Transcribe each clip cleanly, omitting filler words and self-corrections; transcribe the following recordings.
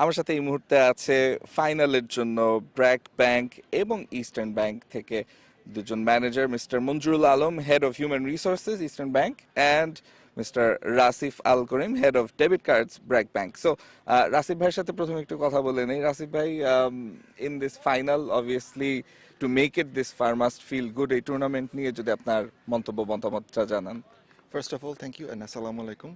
আমার সাথে এই মুহূর্তে আছে ফাইনালের জন্য ব্র্যাক ব্যাংক এবং ইস্টার্ন ব্যাংক থেকে দুজন manager, mister Manjurul Alam, head of human resources Eastern Bank, and mister Rasif Al Karim, head of debit cards BRAC Bank. So Rasif ভাইয়ের সাথে প্রথমে একটু কথা বলে নেই। রাসিফ ভাই, in this final obviously to make it this far must feel good, এই টুর্নামেন্ট নিয়ে যদি আপনার মতামতটা জানান। First of all, thank you and assalamu alaikum.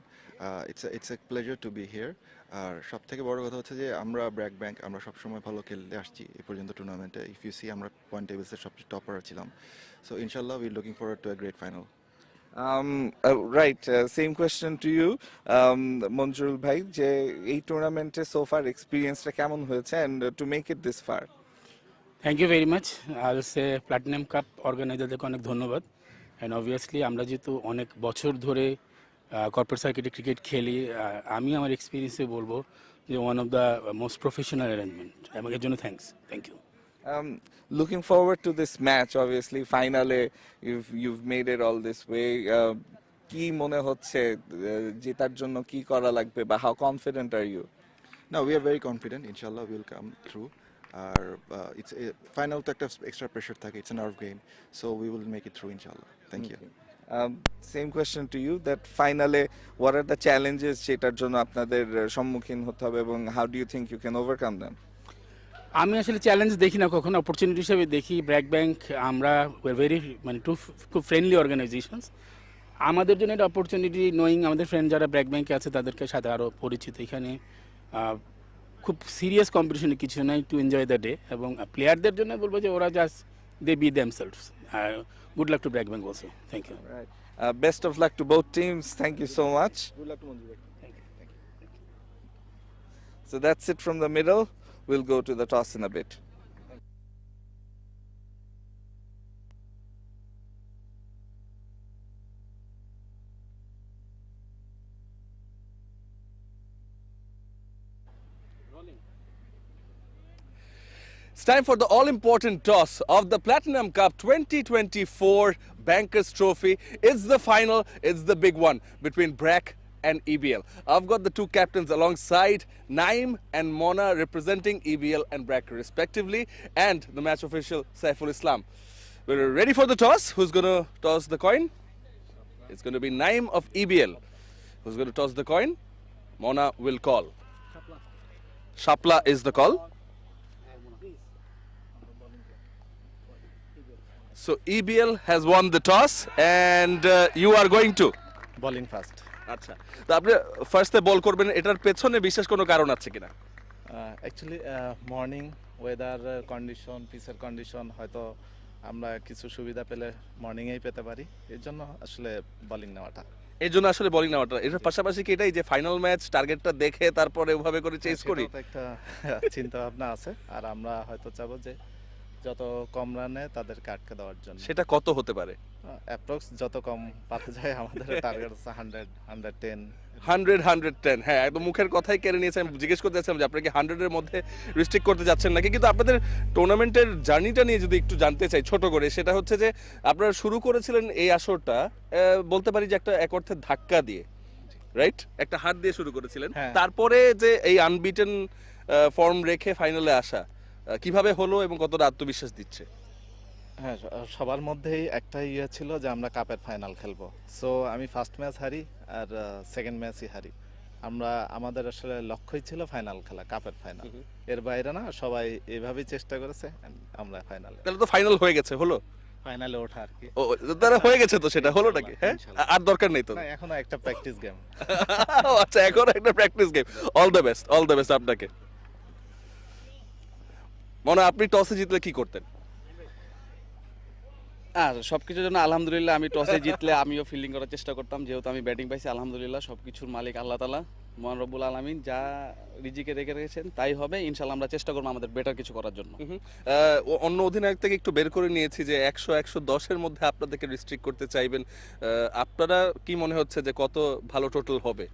It's a pleasure to be here. আর সব থেকে বড় কথা হচ্ছে যে আমরা ব্র্যাক ব্যাংক আমরা সবসময় ভালো খেলতে আসছি এই পর্যন্ত টুর্নামেন্টে। ইফ ইউ সি আমরা পয়েন্ট টেবিলসের সবচেয়ে টপার ছিলাম। সো ইনশাল্লাহ we looking forward to a great final. Right, same question to you, Manjurul ভাই, যে এই টুর্নামেন্টে সো ফার এক্সপিরিয়েন্সটা কেমন হয়েছে and to make it this far? Thank you very much. I will say platinum cup অর্গানাইজারদেরকে অনেক ধন্যবাদ। অ্যান্ড অবভিয়াসলি আমরা যেহেতু অনেক বছর ধরে কর্পোরেট সার্কিটে ক্রিকেট খেলি, আমি আমার এক্সপিরিয়েন্সে বলবো যে one of the most professional arrangement, এবং এর জন্য thank you. Looking forward to this match, obviously finally you've made it all this way. কি মনে হচ্ছে জেতার জন্য কি করা লাগবে, বা how confident are you? Now we are very confident. Inshallah we will come through. R it's a final তো একটা এক্সট্রা প্রেশার থাকে, it's a nerve game, so we will make it through inshallah. Thank you. Same question to you, that finally what are the challenges যেটার জন্য আপনাদের সম্মুখীন হতে হবে, এবং how do you think you can overcome them? আমি আসলে challenge দেখি না, কখনো অপরচুনিটি হিসেবে দেখি। ব্র্যাক ব্যাংক আমরা ভেরি খুব ফ্রেন্ডলি অর্গানাইজেশনস। আমাদের জন্য একটা অপরচুনিটি, নোয়িং আমাদের ফ্রেন্ড যারা ব্র্যাক ব্যাংকে আছে তাদেরকে সাথে আরও পরিচিত। এখানে খুব সিরিয়াস কম্পিটিশনে কিছু নাই, টু এনজয় দ্য ডে। এবং প্লেয়ারদের জন্য বলবো যে ওরা just they be themselves. Good luck to BRAC Bank also. Thank you. Best of luck to both teams. Thank you so much. Good luck to Manju. Thank you. So that's it from the middle. We'll go to the toss in a bit. It's time for the all-important toss of the Platinum Cup 2024 Bankers Trophy. It's the final, it's the big one between BRAC and EBL. I've got the two captains alongside, Naim and Mona, representing EBL and BRAC respectively, and the match official Saiful Islam. We're ready for the toss. Who's going to toss the coin? It's going to be Naim of EBL. Who's going to toss the coin? Mona will call. Shapla is the call. So EBL has won the toss and you are going to bowling first. আচ্ছা, তো আপনি ফার্স্টে বল করবেন, এটার পেছনে বিশেষ কোনো কারণ আছে কিনা? অ্যাকচুয়ালি মর্নিং ওয়েদার কন্ডিশন, পিচের কন্ডিশন হয়তো আমরা কিছু সুবিধা পেলে মর্নিংয়েই পেতে পারি, এর জন্য আসলে বোলিং নেওয়াটা। এই জন্য আসলে বোলিং নেওয়াটা। এটার পাশাপাশি কি এটাই যে ফাইনাল ম্যাচ টার্গেটটা দেখে তারপরে ওভাবে করে চেস করি, একটা চিন্তা ভাবনা আছে। আর আমরা হয়তো চাবো যে যত কম রানে তাদেরকে আটকে দেওয়ার জন্য। সেটা কত হতে পারে? অ্যাপ্রক্স যত কম পাওয়া যায়। আমাদের টার্গেট আছে 100, 110। 100, 110, হ্যাঁ, একদম মুখের কথাই কেড়ে নিয়েছে। আমি জিজ্ঞেস করতে চাচ্ছিলাম যে আপনারা কি 100-এর মধ্যে রিস্ট্রিক্ট করতে যাচ্ছেন নাকি। কিন্তু আপনাদের টুর্নামেন্টের জার্নিটা নিয়ে যদি একটু জানতে চাই ছোট করে, সেটা হচ্ছে যে আপনারা শুরু করেছিলেন এই আসরটা বলতে পারি যে একটা এক অর্থে ধাক্কা দিয়ে, রাইট? একটা হাত দিয়ে শুরু করেছিলেন, তারপরে যে এই আনবিটেন ফর্ম রেখে ফাইনালে আসা কিভাবে হলো এবং কতটা আত্মবিশ্বাস দিচ্ছে? হ্যাঁ, সবার মধ্যেই একটা ইয়ে ছিল যে আমরা কাপের ফাইনাল খেলবো। সো আমি ফার্স্ট ম্যাচ হারি আর সেকেন্ড ম্যাচই হারি। আমাদের আসলে লক্ষ্যই ছিল ফাইনাল খেলা, কাপের ফাইনাল। এর বাইরে না, সবাই এভাবেই চেষ্টা করেছে, আমরা ফাইনালে। তাহলে তো ফাইনাল হয়ে গেছে, হলো ফাইনালে ওঠা আর কি। ও তারা হয়ে গেছে, তো সেটা হলো নাকি? হ্যাঁ, আর দরকার নেই তো? না, এখনো একটা প্র্যাকটিস গেম। আচ্ছা, এখন একটা practice game. All the best, all the best আপনাকে। মনে আপনি টসে জিতলে কি করতেন? আর সবকিছুর জন্য আলহামদুলিল্লাহ, আমি টসে জিতলে আমিও ফিল্ডিং করার চেষ্টা করতাম, যেহেতু আমি ব্যাটিং পাইছি। আলহামদুলিল্লাহ, সবকিছুর মালিক আল্লাহ তাআলা, মহান রব্বুল আলামিন, যা রিজিকে রেখে রেখেছেন তাই হবে। ইনশাআল্লাহ আমরা চেষ্টা করবো আমাদের বেটার কিছু করার জন্য। অন্য অধিনায়ক থেকে একটু বের করে নিয়েছি যে 100-110-এর মধ্যে আপনাদেরকে রিস্ট্রিক্ট করতে চাইবেন। আপনারা কি মনে হচ্ছে যে কত ভালো টোটাল হবে?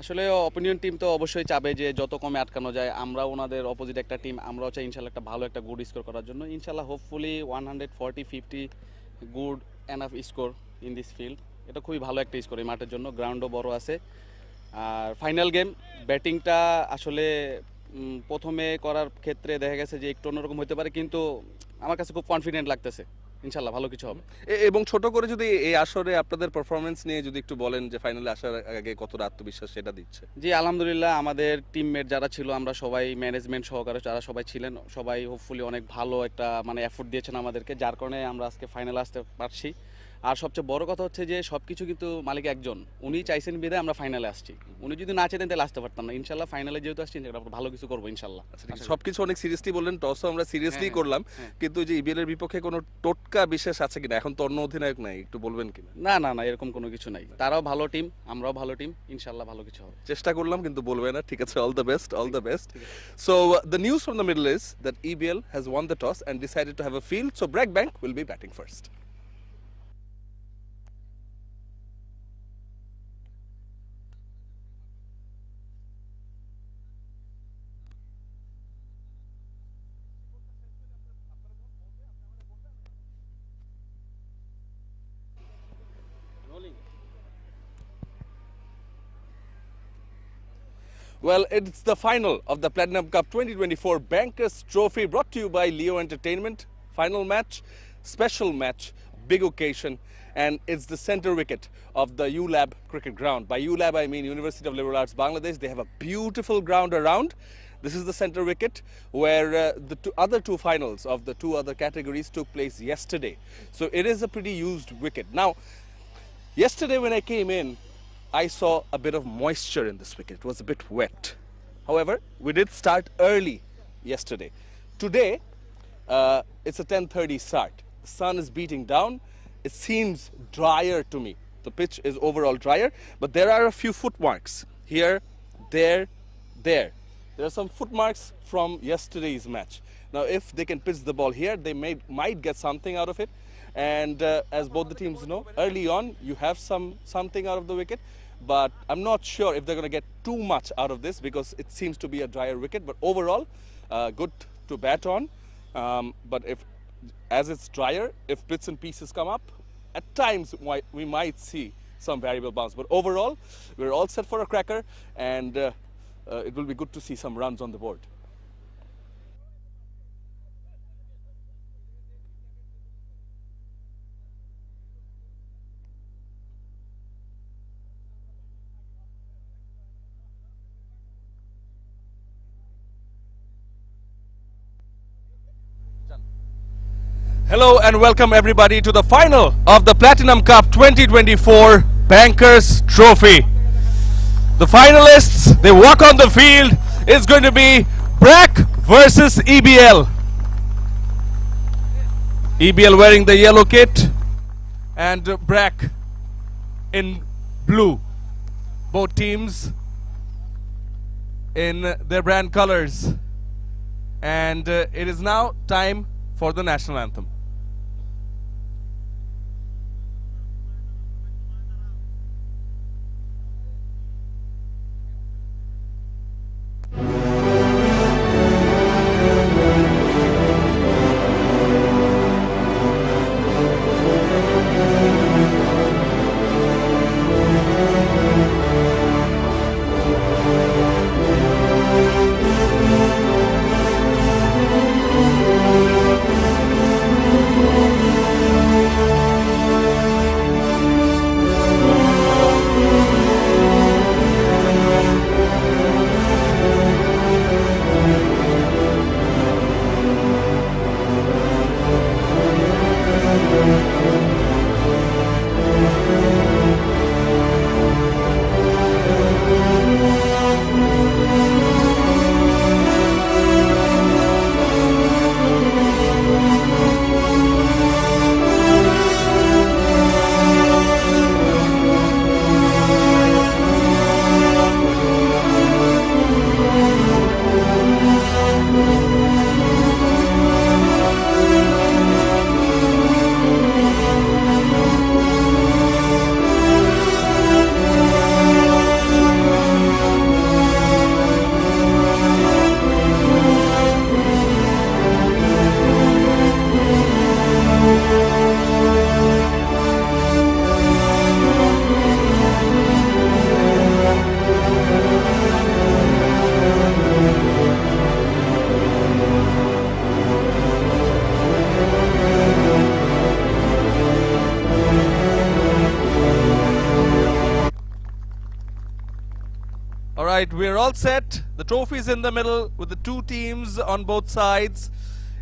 আসলে অপিনিয়ন টিম তো অবশ্যই চাবে যে যত কমে আটকানো যায়। আমরা ওনাদের অপোজিট একটা টিম, আমরাও চাই ইনশাআল্লাহ একটা ভালো একটা গুড স্কোর করার জন্য। ইনশাআল্লাহ hopefully 140-50 good enough score in this field. এটা খুবই ভালো একটা স্কোর এই মাঠের জন্য, গ্রাউন্ডও বড় আছে। আর ফাইনাল গেম, ব্যাটিংটা আসলে প্রথমে করার ক্ষেত্রে দেখা গেছে যে একটু অন্যরকম হতে পারে, কিন্তু আমার কাছে খুব কনফিডেন্ট লাগতেছে ইনশাল্লাহ ভালো কিছু হবে। এবং ছোট করে যদি এই আসরে আপনাদের পারফরমেন্স নিয়ে যদি একটু বলেন যে ফাইনালে আসার আগে কতটা আত্মবিশ্বাস সেটা দিচ্ছে। জি আলহামদুলিল্লাহ, আমাদের টিমমেট যারা ছিল, আমরা সবাই ম্যানেজমেন্ট সহকারে যারা সবাই ছিলেন, সবাই হোপফুলি অনেক ভালো একটা মানে এফোর্ট দিয়েছেন আমাদেরকে, যার কারণে আমরা আজকে ফাইনালে আসতে পারছি। আর সবচেয়ে বড় কথা হচ্ছে যে সবকিছু কিন্তু মালিক একজন, উনি চাইছেন বিধায় আমরা ফাইনালে আসছি। উনি যদি না চাইতেন তাহলে আসতে পারতাম না। ইনশাল্লাহ ফাইনালে যেহেতু আসছি আমরা ভালো কিছু করবো ইনশাল্লাহ। সবকিছু অনেক সিরিয়াসলি বললেন, টসও আমরা সিরিয়াসলি হ্যাঁ, করলাম, হ্যাঁ। কিন্তু যে ইবিএল এর বিপক্ষে কোনো টোটকা বিশেষ আছে কিনা, এখন তো অন্য অধিনায়ক নাই, একটু বলবেন কিনা? না না না, এরকম কোনো কিছু নাই, তারাও ভালো টিম, আমরাও ভালো টিম, ইনশাল্লাহ ভালো কিছু হবে। চেষ্টা করলাম কিন্তু বলবে না, ঠিক আছে, all the best, all the best. So the news from the middle is that EBL has one the toss and decided to have a field, so BRAC bank will be batting first. Well, it's the final of the Platinum Cup 2024 Bankers Trophy, brought to you by Leo Entertainment. Final match, special match, big occasion, and it's the center wicket of the ULAB cricket ground. By ULAB, I mean University of Liberal Arts Bangladesh. They have a beautiful ground around. This is the center wicket where the other two finals of the two other categories took place yesterday. So it is a pretty used wicket. Now, yesterday when I came in, I saw a bit of moisture in this wicket. It was a bit wet. However, we did start early yesterday. Today, it's a 10:30 start. The sun is beating down. It seems drier to me. The pitch is overall drier, but there are a few footmarks here, there, there. There are some footmarks from yesterday's match. Now, if they can pitch the ball here, they might get something out of it. And as both the teams know, early on you have something out of the wicket, but I'm not sure if they're going to get too much out of this because it seems to be a drier wicket. But overall, good to bat on. But as it's drier, if bits and pieces come up, at times we might see some variable bounce. But overall, we're all set for a cracker, and it will be good to see some runs on the board. Hello and welcome everybody to the final of the Platinum Cup 2024 Bankers Trophy. The finalists, they walk on the field. It's going to be BRAC versus EBL. EBL wearing the yellow kit and BRAC in blue. Both teams in their brand colors. And it is now time for the national anthem. All right, we're all set. The trophy's in the middle with the two teams on both sides.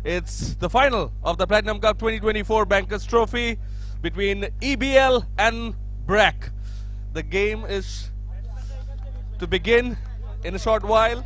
It's the final of the Platinum Cup 2024 Bankers Trophy between EBL and BRAC. The game is to begin in a short while.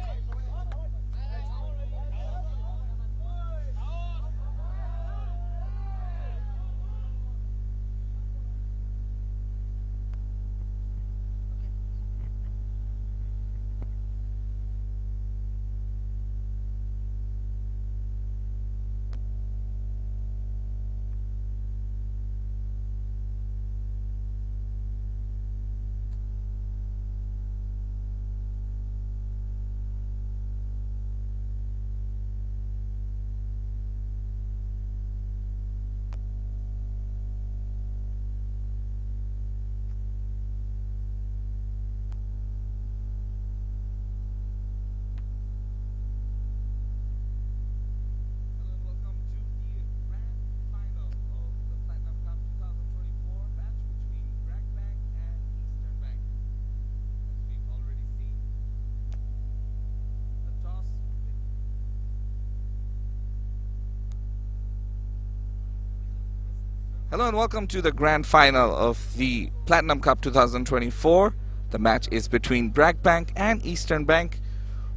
Hello and welcome to the grand final of the Platinum Cup 2024. The match is between BRAC Bank and Eastern Bank.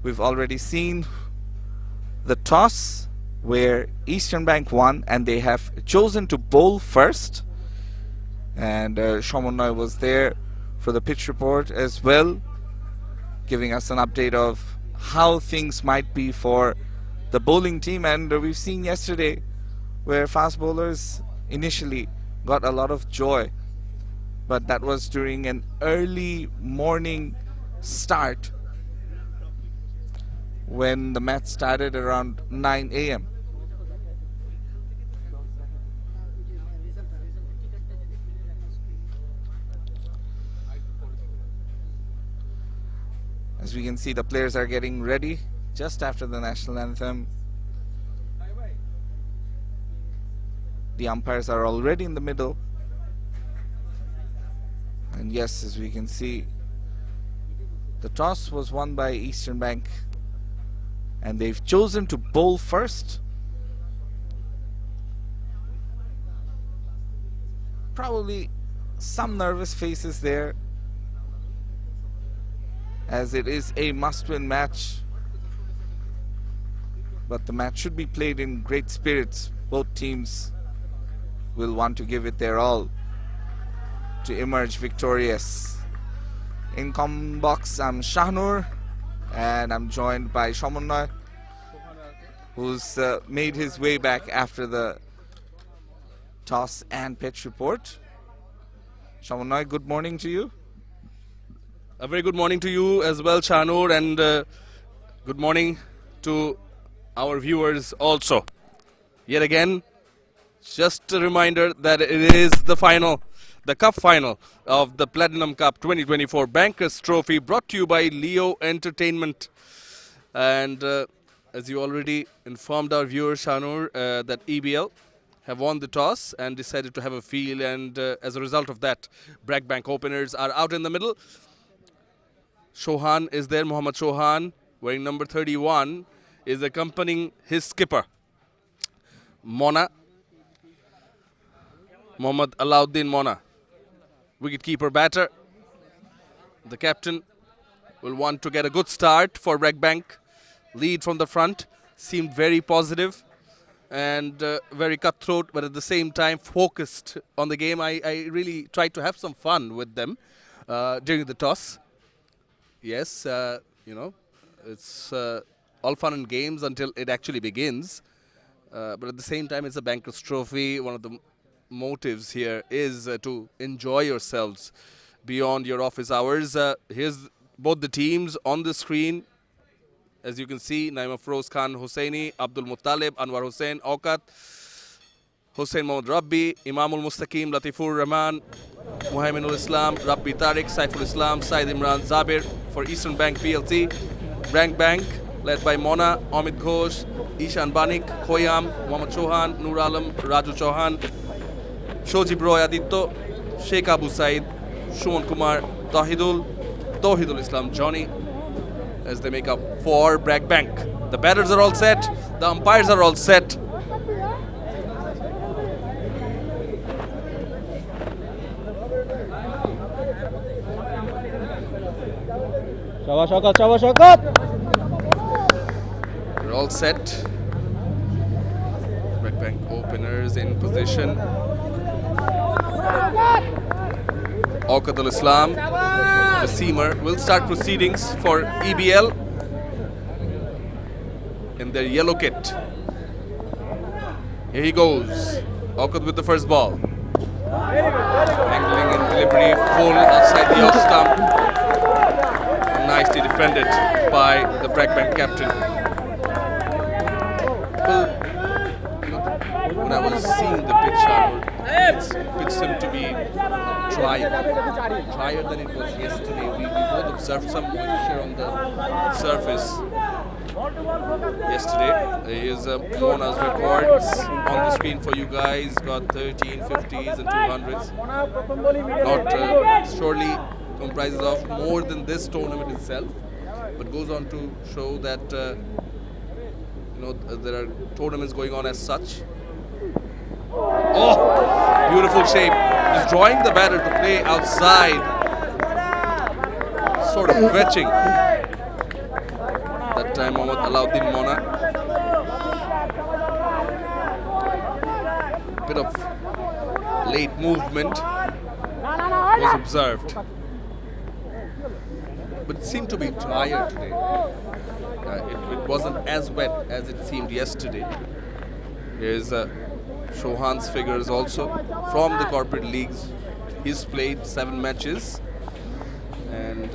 We've already seen the toss where Eastern Bank won and they have chosen to bowl first. And Shomonnoy was there for the pitch report as well, giving us an update of how things might be for the bowling team. And we've seen yesterday where fast bowlers initially got a lot of joy, but that was during an early morning start when the match started around 9 a.m. As we can see, the players are getting ready just after the national anthem. The umpires are already in the middle. And yes, as we can see, the toss was won by Eastern Bank and they've chosen to bowl first. Probably some nervous faces there, as it is a must-win match. But the match should be played in great spirits. Both teams will want to give it their all to emerge victorious. In comment box, I'm Shahnur and I'm joined by Shomonnoy, who's made his way back after the toss and pitch report. Shomonnoy, good morning to you. A very good morning to you as well, Shahnur, and good morning to our viewers also. Yet again, just a reminder that it is the final, the cup final of the Platinum Cup 2024 Bankers Trophy, brought to you by Leo Entertainment. And as you already informed our viewers, Shahnur, that EBL have won the toss and decided to have a field, and as a result of that, BRAC Bank openers are out in the middle. Shohan is there, Mohammad Shohan, wearing number 31, is accompanying his skipper, Mona. Mohammad Alauddin Mona, wicketkeeper batter. The captain will want to get a good start for BRAC Bank. Lead from the front seemed very positive and very cutthroat, but at the same time focused on the game. I really tried to have some fun with them during the toss. Yes, you know, it's all fun and games until it actually begins. But at the same time, it's a Bankers Trophy. One of the motives here is to enjoy yourselves beyond your office hours. Here's both the teams on the screen. As you can see, Naima Feroz Khan Hosseini, Abdul Muttalib, Anwar Hussain, Aukat, Hussein Mohammad Rabbi, Imamul Mustaqim, Latifur Rahman, Muhaiminul Islam, Rabbi Tariq, Saiful Islam, Said Imran Zabir for Eastern Bank PLC. BRAC Bank, led by Mona, Amit Ghosh, Ishan Banik, Khoyam, Mohammad Chauhan, Nur Alam, Raju Chauhan, Shojib Roy Aditya, Sheikh Abu Said, Shuman Kumar, Tawhidul Islam Johnny, as they make up for Bragg Bank. The batters are all set, the umpires are all set. They're all set. Bragg Bank openers in position. Awqat al-Islam, the seamer, will start proceedings for EBL in their yellow kit. Here he goes. Awqat with the first ball. Angling in delivery, full outside the off stump. Nicely defended by the Bragg Bank captain. Well, when I was seeing the pitch, it seemed to be drier than it was yesterday. We both observed some moisture on the surface yesterday. Here's Mona's records on the screen for you guys. Got 13, 50s and 200s. Not surely comprises of more than this tournament itself, but goes on to show that there are tournaments going on as such. Oh, beautiful shape. He's drawing the batter to play outside, sort of fetching. That time Mohammad Alauddin Mona. Bit of late movement was observed, but it seemed to be drier today. It wasn't as wet as it seemed yesterday. Here's Shohan's figures also from the corporate leagues. He's played 7 matches, and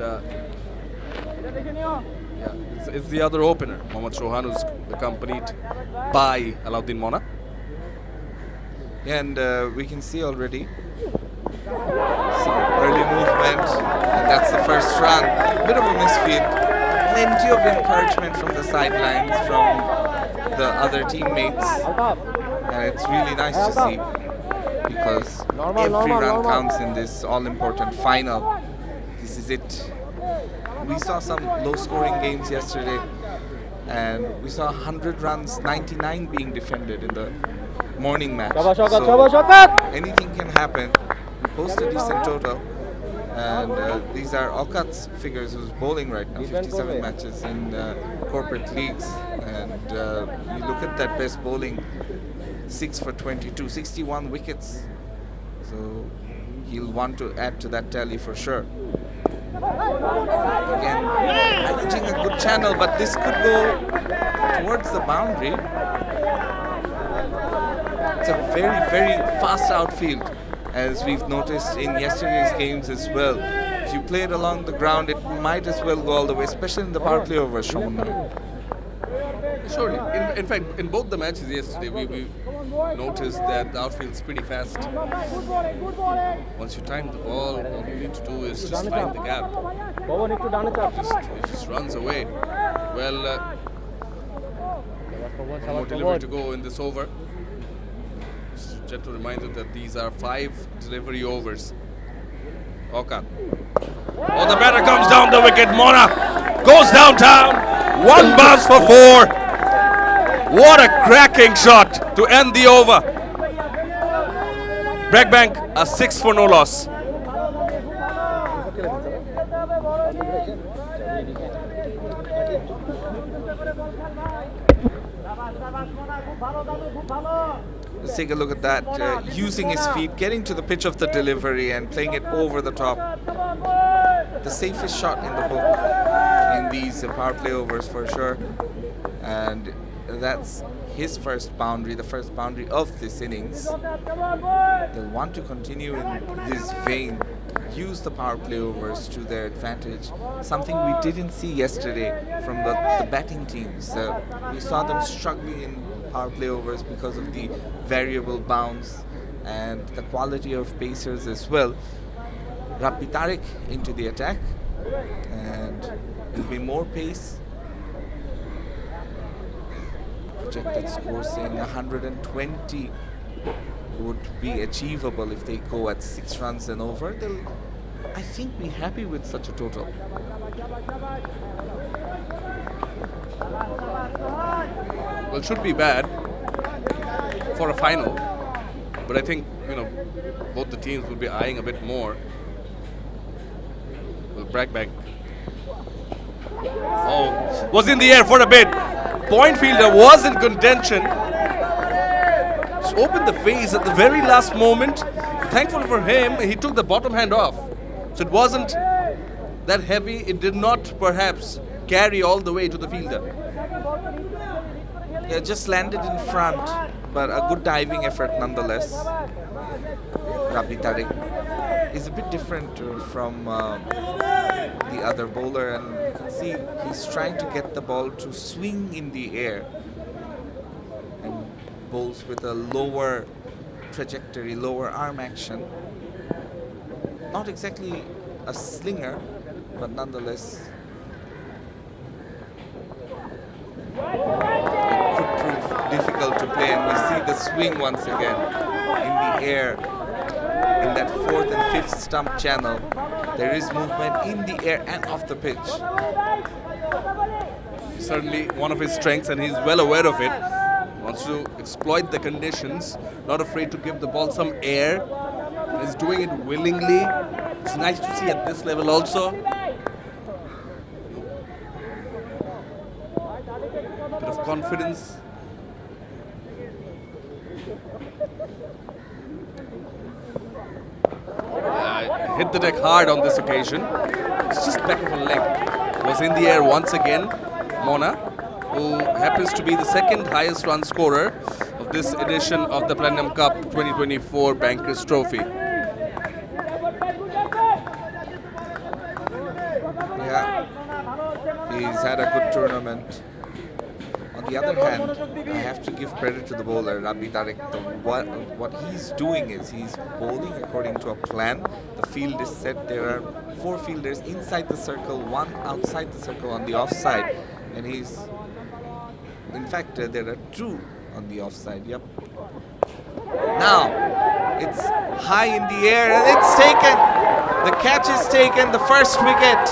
it's the other opener, Mohammad Shohan, who's accompanied by Alauddin Mona. And we can see already some early movement, and that's the first run. Bit of a misfield. Plenty of encouragement from the sidelines, from the other teammates. And it's really nice to see, because every run counts in this all-important final. This is it. We saw some low-scoring games yesterday, and we saw 100 runs, 99 being defended in the morning match. So anything can happen. We post a decent total, and these are Awqat's figures, who's bowling right now, 57 matches in corporate leagues, and you look at that best bowling, 6 for 22, 61 wickets. So he'll want to add to that tally for sure. Again, managing a good channel, but this could go towards the boundary. It's a very, very fast outfield, as we've noticed in yesterday's games as well. If you play it along the ground, it might as well go all the way, especially in the power play over shown now. Surely. In fact, in both the matches yesterday, we noticed that the outfield's pretty fast. Once you time the ball, all you need to do is just find the gap. It just runs away. Well, one more delivery to go in this over. Just a gentle reminder that these are 5 delivery overs. Awqat. Oh, the batter comes down the wicket. Mona goes downtown. 1 bounce for 4. What a cracking shot to end the over. Bragg Bank a 6 for no loss. Let's take a look at that. Using his feet, getting to the pitch of the delivery and playing it over the top. The safest shot in the book in these power play overs for sure. And that's his first boundary, the first boundary of this innings. They'll want to continue in this vein, use the power play overs to their advantage, something we didn't see yesterday from the batting teams. We saw them struggling in power play overs because of the variable bounce and the quality of pacers as well. Rabbi Tariq into the attack, and there'll be more pace. Projected score saying 120 would be achievable if they go at 6 runs and over. They'll, I think, be happy with such a total. Well, should be bad for a final, but I think both the teams will be eyeing a bit more. Well, Bragg Bank. Oh, was in the air for a bit. Point fielder was in contention. Just opened the face at the very last moment. Thankfully for him, he took the bottom hand off. So it wasn't that heavy. It did not perhaps carry all the way to the fielder. Yeah, just landed in front, but a good diving effort nonetheless. Rabbi Tariq is a bit different from the other bowler, and you can see he's trying to get the ball to swing in the air and bowls with a lower trajectory, lower arm action. Not exactly a slinger, but nonetheless it could prove difficult to play, and we see the swing once again in the air in that fourth and fifth stump channel. There is movement in the air and off the pitch. Certainly one of his strengths, and he's well aware of it. Wants to exploit the conditions, not afraid to give the ball some air. He's doing it willingly. It's nice to see at this level also. Bit of confidence. Hit the deck hard on this occasion. It's just back of a leg. Was in the air once again. Mona, who happens to be the second highest run scorer of this edition of the Platinum Cup 2024 Bankers Trophy. Yeah, he's had a good tournament. On the other hand, I have to give credit to the bowler, Rabbi Tariq. What he's doing is he's bowling according to a plan. The field is set. There are 4 fielders inside the circle, 1 outside the circle on the offside. And he's, in fact, there are 2 on the offside. Yep. Now, it's high in the air and it's taken. The catch is taken, the first wicket.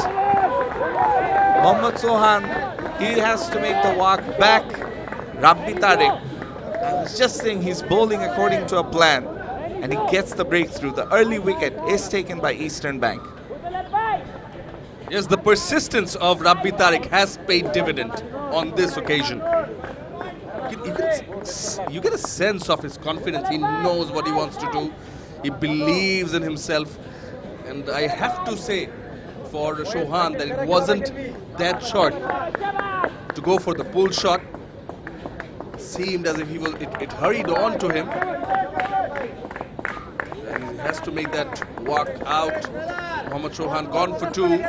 Mohammad Sohan, he has to make the walk back. Rabbi Tariq, I was just saying he's bowling according to a plan, and he gets the breakthrough. The early wicket is taken by Eastern Bank. Yes, the persistence of Rabbi Tariq has paid dividend on this occasion. You get a sense of his confidence. He knows what he wants to do. He believes in himself. And I have to say for Sohan that it wasn't that short to go for the pull shot. Seemed as if it hurried on to him. And he has to make that walk out. Mohammad Sohan gone for 2.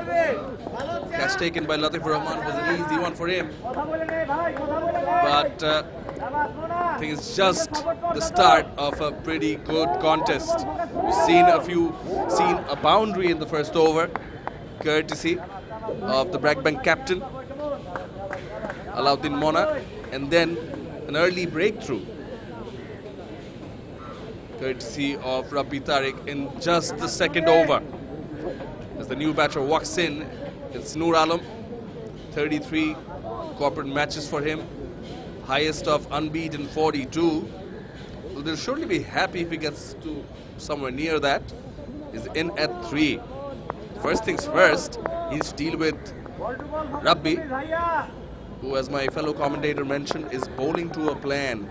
Catch taken by Latif Rahman was an easy one for him. But I think it's just the start of a pretty good contest. We've seen a boundary in the first over, courtesy of the Bragg Bank captain, Alauddin Mona, and then an early breakthrough, courtesy of Rabbi Tariq in just the second over. As the new batter walks in, it's Noor Alam, 33 corporate matches for him, highest of unbeaten 42. So they'll surely be happy if he gets to somewhere near that. He's in at 3. First things first, he's to deal with Rabbi, who, as my fellow commentator mentioned, is bowling to a plan.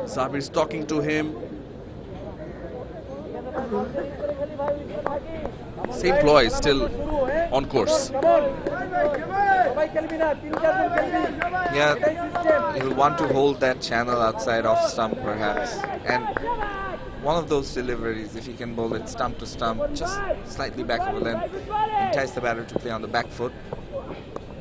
Sabir's talking to him. Same ploy, still on course. Yeah, he'll want to hold that channel outside off stump perhaps. And one of those deliveries, if he can bowl it stump to stump, just slightly back over length, entice the batter to play on the back foot.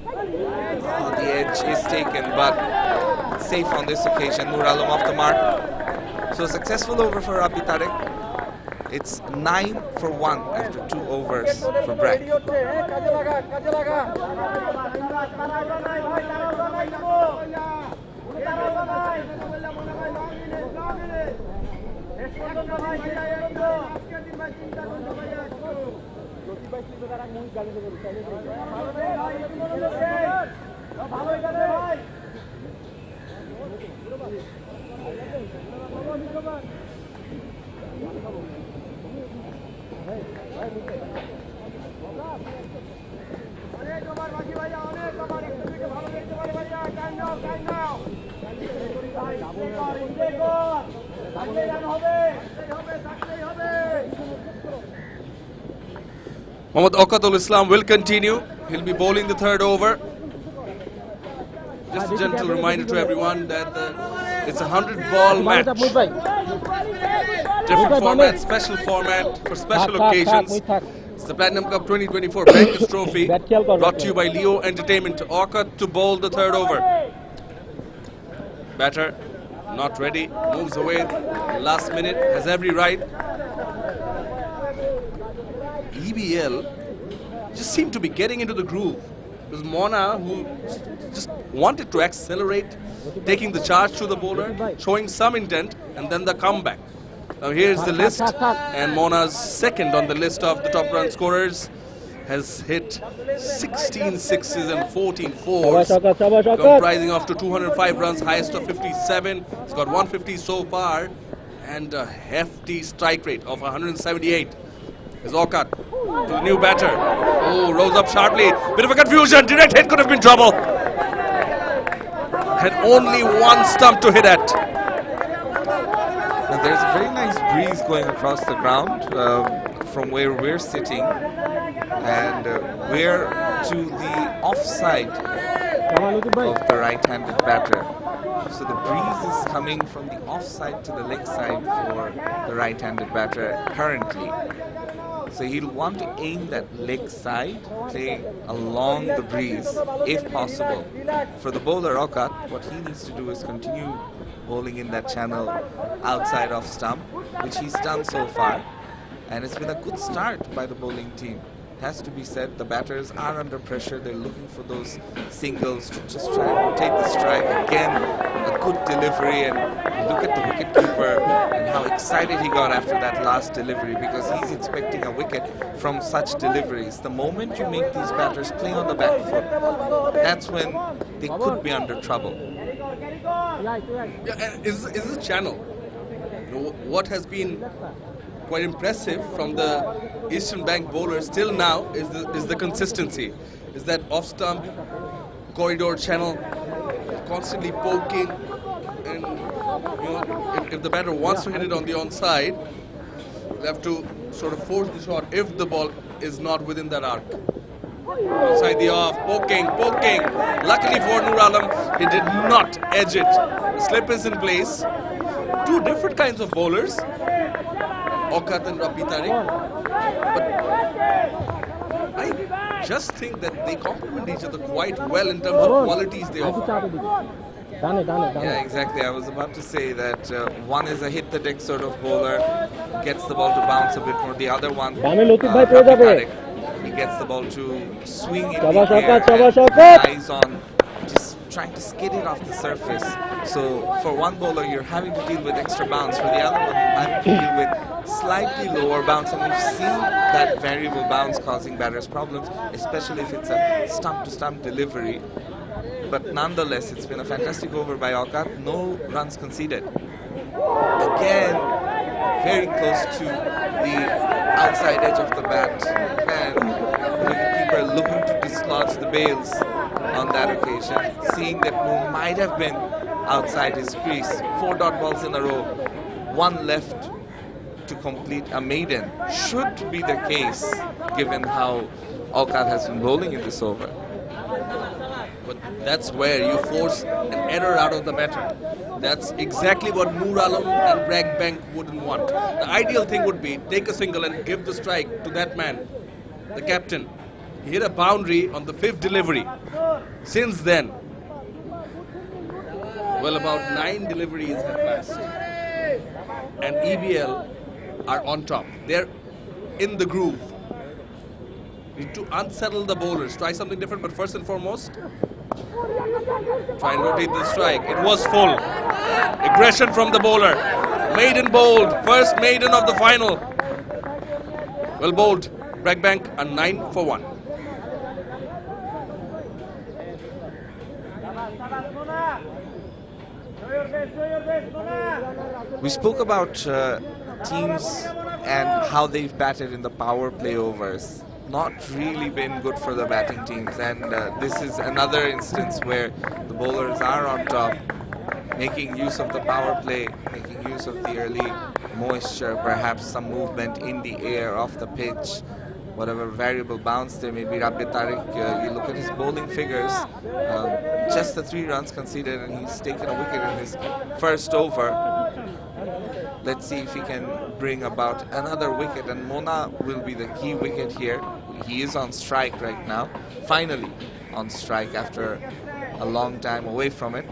Oh, the edge is taken, but safe on this occasion. Noor Alam off the mark. So successful over for Rabbi Tariq. It's 9 for 1 after 2 overs for Bragg. Mohammad Auqatul Islam will continue. He'll be bowling the third over. Just a gentle reminder to everyone that it's a 100-ball match. Different format, special format for special occasions. It's the Platinum Cup 2024 Bankers Trophy, brought to you by Leo Entertainment. Auqat to bowl the third over. Batter not ready, moves away last minute, has every right. EBL just seemed to be getting into the groove. It was Mona who just wanted to accelerate, taking the charge to the bowler, showing some intent, and then the comeback. Now here's the list, and Mona's second on the list of the top run scorers, has hit 16 sixes and 14 fours, comprising of to 205 runs, highest of 57. He's got 150 so far, and a hefty strike rate of 178. Is Auqat to the new batter. Oh, rose up sharply. Bit of a confusion. Direct hit could have been trouble. Had only one stump to hit at. Now, there's a very nice breeze going across the ground from where we're sitting, and we're to the offside of the right-handed batter. So the breeze is coming from the offside to the leg side for the right-handed batter currently. So he'll want to aim that leg side, play along the breeze if possible. For the bowler Auqat, what he needs to do is continue bowling in that channel outside off stump, which he's done so far. And it's been a good start by the bowling team. Has to be said, the batters are under pressure. They're looking for those singles to just try and rotate the strike. Again, a good delivery, and look at the wicketkeeper and how excited he got after that last delivery, because he's expecting a wicket from such deliveries. The moment you make these batters play on the back foot, that's when they could be under trouble. Yeah, and is the channel. What has been quite impressive from the Eastern Bank bowlers till now is the consistency. Is that off stump corridor channel constantly poking, and if the batter wants to hit it on the onside, they have to sort of force the shot if the ball is not within that arc. Inside the off, poking. Luckily for Nur Alam, he did not edge it. The slip is in place. Two different kinds of bowlers, Auqat and Rabbi Tariq. But I just think that they complement each other quite well in terms of qualities they offer. Yeah, exactly. I was about to say that one is a hit the deck sort of bowler, gets the ball to bounce a bit more. The other one, Rabbi Tariq, he gets the ball to swing in the air, and eyes on just trying to skid it off the surface. So for one bowler, you're having to deal with extra bounce. For the other one, you're having to deal with slightly lower bounce. And we've seen that variable bounce causing batters problems, especially if it's a stump-to-stump delivery. But nonetheless, it's been a fantastic over by Auqat. No runs conceded. Again, very close to the outside edge of the bat. And the wicketkeeper looking to dislodge the bails on that occasion, seeing that Moon might have been outside his crease. 4 dot balls in a row, one left to complete a maiden. Should be the case, given how Auqat has been bowling in this over. But that's where you force an error out of the batter. That's exactly what Nur Alam and Bragg Bank wouldn't want. The ideal thing would be take a single and give the strike to that man, the captain. He hit a boundary on the 5th delivery. Since then, well, about 9 deliveries have passed. And EBL are on top. They're in the groove. Need to unsettle the bowlers. Try something different, but first and foremost, try and rotate the strike. It was full. Aggression from the bowler. Maiden bowled. First maiden of the final. Well bowled. Bragg Bank a 9 for 1. We spoke about teams and how they've batted in the power play overs. Not really been good for the batting teams, and this is another instance where the bowlers are on top, making use of the power play, making use of the early moisture, perhaps some movement in the air off the pitch, whatever variable bounce there may be. Rabbi Tariq, you look at his bowling figures, just the 3 runs conceded, and he's taken a wicket in his first over. Let's see if he can bring about another wicket, and Mona will be the key wicket here. He is on strike right now, finally on strike after a long time away from it.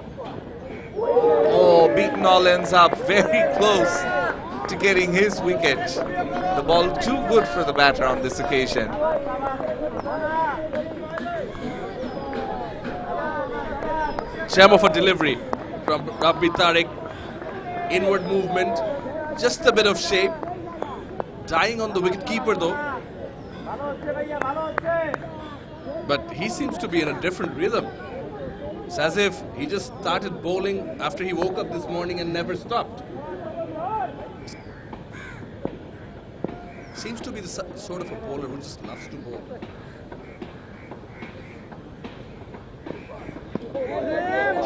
Oh, Beaton all ends up very close to getting his wicket. The ball too good for the batter on this occasion. Gem of a delivery from Rabbi Tariq. Inward movement, just a bit of shape. Dying on the wicket keeper though. But he seems to be in a different rhythm. It's as if he just started bowling after he woke up this morning and never stopped. Seems to be the sort of a bowler who just loves to bowl.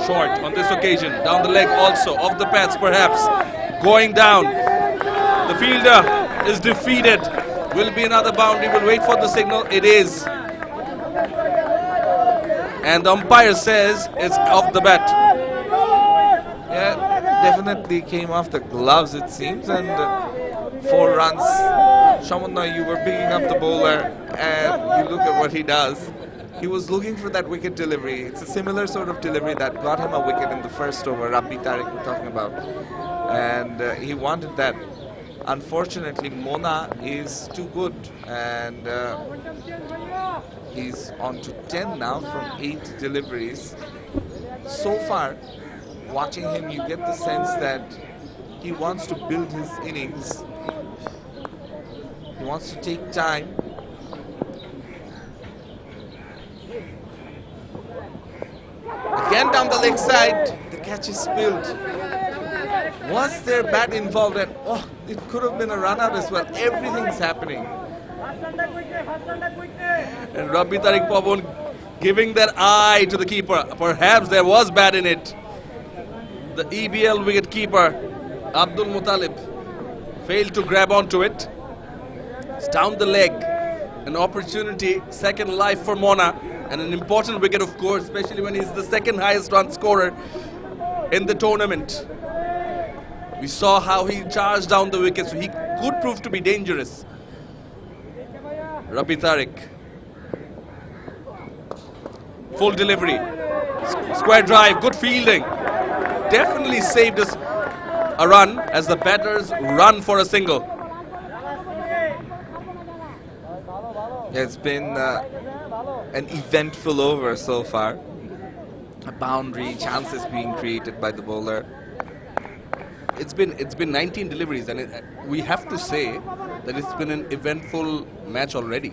Short on this occasion, down the leg also, off the pads perhaps, going down. The fielder is defeated. Will be another boundary, we'll wait for the signal, it is. And the umpire says it's off the bat. Yeah, definitely came off the gloves it seems, and 4 runs. Shamunna, you were picking up the bowler, and you look at what he does. He was looking for that wicket delivery. It's a similar sort of delivery that got him a wicket in the first over, Rabbi Tariq we're talking about. And he wanted that. Unfortunately, Mona is too good, and he's on to 10 now from 8 deliveries. So far, watching him, you get the sense that he wants to build his innings. He wants to take time. Again down the leg side, the catch is spilled. Was there bat involved? And oh, it could have been a run out as well. Everything's happening. And Rabbi Tariq Pabon giving that eye to the keeper. Perhaps there was bat in it. The EBL wicket keeper, Abdul Muttalib, failed to grab onto it. It's down the leg. An opportunity, second life for Mona. And an important wicket, of course, especially when he's the second highest run scorer in the tournament. We saw how he charged down the wicket, so he could prove to be dangerous. Rabbi Tariq. Full delivery. Square drive, good fielding. Definitely saved us a run as the batters run for a single. It's been an eventful over so far. A boundary, chances being created by the bowler. It's been 19 deliveries, and we have to say that it's been an eventful match already.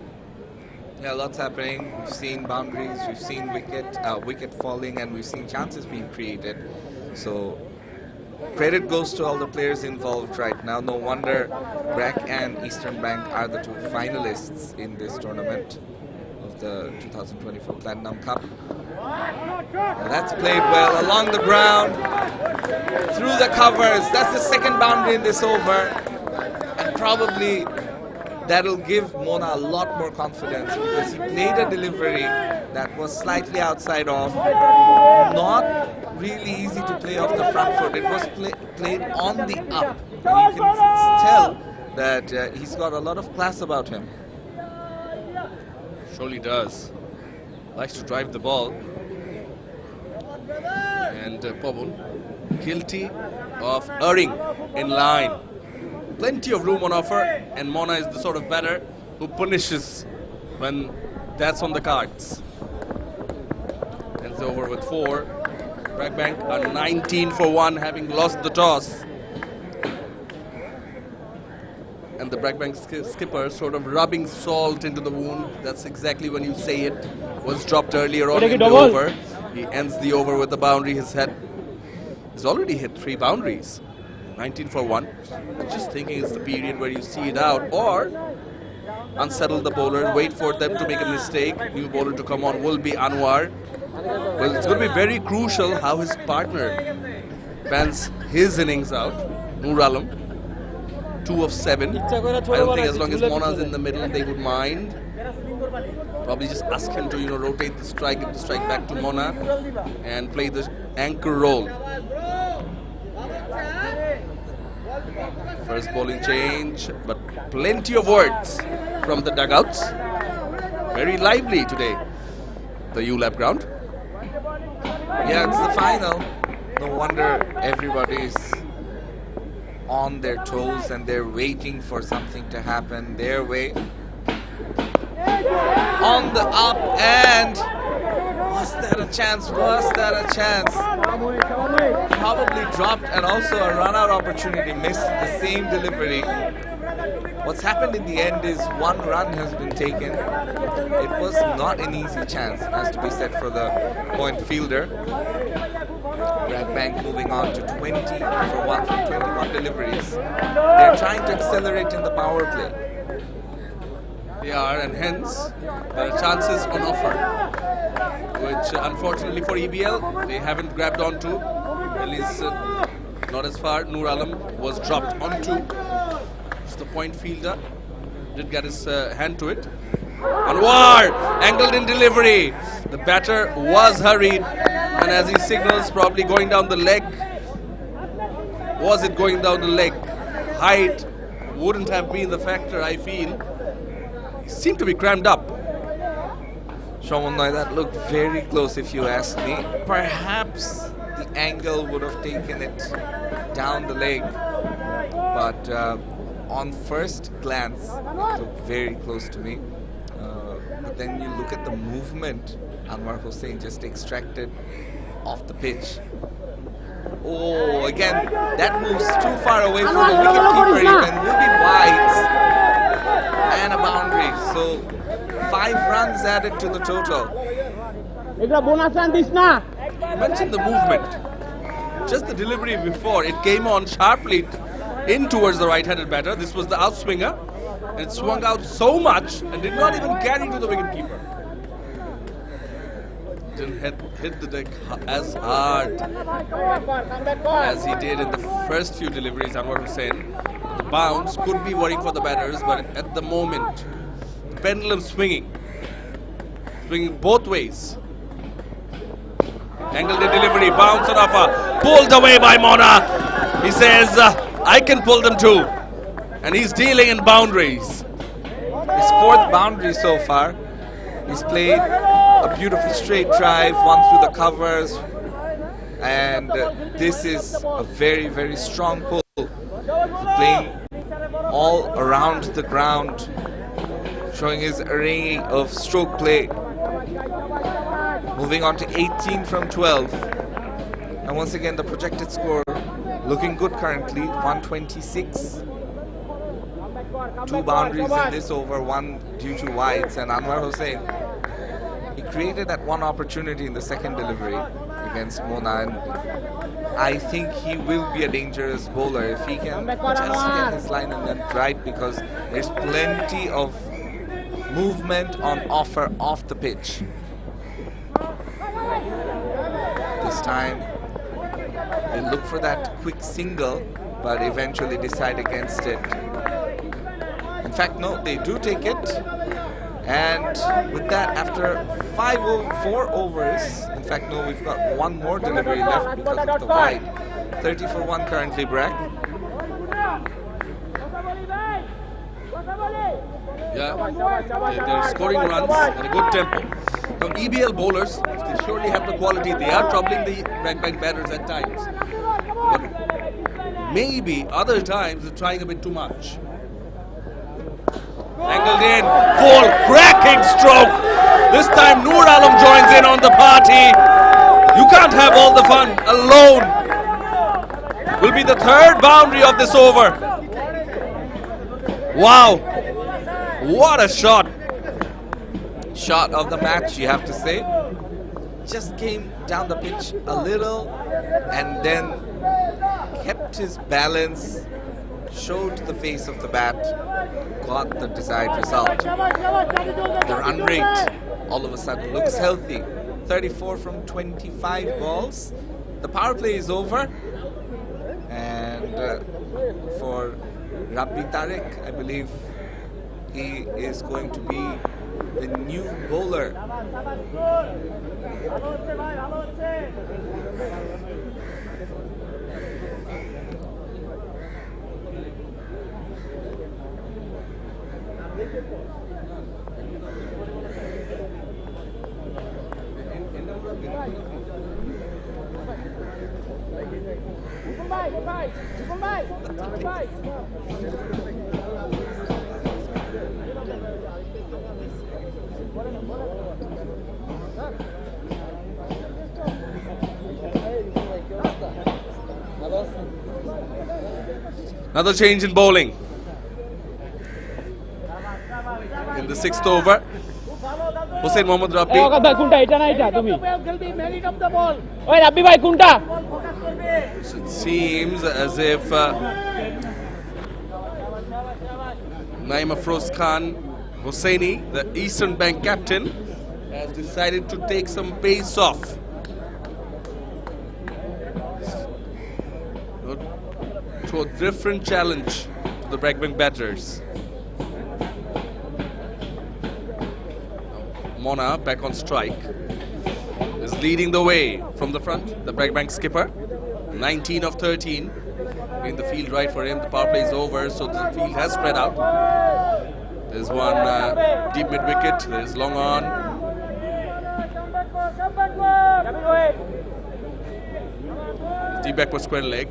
Yeah, lots happening. We've seen boundaries, we've seen wicket falling, and we've seen chances being created. So credit goes to all the players involved right now. No wonder BRAC and Eastern Bank are the 2 finalists in this tournament of the 2024 Platinum Cup. And that's played well along the ground, through the covers. That's the second boundary in this over, and probably that'll give Mona a lot more confidence because he played a delivery that was slightly outside off, not really easy to play off the front foot. It was played on the up, and you can tell that he's got a lot of class about him. Surely does. Likes to drive the ball. And Pabon guilty of erring in line. Plenty of room on offer, and Mona is the sort of batter who punishes when that's on the cards. Ends the over with 4. BRAC Bank are 19 for 1, having lost the toss. And the BRAC Bank skipper sort of rubbing salt into the wound. That's exactly when you say it. Was dropped earlier on in the over. He ends the over with a boundary. He's already hit 3 boundaries. 19 for 1. Just thinking it's the period where you see it out, or unsettle the bowler, wait for them to make a mistake. New bowler to come on will be Anwar. Well, it's going to be very crucial how his partner pans his innings out. Noor Alam. 2 of 7. I don't think as long as Mona's in the middle, they would mind. Probably just ask him to, rotate the strike, give the strike back to Mona, and play the anchor role. First bowling change, but plenty of words from the dugouts. Very lively today, the ULAB ground. Yeah, it's the final. No wonder everybody's on their toes and they're waiting for something to happen their way. On the up, and was that a chance? Was that a chance? Probably dropped, and also a run-out opportunity missed the same delivery. What's happened in the end is one run has been taken. It was not an easy chance, has to be said, for the point fielder. Bragg Bank moving on to 20 for 1 from 21 deliveries. They're trying to accelerate in the power play. They are, and hence there are chances on offer, which unfortunately for EBL they haven't grabbed onto. At least not as far. Noor Alam was dropped onto. It's the point fielder, did get his hand to it. Anwar angled in delivery. The batter was hurried, and as he signals, probably going down the leg. Was it going down the leg? Height wouldn't have been the factor, I feel. Seemed to be crammed up. Shomunnoy, that looked very close if you ask me. Perhaps the angle would have taken it down the leg, but on first glance it looked very close to me. But then you look at the movement, Anwar Hossain just extracted off the pitch. Oh, again, that moves too far away from the wicketkeeper even. Will be wide. And a boundary, so 5 runs added to the total. You mentioned the movement. Just the delivery before, it came on sharply in towards the right-handed batter. This was the outswinger, and it swung out so much and did not even carry to the wicketkeeper. Didn't hit the deck as hard as he did in the first few deliveries, Anwar Hossain. The bounce could be worrying for the batters, but at the moment, the pendulum swinging both ways. Angled in delivery, bounce on offer, pulled away by Mona. He says, I can pull them too. And he's dealing in boundaries. His 4th boundary so far. He's played a beautiful straight drive, one through the covers, and this is a very, very strong pull. Playing all around the ground, showing his array of stroke play. Moving on to 18 from 12. And once again, the projected score looking good currently, 126. 2 boundaries in this over, 1 due to wides, and Anwar Hossain, he created that one opportunity in the second delivery against Mona, and I think he will be a dangerous bowler if he can just get his line and then right, because there's plenty of movement on offer off the pitch. This time they look for that quick single, but eventually decide against it. In fact, no, they do take it, and with that, after 4 overs, in fact, no, we've got 1 more delivery left because of the wide. 30 for 1 currently, Bragg. Yeah, they're scoring runs at a good tempo. Now, EBL bowlers, they surely have the quality. They are troubling the Bragg Bank batters at times, but maybe other times they're trying a bit too much. Angled in, full cracking stroke. This time Noor Alam joins in on the party. You can't have all the fun alone. Will be the 3rd boundary of this over. Wow, what a shot. Shot of the match, you have to say. Just came down the pitch a little and then kept his balance, showed the face of the bat, got the desired result. The run rate all of a sudden looks healthy. 34 from 25 balls. The power play is over, and for Rabbi Tarek, I believe he is going to be the new bowler. Another change in bowling. In the 6th over, Hussein Mohammad Rabbi. It seems as if Naim Afroz Khan Hosseini, the Eastern Bank captain, has decided to take some pace off. To a different challenge to the BRAC Bank batters. Mona back on strike is leading the way from the front. The BRAC Bank skipper, 19 of 13. In the field right for him. The power play is over, so the field has spread out. There's one deep mid wicket. There's long on. Deep back for square leg.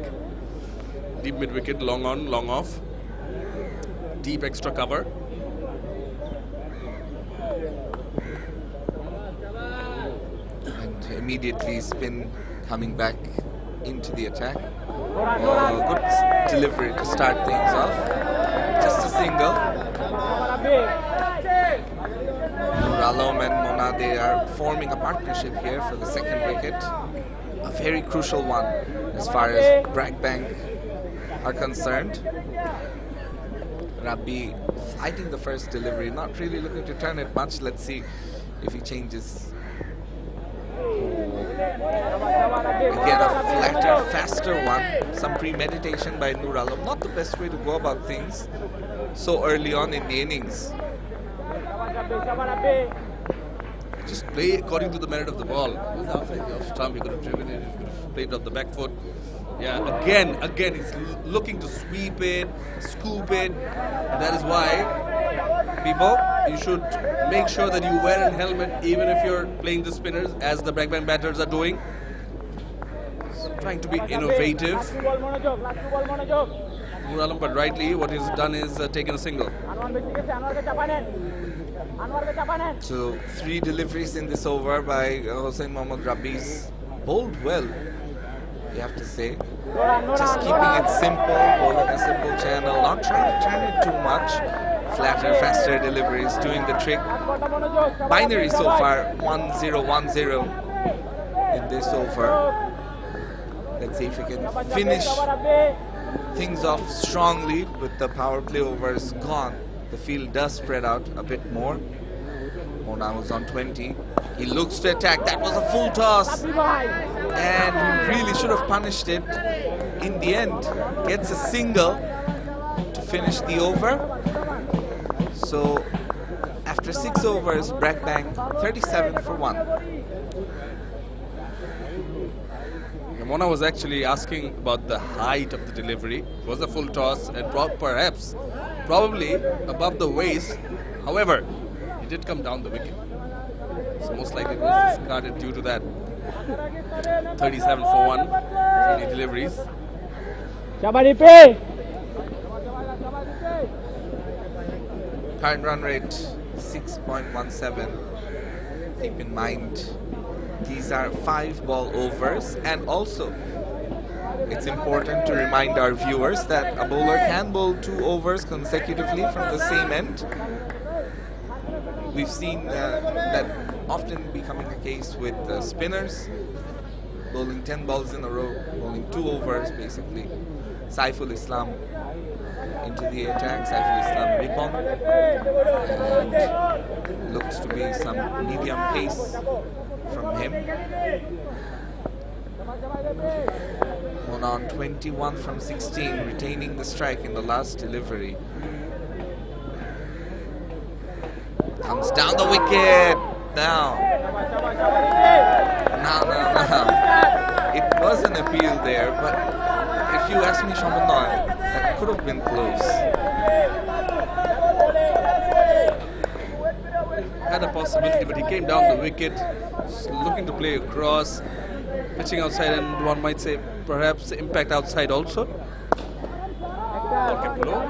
Deep mid wicket, long on, long off. Deep extra cover. And immediately spin coming back into the attack. Good delivery to start things off. Just a single. Nur Alam and Mona, they are forming a partnership here for the second wicket. A very crucial one as far as BRAC Bank are concerned. Rabbi fighting the first delivery, not really looking to turn it much. Let's see if he changes. Again, a flatter, faster one. Some premeditation by Nur Alam. Not the best way to go about things so early on in the innings. Just play according to the merit of the ball. Outside the off stump, he could have driven it, he could have played off the back foot. Yeah, again, he's looking to sweep it, scoop it. That is why, people, you should make sure that you wear a helmet even if you're playing the spinners, as the BRAC Bank batters are doing. Trying to be innovative. Nur Alam, but rightly, what he's done is taken a single. So 3 deliveries in this over by Hossein Mohammad Rabbi's bowled well, you have to say. Just keeping it simple, bowling a simple channel, not trying to turn it too much. Flatter, faster deliveries, doing the trick. Binary so far, 1-0-1-0 in this over. Let's see if we can finish things off strongly with the power play overs gone. The field does spread out a bit more. Mona was on 20. He looks to attack. That was a full toss. And he really should have punished it. In the end, gets a single to finish the over. So, after 6 overs, BRAC Bank 37 for 1. Mona was actually asking about the height of the delivery. It was a full toss and perhaps, probably above the waist. However, it did come down the wicket. So most likely it was discarded due to that. 37 for 1, 20 deliveries. Current run rate 6.17. Keep in mind, these are 5-ball overs, and also it's important to remind our viewers that a bowler can bowl 2 overs consecutively from the same end. We've seen that often becoming a case with spinners, bowling 10 balls in a row, bowling 2 overs basically. Saiful Islam into the attack, Saiful Islam ripon, and looks to be some medium pace from him. Mona on 21 from 16, retaining the strike in the last delivery. Comes down the wicket. Now. It was an appeal there, but if you ask me, Shamandoy, that could have been close. Had a possibility, but he came down the wicket, looking to play across, pitching outside, and one might say perhaps impact outside also. Ball kept low.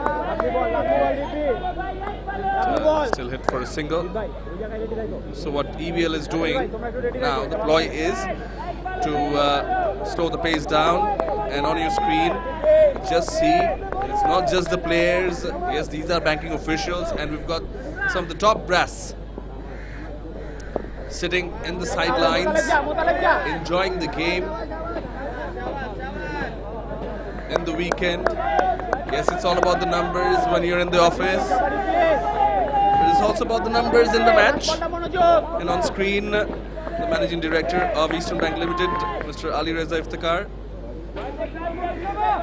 Still hit for a single. So what EBL is doing now, the ploy is to slow the pace down, and on your screen just see it's not just the players. Yes, these are banking officials, and we've got some of the top brass sitting in the sidelines, enjoying the game in the weekend. Yes, it's all about the numbers when you're in the office. It is also about the numbers in the match. And on screen, the Managing Director of Eastern Bank Limited, Mr. Ali Reza Iftikhar,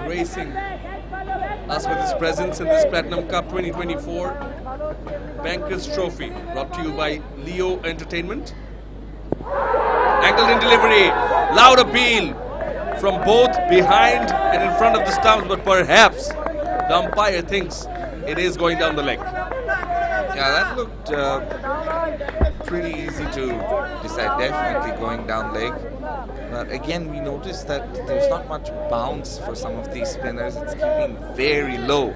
gracing us with his presence in this Platinum Cup 2024 Bankers Trophy, brought to you by Leo Entertainment. Angled in delivery, loud appeal from both behind and in front of the stumps, but perhaps the umpire thinks it is going down the leg. Yeah, that looked pretty easy to decide, definitely going down leg. But again, we noticed that there's not much bounce for some of these spinners. It's keeping very low,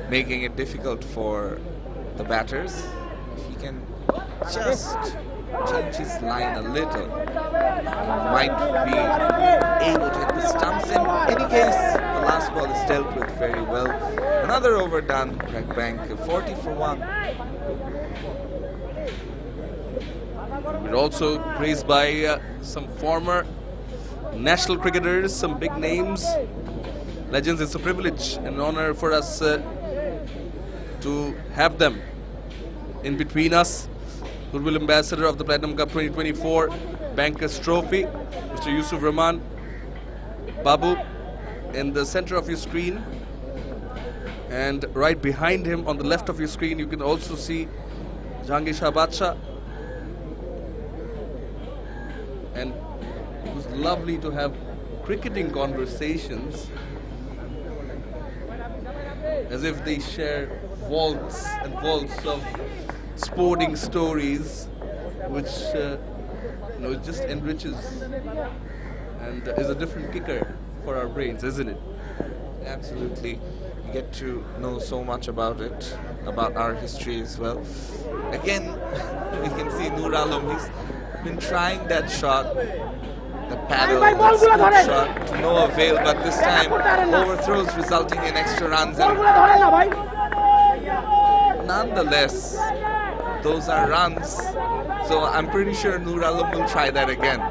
making it difficult for the batters. If he can just change his line a little, might be able to hit the stumps. In any case, the last ball is dealt with very well. Another over done, Bragg Bank, 40 for 1. We're also praised by some former national cricketers, some big names, legends. It's a privilege and an honor for us to have them in between us. Goodwill Ambassador of the Platinum Cup 2024 Bankers Trophy, Mr. Yusuf Rahman Babu, in the center of your screen, and right behind him on the left of your screen you can also see Jahangir Shah Badshah. And it was lovely to have cricketing conversations as if they share vaults and vaults of sporting stories, which it just enriches and is a different kicker for our brains, isn't it? Absolutely. You get to know so much about it, about our history as well. Again, you can see Noor Alam, he's been trying that shot, the paddle, that scoop shot, to no avail, but this time overthrows resulting in extra runs. And nonetheless, those are runs, so I'm pretty sure Noor Alam will try that again.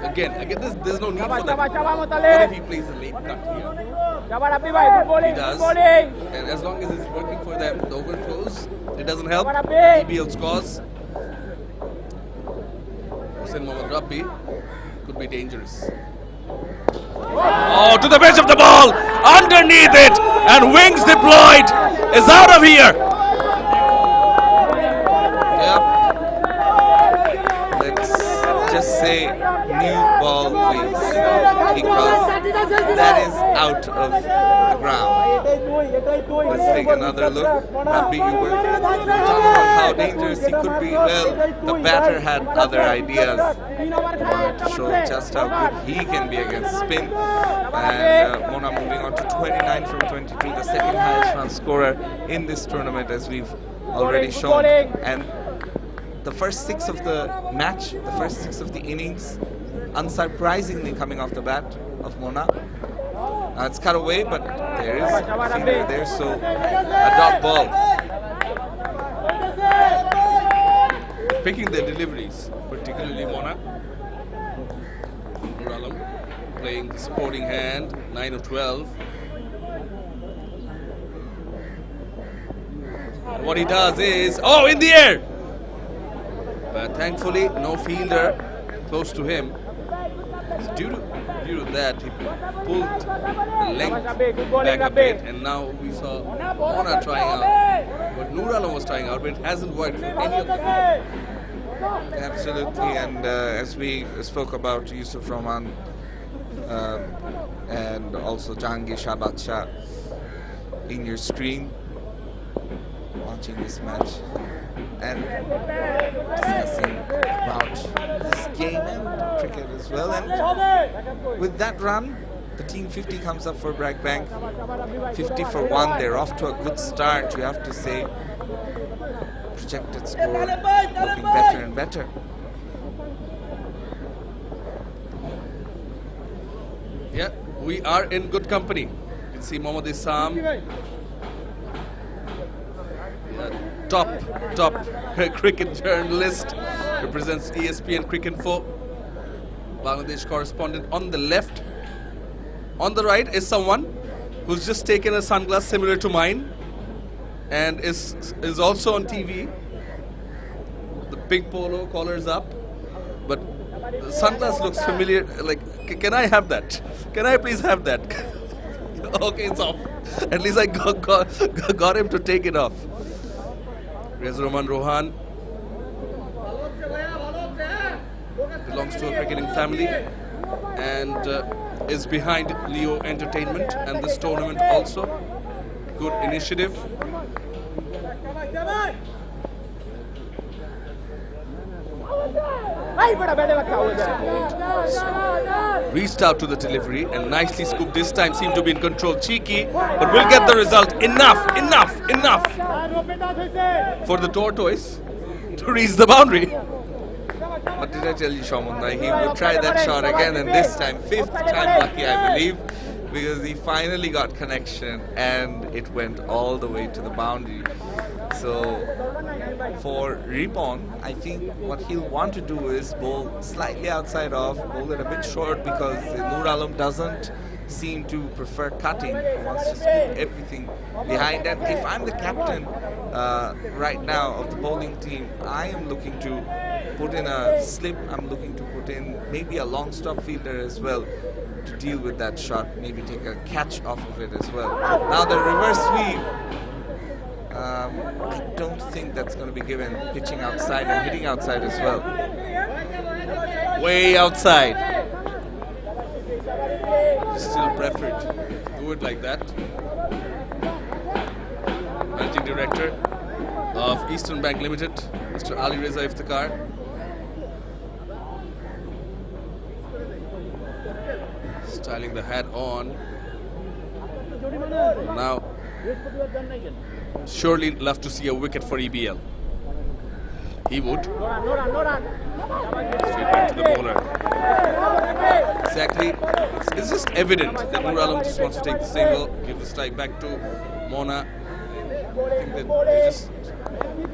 Again, there's no need for that. What if he plays a late cut here? He does, and as long as it's working for them, the overthrows, it doesn't help. EBL scores. Hussain Mohammad Rabbi could be dangerous. Oh, to the edge of the ball, underneath it, and wings deployed, is out of here. Yep. Let's just say new ball, please, because that is out of the ground. Let's take another look. Rabbi, you were talking about how dangerous he could be. Well, the batter had other ideas. He wanted to show just how good he can be against spin. And Mona moving on to 29 from 22, the second highest run scorer in this tournament, as we've already shown. And the first 6 of the match, the first 6 of the innings, unsurprisingly coming off the bat of Mona. It's cut away, but there is a fielder there, so a dot ball. Picking their deliveries, particularly Mona. Noor Alam playing the supporting hand, 9 of 12. And what he does is, oh, in the air! But thankfully, no fielder close to him. So due to that, he pulled the length back a bit, and now we saw Mona trying out. But Nur Alam was trying out, but it hasn't worked for any of them. Absolutely, and as we spoke about Yusuf Rahman and also Jahangir Shah Badshah in your screen, watching this match and discussing about this game and cricket as well. And with that run, the team 50 comes up for Bragg Bank. 50 for 1, they're off to a good start, you have to say. Projected score looking better and better. Yeah, we are in good company. You can see Mohammad Isam, top cricket journalist, represents ESPN Cricinfo, Bangladesh correspondent on the left. On the right is someone who's just taken a sunglass similar to mine and is also on TV. The pink polo, collars up, but the sunglass looks familiar. Like, can I have that? Can I please have that? Okay, it's off. At least I got him to take it off. Reza Roman Rohan belongs to a cricketing family and is behind Leo Entertainment and this tournament also. Good initiative. Reached out to the delivery and nicely scooped. This time seemed to be in control. Cheeky, but we'll get the result. Enough for the tortoise to reach the boundary. What did I tell you, Shaman? He would try that shot again, and this time, 5th time lucky, I believe, because he finally got connection and it went all the way to the boundary. So for Ripon, I think what he'll want to do is bowl slightly outside off, bowl it a bit short, because Nur Alam doesn't seem to prefer cutting. He wants to scoop everything behind. And if I'm the captain right now of the bowling team, I am looking to put in a slip. I'm looking to put in maybe a long stop fielder as well to deal with that shot, maybe take a catch off of it as well. Now the reverse sweep, I don't think that's going to be given, pitching outside and hitting outside as well. Way outside. Still preferred to do it like that. Managing Director of Eastern Bank Limited, Mr. Ali Reza Iftikhar. Styling the hat on. Now, surely love to see a wicket for EBL. He would. Straight back to the bowler. Exactly. It's just evident that Nur Alam just wants to take the single, give the strike back to Mona. I think that they just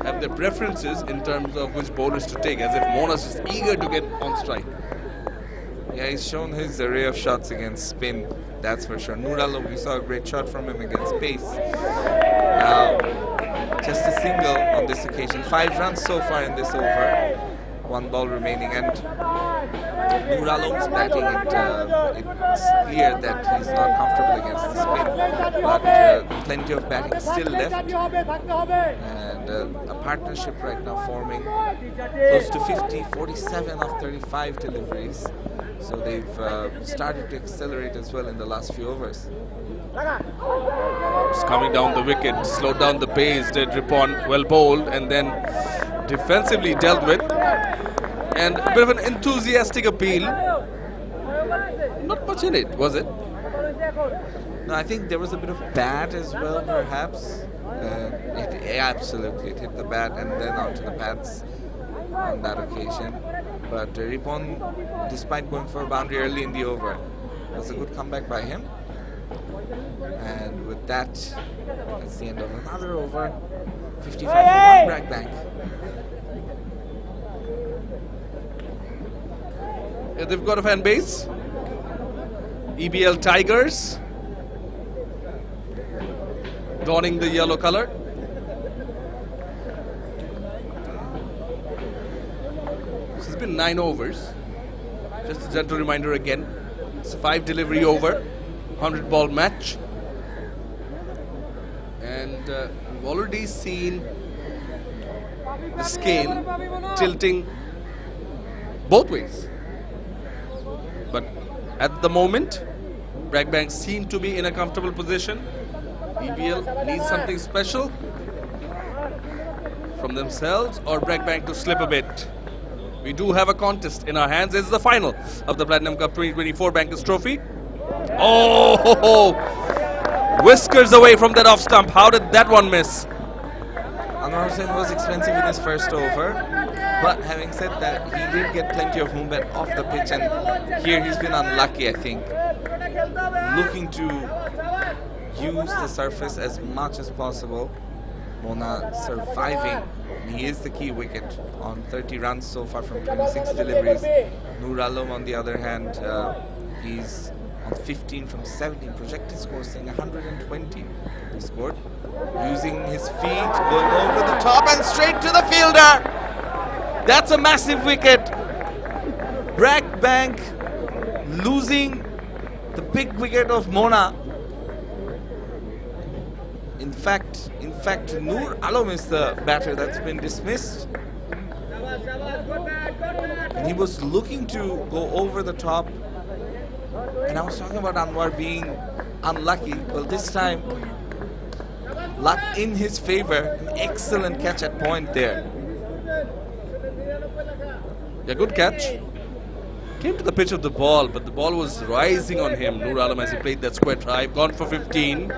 have their preferences in terms of which bowlers to take, as if Mona's just eager to get on strike. Yeah, he's shown his array of shots against spin, that's for sure. Nur Alam, we saw a great shot from him against pace. Now, just a single on this occasion. 5 runs so far in this over. 1 ball remaining, and Nur Alam's batting, it's clear that he's not comfortable against the spin, but plenty of batting still left, and a partnership right now forming close to 50, 47 of 35 deliveries, so they've started to accelerate as well in the last few overs. Just coming down the wicket, slowed down the pace, did Ripon, well bowled, and then defensively dealt with. And a bit of an enthusiastic appeal. Not much in it, was it? No, I think there was a bit of bat as well, perhaps. Absolutely, it hit the bat and then onto the pads on that occasion. But Ripon, despite going for a boundary early in the over, was a good comeback by him. And with that, that's the end of another over. 55 for 1 Bragg Bank. Yeah, they've got a fan base. EBL Tigers, donning the yellow color. been 9 overs. Just a gentle reminder again. It's a 5 delivery over, 100 ball match. And we've already seen the scale tilting both ways. But at the moment, BRAC Bank seem to be in a comfortable position. EBL needs something special from themselves or BRAC Bank to slip a bit. We do have a contest in our hands. This is the final of the Platinum Cup 2024 Bankers Trophy. Oh, whiskers away from that off stump. How did that one miss? Anwar Hussain was expensive in his first over, but having said that, he did get plenty of movement off the pitch, and here he's been unlucky, I think. Looking to use the surface as much as possible. Mona surviving. He is the key wicket on 30 runs so far from 26 deliveries. Noor Alam, on the other hand, he's on 15 from 17. Projected score saying 120. He scored using his feet, going over the top and straight to the fielder. That's a massive wicket. BRAC Bank losing the big wicket of Mona. In fact, Noor Alam is the batter that's been dismissed. And he was looking to go over the top. And I was talking about Anwar being unlucky. Well, this time, luck in his favor. An excellent catch at point there. Yeah, good catch. Came to the pitch of the ball, but the ball was rising on him. Noor Alam, as he played that square drive, gone for 15.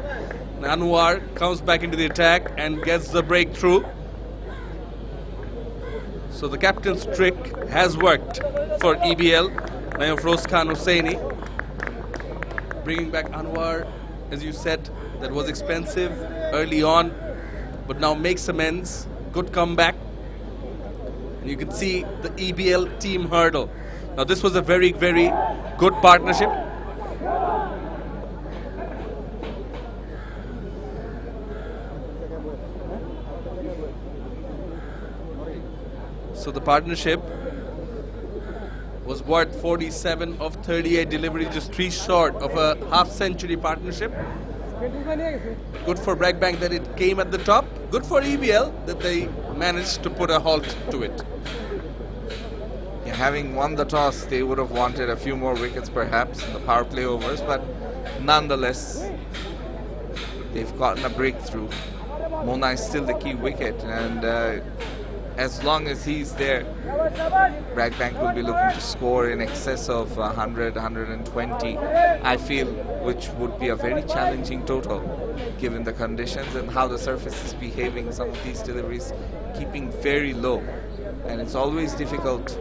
Anwar comes back into the attack and gets the breakthrough. So the captain's trick has worked for EBL. Naim Khan Hossaini bringing back Anwar, as you said, that was expensive early on, but now makes amends. Good comeback. And you can see the EBL team hurdle. Now this was a very, very good partnership. So the partnership was worth 47 of 38 deliveries, just 3 short of a half-century partnership. Good for BRAC Bank that it came at the top. Good for EBL that they managed to put a halt to it. Yeah, having won the toss, they would have wanted a few more wickets perhaps in the power play overs, but nonetheless, they've gotten a breakthrough. Mona is still the key wicket, and as long as he's there, BRAC Bank will be looking to score in excess of 100, 120, I feel, which would be a very challenging total given the conditions and how the surface is behaving. Some of these deliveries keeping very low, and it's always difficult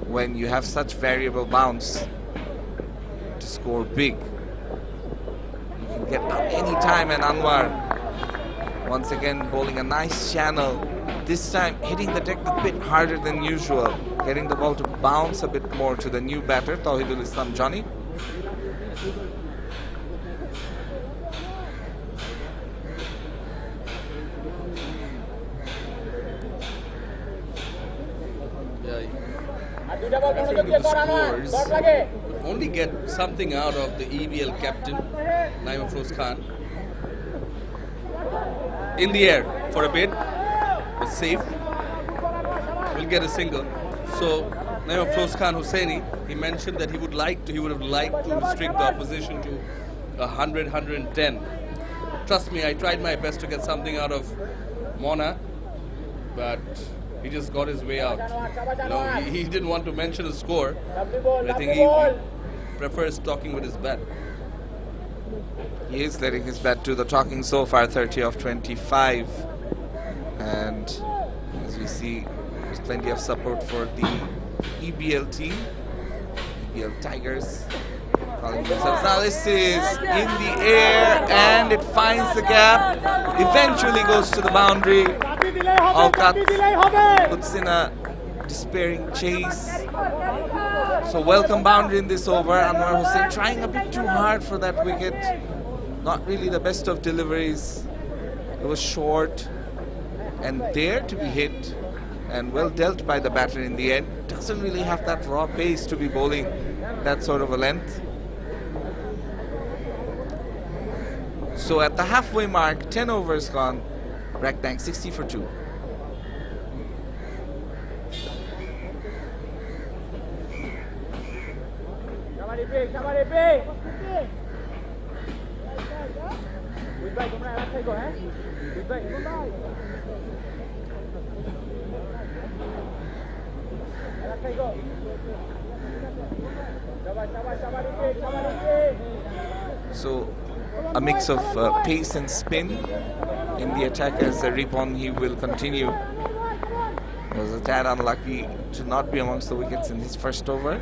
when you have such variable bounce to score big. You can get out any time, and Anwar once again bowling a nice channel. This time hitting the deck a bit harder than usual, getting the ball to bounce a bit more to the new batter, Tawhidul Islam Johnny. Scores, only get something out of the EBL captain, Naim Khan. In the air for a bit, but safe. Will get a single. So Naim Khan Hossaini, he mentioned that he would have liked to restrict the opposition to 100, 110. Trust me, I tried my best to get something out of Mona, but he just got his way out. You know, he didn't want to mention a score, but I think he prefers talking with his bat. He is letting his bat do the talking so far, 30 of 25. And as we see, there's plenty of support for the EBL team. EBL Tigers calling themselves. Now this is in the air and it finds the gap. Eventually goes to the boundary. Aukat puts in a despairing chase. So welcome boundary in this over. Anwar Hussain trying a bit too hard for that wicket. Not really the best of deliveries. It was short and there to be hit and well dealt by the batter in the end. Doesn't really have that raw pace to be bowling that sort of a length. So at the halfway mark, 10 overs gone, BRAC Bank 60 for 2. So a mix of pace and spin in the attack as Ripon. He will continue. Was a tad unlucky to not be amongst the wickets in his first over.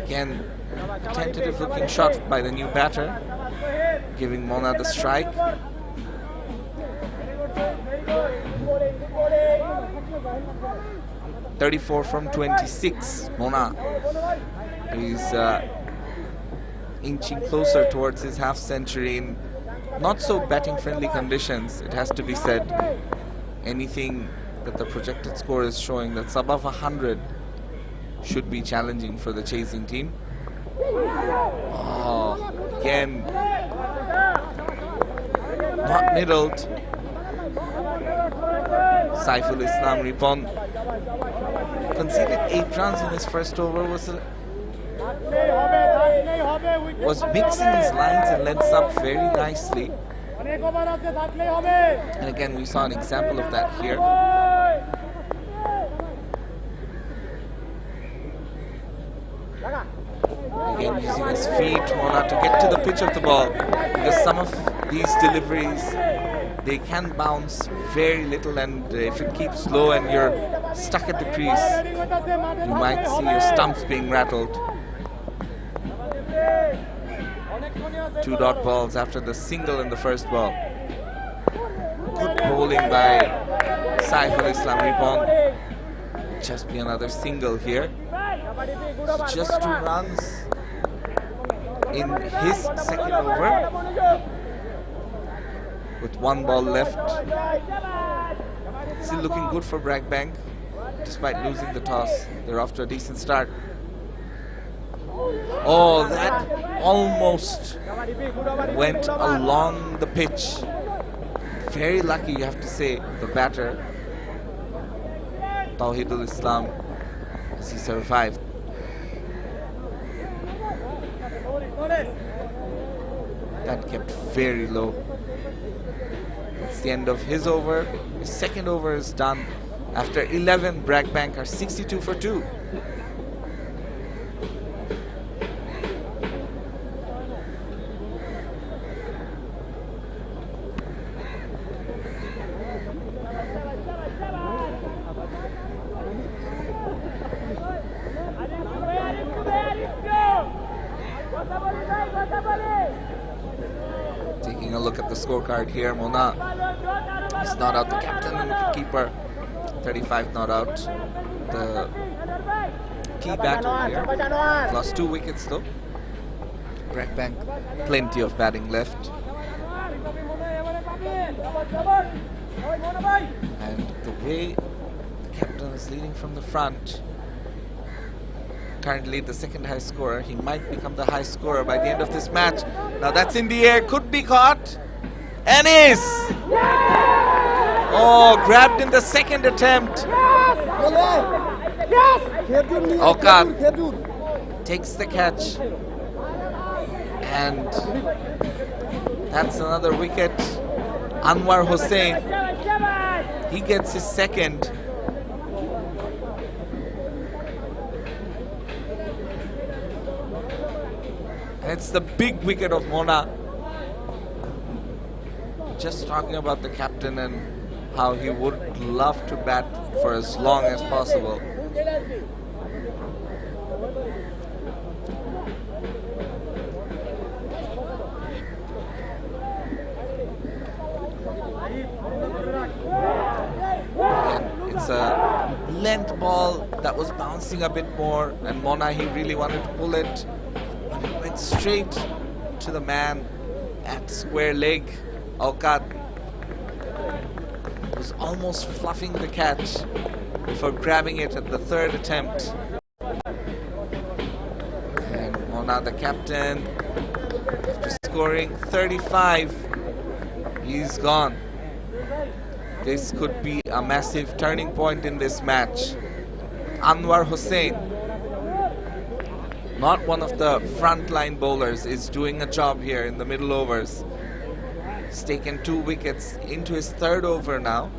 Again, a tentative looking shot by the new batter, giving Mona the strike. .34 from 26. Mona is inching closer towards his half century in not so batting friendly conditions, it has to be said. Anything that the projected score is showing that's above 100 should be challenging for the chasing team. Oh, again, not middled. Saiful Islam Ripon conceded 8 runs in his first over. Was mixing his lines and lengths up very nicely. And again, we saw an example of that here. Again, using his feet, Mona, to get to the pitch of the ball, because some of these deliveries, they can bounce very little, and if it keeps low and you're stuck at the crease, you might see your stumps being rattled. 2 dot balls after the single in the first ball. Good bowling by Saiful Islam Ripon. Just be another single here. So just 2 runs in his second over, with 1 ball left. Still looking good for BRAC Bank, despite losing the toss. They're off to a decent start. Oh, that almost went along the pitch. Very lucky, you have to say, the batter, Tawhidul Islam, as he survived. That kept very low. It's the end of his over. His second over is done. After 11, BRAC Bank are 62 for 2. Taking a look at the scorecard here, Mona is not out, the captain and wicketkeeper. 35 not out. The key batter here lost 2 wickets though. BRAC Bank, plenty of batting left. And the way the captain is leading from the front, currently the second high scorer, he might become the high scorer by the end of this match. Now that's in the air, could be caught, and is! Oh, grabbed in the second attempt. Aukat takes the catch, and that's another wicket. Anwar Hussain, he gets his second. And it's the big wicket of Mona. Just talking about the captain and how he would love to bat for as long as possible. And it's a length ball that was bouncing a bit more, and Mona, he really wanted to pull it. It went straight to the man, at square leg. Aukat was almost fluffing the catch before grabbing it at the third attempt. And Mona, the captain, after scoring 35, he's gone. This could be a massive turning point in this match. Anwar Hussain, not one of the frontline bowlers, is doing a job here in the middle overs. He's taken 2 wickets into his third over now.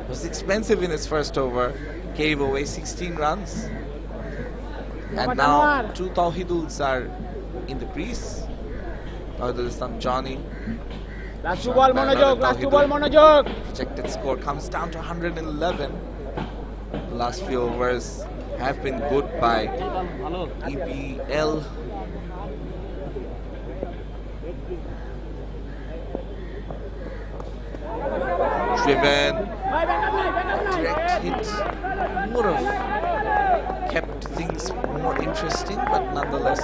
Was expensive in his first over, gave away 16 runs. And now 2 Tawhiduls are in the crease. Tawhidul Islam Johnny. Last 2 ball monojog. Projected score comes down to 111. The last few overs have been good by EBL. Driven, direct hit would have kept things more interesting, but nonetheless,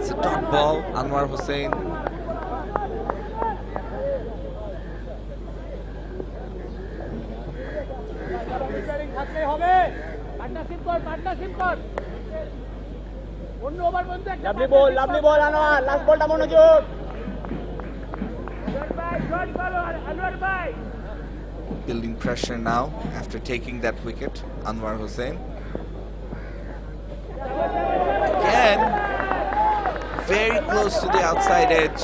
it's a dot ball. Anwar Hussain Lovely ball Anwar, last ball ta monojog. building pressure now after taking that wicket. Anwar Hussain again, very close to the outside edge,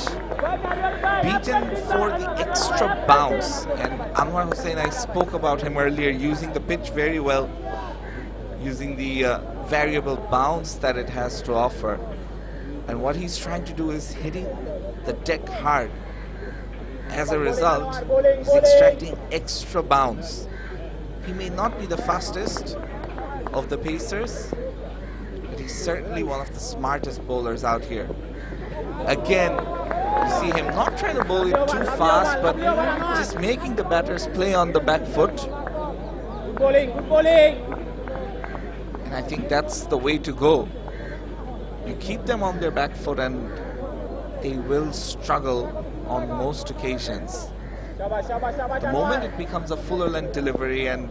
beaten for the extra bounce. And Anwar Hussain, I spoke about him earlier, using the pitch very well, using the variable bounce that it has to offer. And what he's trying to do is hitting the deck hard. As a result, he's extracting extra bounce. He may not be the fastest of the pacers, but he's certainly one of the smartest bowlers out here. Again, you see him not trying to bowl it too fast, but just making the batters play on the back foot. Good bowling. And I think that's the way to go. You keep them on their back foot and they will struggle on most occasions. The moment it becomes a fuller length delivery and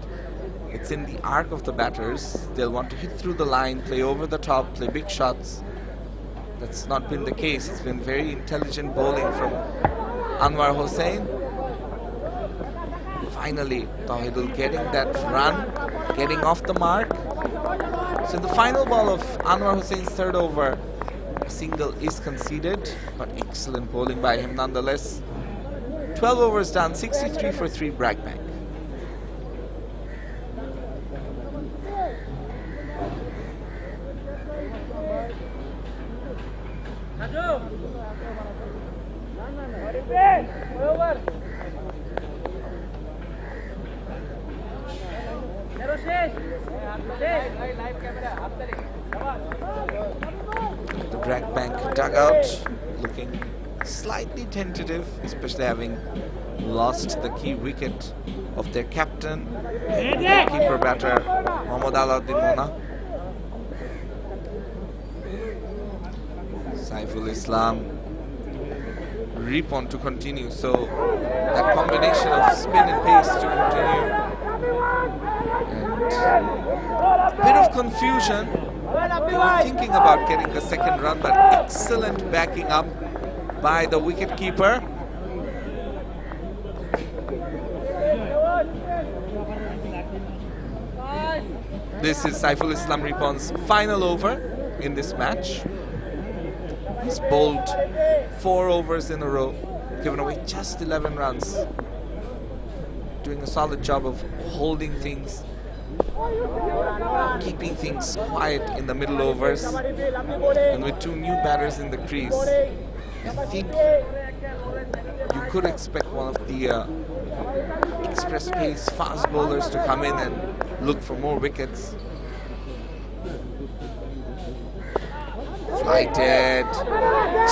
it's in the arc of the batters, they'll want to hit through the line, play over the top, play big shots. That's not been the case. It's been very intelligent bowling from Anwar Hussain. Finally, Tawhidul getting that run, getting off the mark. So in the final ball of Anwar Hussain's third over, a single is conceded, but excellent bowling by him nonetheless. 12 overs done, 63 for 3 Bragg Bank. The Bragg Bank dugout looking slightly tentative, especially having lost the key wicket of their captain, keeper batter Mohammad Alauddin Mona. Saiful Islam Ripon to continue, so that combination of spin and pace to continue, and a bit of confusion. They were thinking about getting the second run, but excellent backing up by the wicket keeper. This is Saiful Islam Ripon's final over in this match. He's bowled 4 overs in a row, given away just 11 runs. Doing a solid job of holding things, keeping things quiet in the middle overs. And with 2 new batters in the crease, I think you could expect one of the express pace fast bowlers to come in and look for more wickets. Flighted,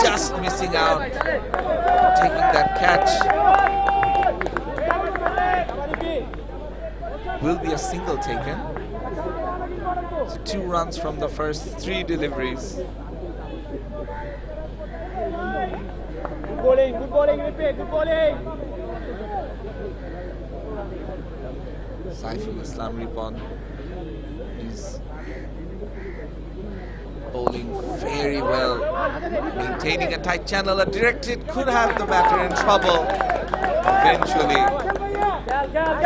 just missing out, taking that catch. Will be a single taken. So 2 runs from the first 3 deliveries. bowling, repeat, good bowling. Saiful Islam Ripon is bowling very well, maintaining a tight channel. A directed could have the batter in trouble. Eventually,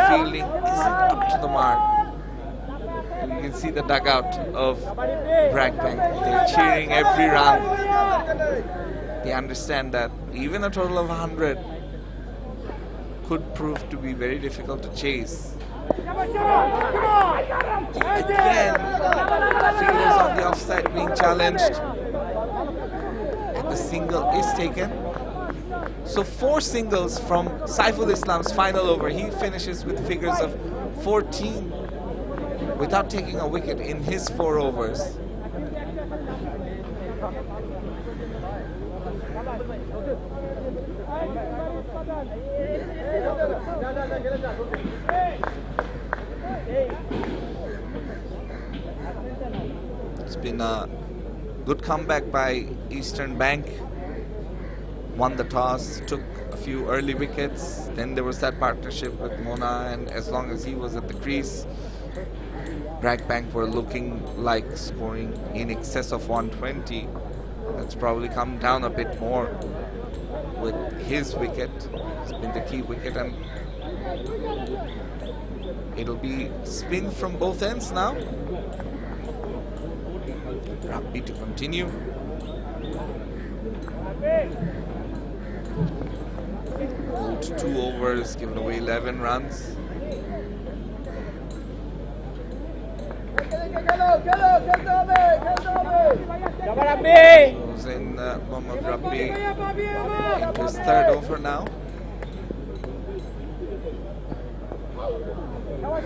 fielding isn't up to the mark. And you can see the dugout of Bragg Bank. They're cheering every run. They understand that even a total of 100 could prove to be very difficult to chase. Again, fielders on the offside being challenged, and the single is taken. So 4 singles from Saiful Islam's final over. He finishes with figures of 14 without taking a wicket in his 4 overs. It's been a good comeback by Eastern Bank. Won the toss, took a few early wickets. Then there was that partnership with Mona, and as long as he was at the crease, Bragg Bank were looking like scoring in excess of 120. That's probably come down a bit more with his wicket. It's been the key wicket, and it'll be spin from both ends now. Rabbi to continue. Bowled 2 overs, given away 11 runs. Goes in Mohammad Rabbi into his 3rd over now.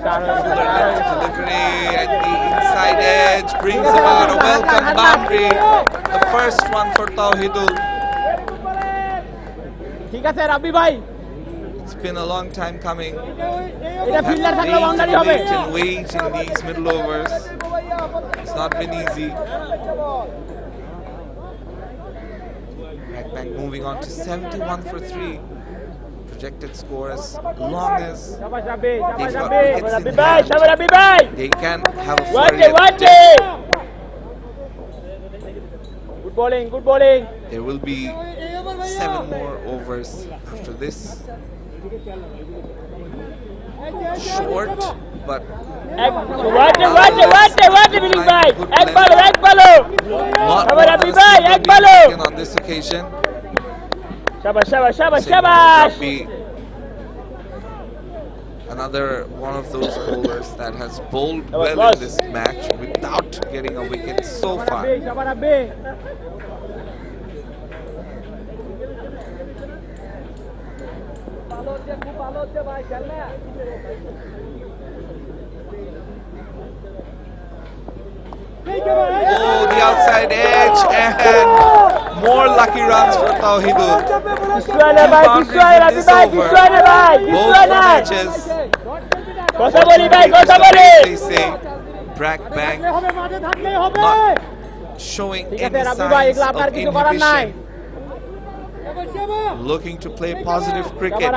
Delivery at the inside edge brings about a welcome boundary. The first one for Tawhidul. It's been a long time coming. Wait and wait in these middle overs. It's not been easy. Bragg Bank moving on to 71 for 3. Projected score as long as they've got wickets in hand, they can have a flurry at the death. Good bowling, good bowling. There will be 7 more overs after this. Short, but not on this occasion. Rabbi, another one of those bowlers that has bowled well in this match without getting a wicket so far. Oh, the outside edge, and more lucky runs for Tawhidul. Both matches. They say Bragg Bank not showing any signs of inhibition. Looking to play positive cricket.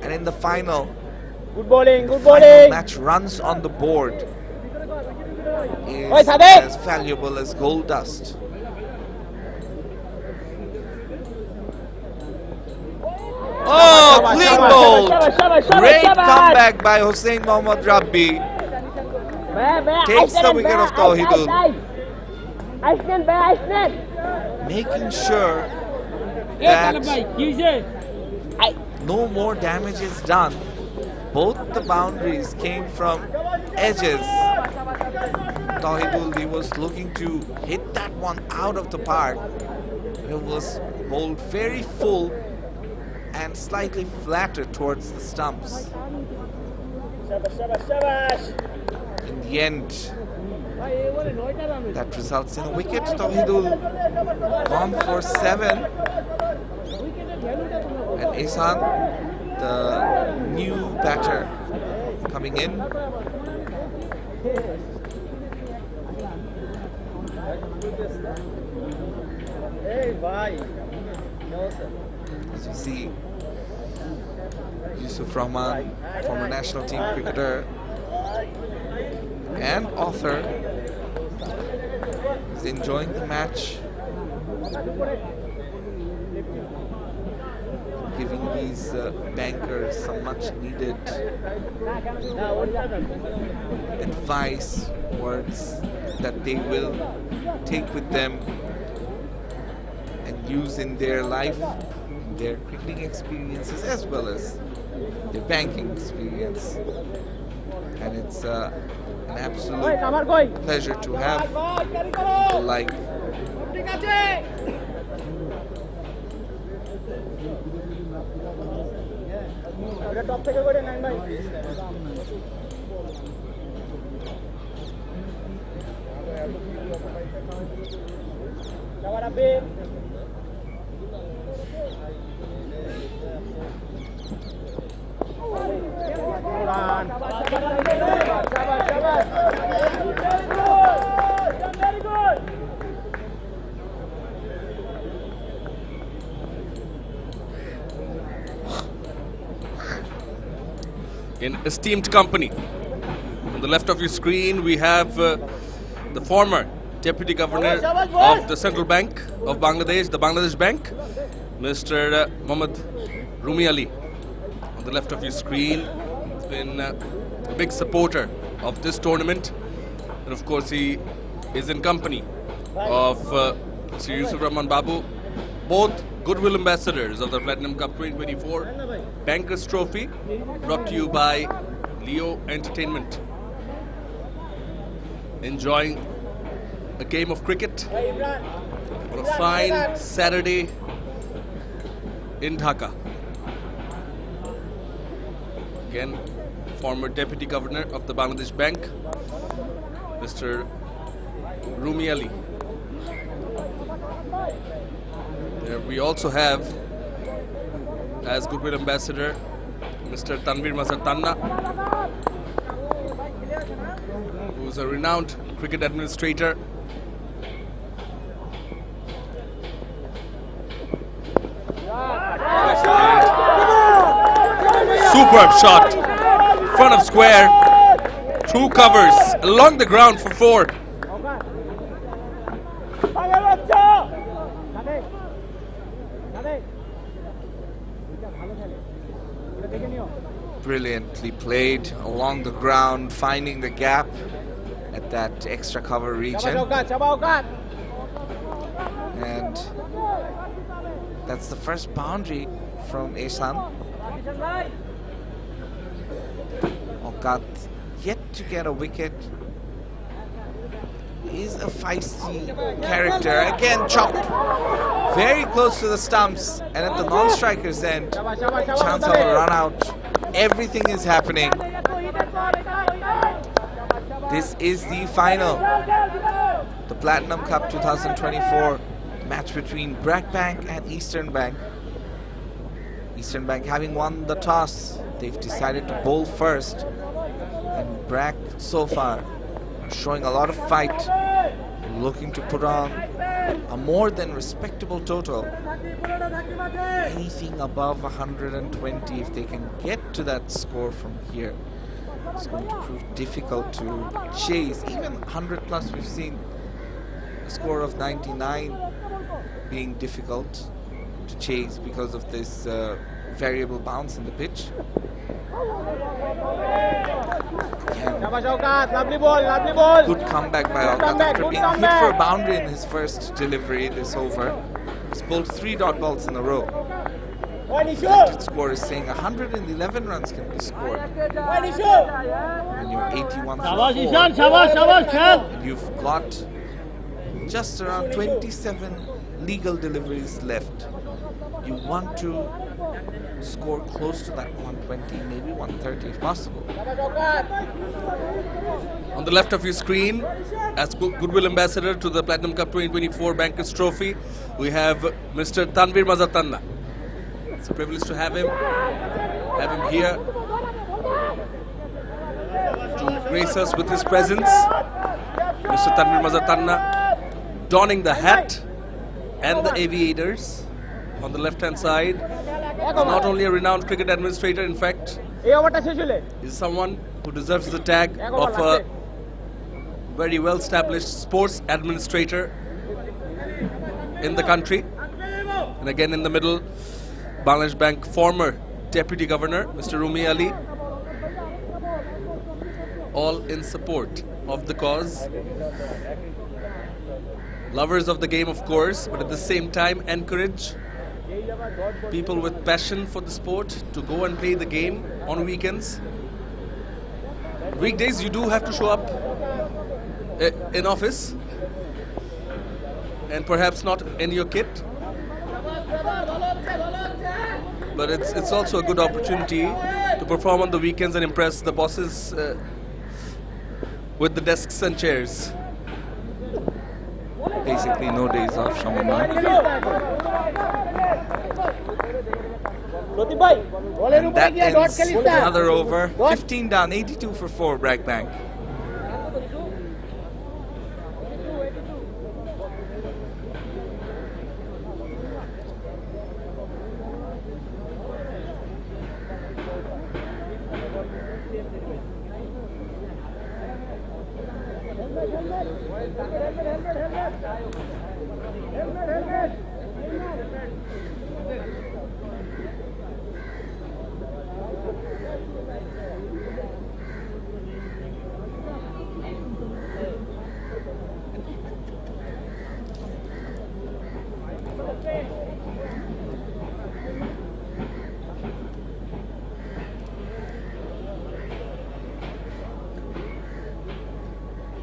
And in the final, match runs on the board is as valuable as gold dust. Oh, clean bowled. Great comeback by Hossain Mohammad Rabbi. Takes the wicket of Tawhidul. Making sure that no more damage is done. Both the boundaries came from edges. Tawhidul, he was looking to hit that one out of the park. It was bowled very full and slightly flatter towards the stumps. In the end, that results in a wicket. Tawhidul gone for 7. And Ihsan, the new batter, coming in. As you see, Yusuf Rahman, former national team cricketer and author, is enjoying the match, giving these bankers some much needed advice, words that they will take with them and use in their life, in their cricketing experiences as well as their banking experience. And it's an absolute pleasure to have people like in esteemed company. On the left of your screen, we have the former Deputy Governor of the Central Bank of Bangladesh, the Bangladesh Bank, Mr. Mohammad Rumi Ali. On the left of your screen, he's been a big supporter of this tournament. And of course, he is in company of Sir Yusuf Rahman Babu, both Goodwill Ambassadors of the Platinum Cup 2024 Bankers Trophy, brought to you by Leo Entertainment. Enjoying a game of cricket on a fine Saturday in Dhaka. Again, former Deputy Governor of the Bangladesh Bank, Mr. Rumi Ali. There we also have, as Goodwill Ambassador, Mr. Tanvir Mazhar Tanna, who is a renowned cricket administrator. Superb shot, front of square, through covers, along the ground for 4. Brilliantly played along the ground, finding the gap at that extra cover region. And that's the first boundary from Ehsan. Okat yet to get a wicket. He's a feisty character. Again, chopped very close to the stumps, and at the non-striker's end, chance of a run out. Everything is happening. This is the final. The Platinum Cup 2024 match between BRAC Bank and Eastern Bank. Eastern Bank having won the toss, they've decided to bowl first. And BRAC so far showing a lot of fight, looking to put on a more than respectable total. Anything above 120, if they can get to that score from here, it's going to prove difficult to chase. Even 100 plus, we've seen a score of 99 being difficult to chase because of this variable bounce in the pitch. Good comeback by Okat after being hit for a boundary in his first delivery this over. He's bowled 3 dot balls in a row. The score is saying 111 runs can be scored. And you're 81 for 4. And you've got just around 27 legal deliveries left. You want to score close to that 120, maybe 130 if possible. On the left of your screen, as Goodwill Ambassador to the Platinum Cup 2024 Bankers Trophy, we have Mr. Tanvir Mazhar Tanna. It's a privilege to have him here to grace us with his presence. Mr. Tanvir Mazhar Tanna donning the hat and the aviators, on the left-hand side. Not only a renowned cricket administrator, in fact, এই ওভারটা শেষ হলে is someone who deserves the tag of a very well-established sports administrator in the country. And again in the middle, Bangladesh Bank former Deputy Governor, Mr. Rumi Ali, all in support of the cause. Lovers of the game, of course, but at the same time encourage people with passion for the sport to go and play the game on weekends. Weekdays you do have to show up in office and perhaps not in your kit, but it's also a good opportunity to perform on the weekends and impress the bosses with the desks and chairs. Basically no days off, Shamana. প্রদীপ ভাই বলের And উপরে that গিয়ে dot ends খেলিস না another over. 15 down, 82 for 4, Bragg Bank.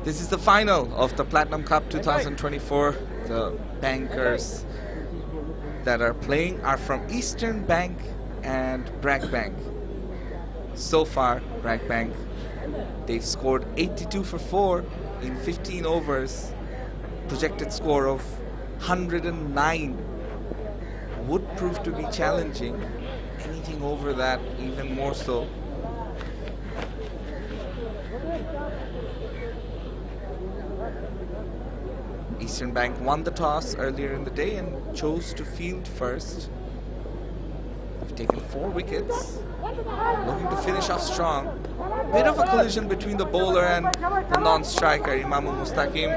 This is the final of the Platinum Cup 2024. The bankers that are playing are from Eastern Bank and Bragg Bank. So far, Bragg Bank, they've scored 82 for 4 in 15 overs. Projected score of 109 would prove to be challenging. Anything over that, even more so. Eastern Bank won the toss earlier in the day and chose to field first. They've taken 4 wickets, looking to finish off strong. Bit of a collision between the bowler and the non-striker, Imamul Mustaqim,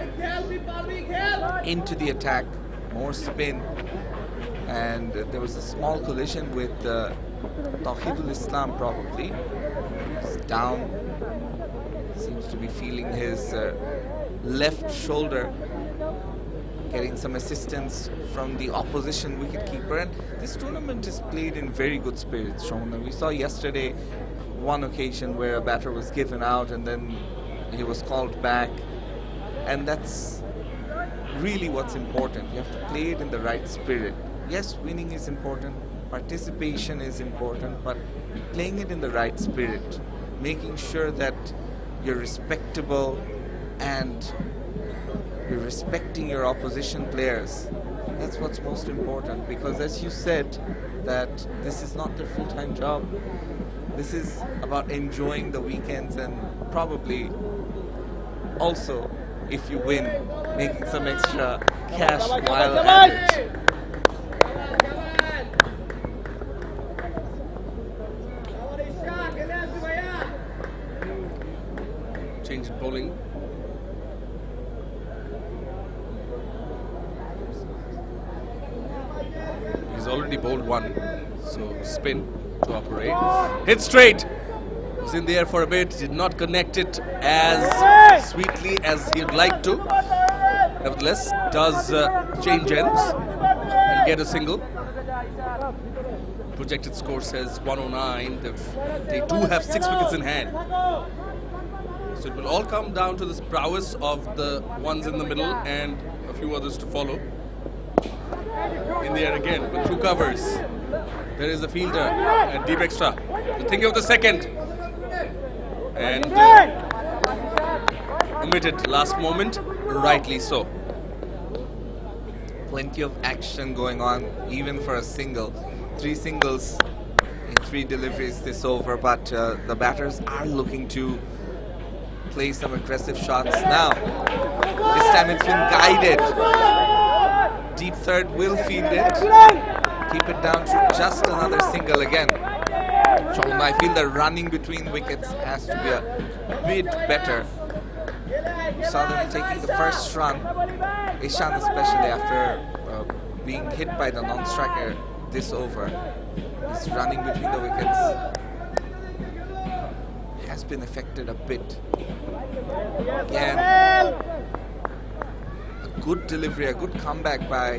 into the attack, more spin. And there was a small collision with Tawhidul Islam probably. He's down, seems to be feeling his left shoulder, getting some assistance from the opposition wicketkeeper. And this tournament is played in very good spirits, Shomana. We saw yesterday one occasion where a batter was given out and then he was called back. And that's really what's important. You have to play it in the right spirit. Yes, winning is important, participation is important, but playing it in the right spirit, making sure that you're respectable and you're respecting your opposition players. That's what's most important, because as you said, that this is not their full-time job. This is about enjoying the weekends and probably also, if you win, making some extra cash while at it. Change in bowling. He's already bowled one, so spin to operate. Hit straight. Was in the air for a bit, did not connect it as sweetly as he'd like to. Nevertheless, does change ends and get a single. Projected score says 109. They do have 6 wickets in hand. So it will all come down to the prowess of the ones in the middle and a few others to follow. In the air again, but through covers. There is a fielder at deep extra. Thinking of the second. And omitted last moment, rightly so. Plenty of action going on, even for a single. 3 singles in 3 deliveries this over, but the batters are looking to play some aggressive shots now. This time it's been guided. Deep third will field it. keep it down to just another single again. I feel the running between wickets has to be a bit better. You saw them taking the first run, Ishan especially after being hit by the non-striker this over. His running between the wickets has been affected a bit. Again, a good delivery, a good comeback by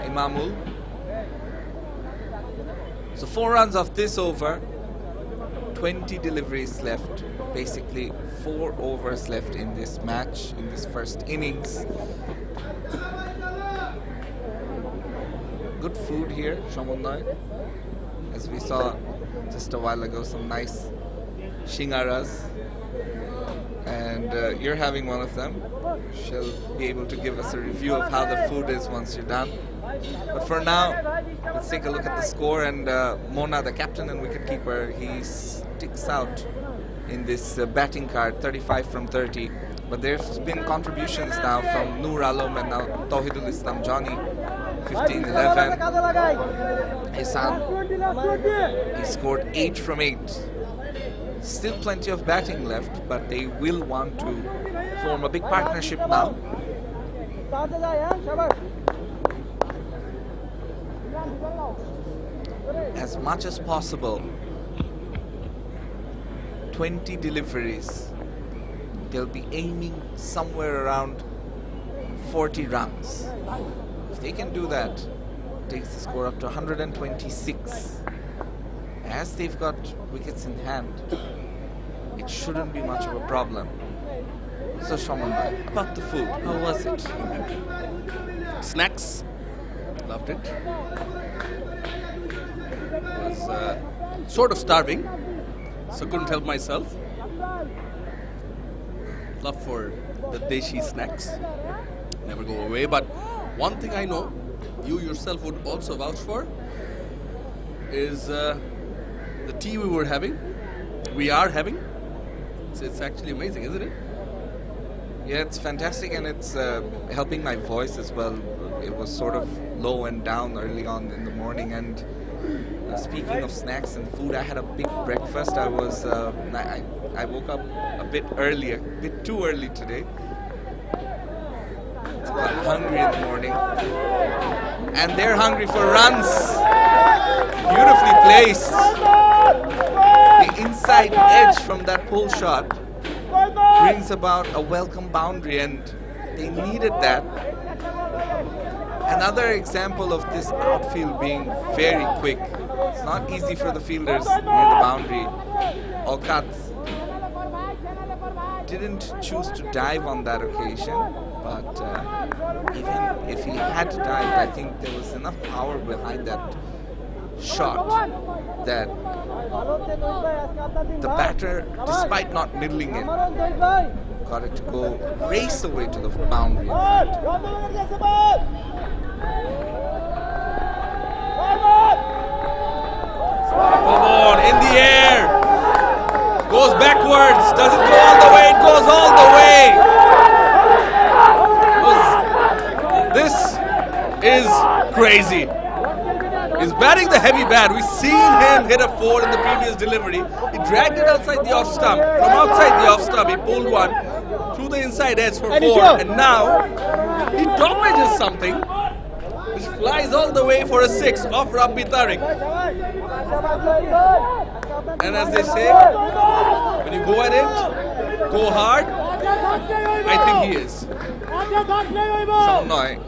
Imamul. So 4 runs off this over, 20 deliveries left. Basically 4 overs left in this match, in this first innings. Good food here, Shamunnoy. As we saw just a while ago, some nice shingaras. And you're having one of them. She'll be able to give us a review of how the food is once you're done. But for now, let's take a look at the score. And Mona, the captain and wicketkeeper, he sticks out in this batting card, 35 from 30. But there's been contributions now from Noor Alam and now Tawhidul Islam Johnny, 15-11. Hassan, he scored 8 from 8. Still plenty of batting left, but they will want to form a big partnership now. As much as possible, 20 deliveries. They'll be aiming somewhere around 40 runs. If they can do that, it takes the score up to 126. As they've got wickets in hand, it shouldn't be much of a problem. So Shaman, about the food, how was it? Snacks, loved it. Was sort of starving, so couldn't help myself. Love for the deshi snacks, never go away. But one thing I know, you yourself would also vouch for, is the tea we are having. It's actually amazing, isn't it? Yeah, it's fantastic, and it's helping my voice as well. It was sort of low and down early on in the morning. And speaking of snacks and food, I had a big breakfast. I woke up a bit early, a bit too early today. I'm hungry in the morning, and they're hungry for runs. Beautifully placed. The inside edge from that pull shot brings about a welcome boundary, and they needed that. Another example of this outfield being very quick. It's not easy for the fielders near the boundary. Aukat didn't choose to dive on that occasion, but even if he had to dive, I think there was enough power behind that shot that the batter, despite not middling it, got it to go race away to the boundary. Come on, in the air, goes backwards, doesn't go all the way, it goes all the way. This is crazy. He's batting the heavy bat. We've seen him hit a 4 in the previous delivery. He dragged it outside the off stump. From outside the off stump, he pulled one through the inside edge for 4. And now he top edges something which flies all the way for a 6 off Rabbi Tariq. And as they say, when you go at it, go hard. I think he is. Shamunnoy,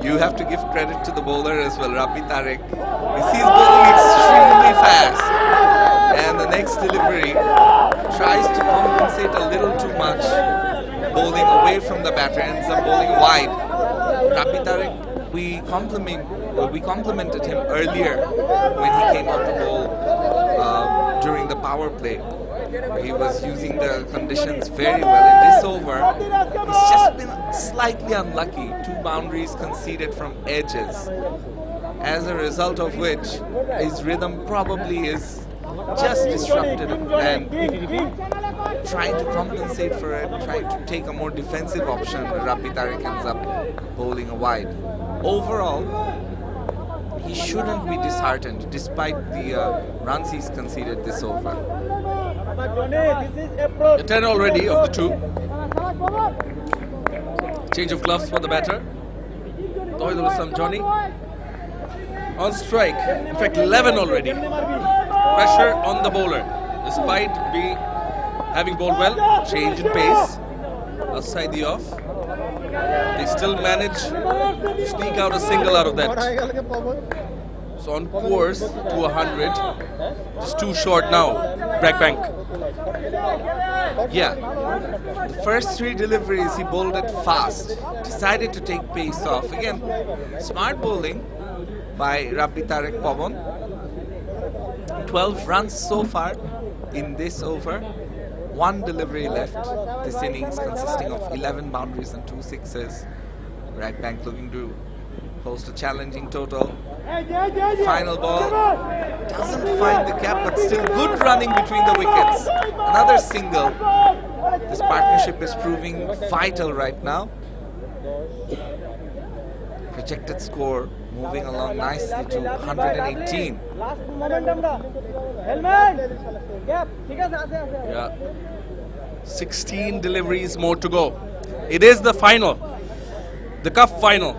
you have to give credit to the bowler as well, Rabbi Tariq. He's bowling extremely fast. And the next delivery tries to compensate a little too much, bowling away from the batter, ends up bowling wide. Rabbi Tariq, we complimented him earlier when he came out to bowl during the power play. He was using the conditions very well. In this over, he's just been slightly unlucky. 2 boundaries conceded from edges, as a result of which his rhythm probably is just disrupted, and trying to compensate for it, trying to take a more defensive option, Rabbi Tariq ends up bowling a wide. Overall, he shouldn't be disheartened despite the runs he's conceded this over. The 10 already of the two. Change of gloves for the batter. Tawhidul Islam Johnny on strike. In fact, 11 already. Pressure on the bowler. Despite having bowled well, change in pace. Outside the off. They still manage to sneak out a single out of that. So on course to 100. Just too short now. Bragg Bank. Yeah, the first three deliveries he bowled it fast, decided to take pace off. Again, smart bowling by Rabbi Tarek Pawan. 12 runs so far in this over. One delivery left. This innings consisting of 11 boundaries and 2 sixes. Bragg Bank looking to post a challenging total. Final ball doesn't find the cap, but still good running between the wickets. Another single. This partnership is proving vital right now. Projected score moving along nicely to 118. Yeah. 16 deliveries more to go. It is the final. The cup final.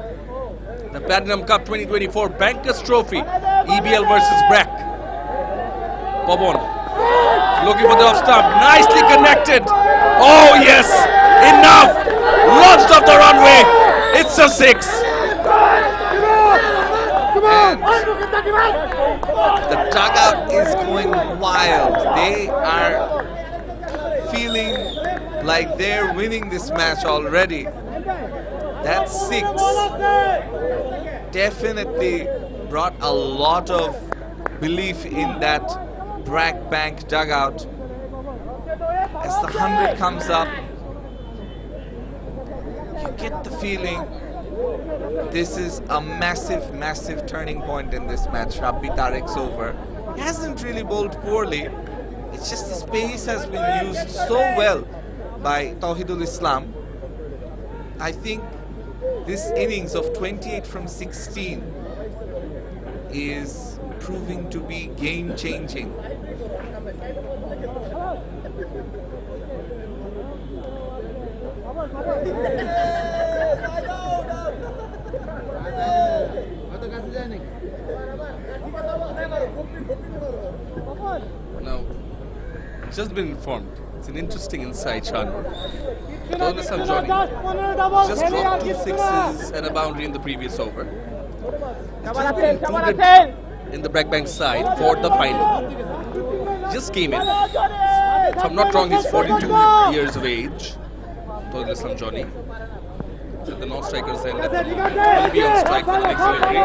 The Platinum Cup 2024 Bankers Trophy. EBL versus Bragg. Pabon looking for the off stump. Nicely connected. Oh yes. Enough. Launched off the runway. It's a 6. And the dugout is going wild. They are feeling like they're winning this match already. That 6 definitely brought a lot of belief in that Bragg Bank dugout. As the 100 comes up, you get the feeling this is a massive, massive turning point in this match. Rabbi Tarek's over. He hasn't really bowled poorly. It's just his pace has been used so well by Tawhidul Islam. I think this innings of 28 from 16 is proving to be game-changing. Now, just been informed. It's an interesting insight, Shanur. Tawhidul Islam Johnny just dropped 2 sixes and a boundary in the previous over. He's just been included in the Bragg Bank side for the final. Just came in. If I'm not wrong, he's 42 years of age. Tawhidul Islam Johnny. So the non-strikers end up will be on strike for the next delivery.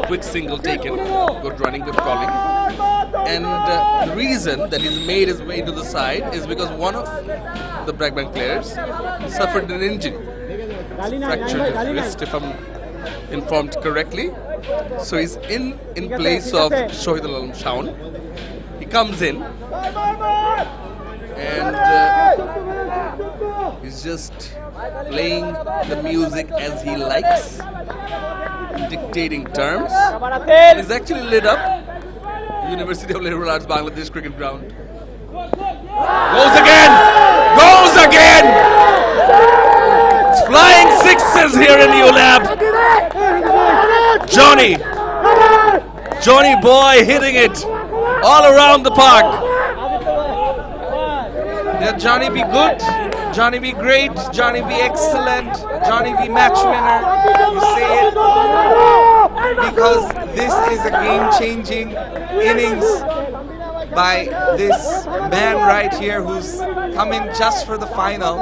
Quick single taken. Good running, good calling. And the reason that he's made his way to the side is because one of the Bragg Bank players suffered an injury. Fractured his wrist, if I'm informed correctly. So he's in place of Shohidul Alam Shaun. He comes in and he's just playing the music as he likes, dictating terms. He's actually lit up University of Liberal Arts Bangladesh cricket ground. Goes again! Goes again! It's flying sixes here in ULAB. Johnny boy hitting it all around the park. Yeah, Johnny be good, Johnny be great, Johnny be excellent, Johnny be match winner. You say it because this is a game-changing innings by this man right here who's coming just for the final.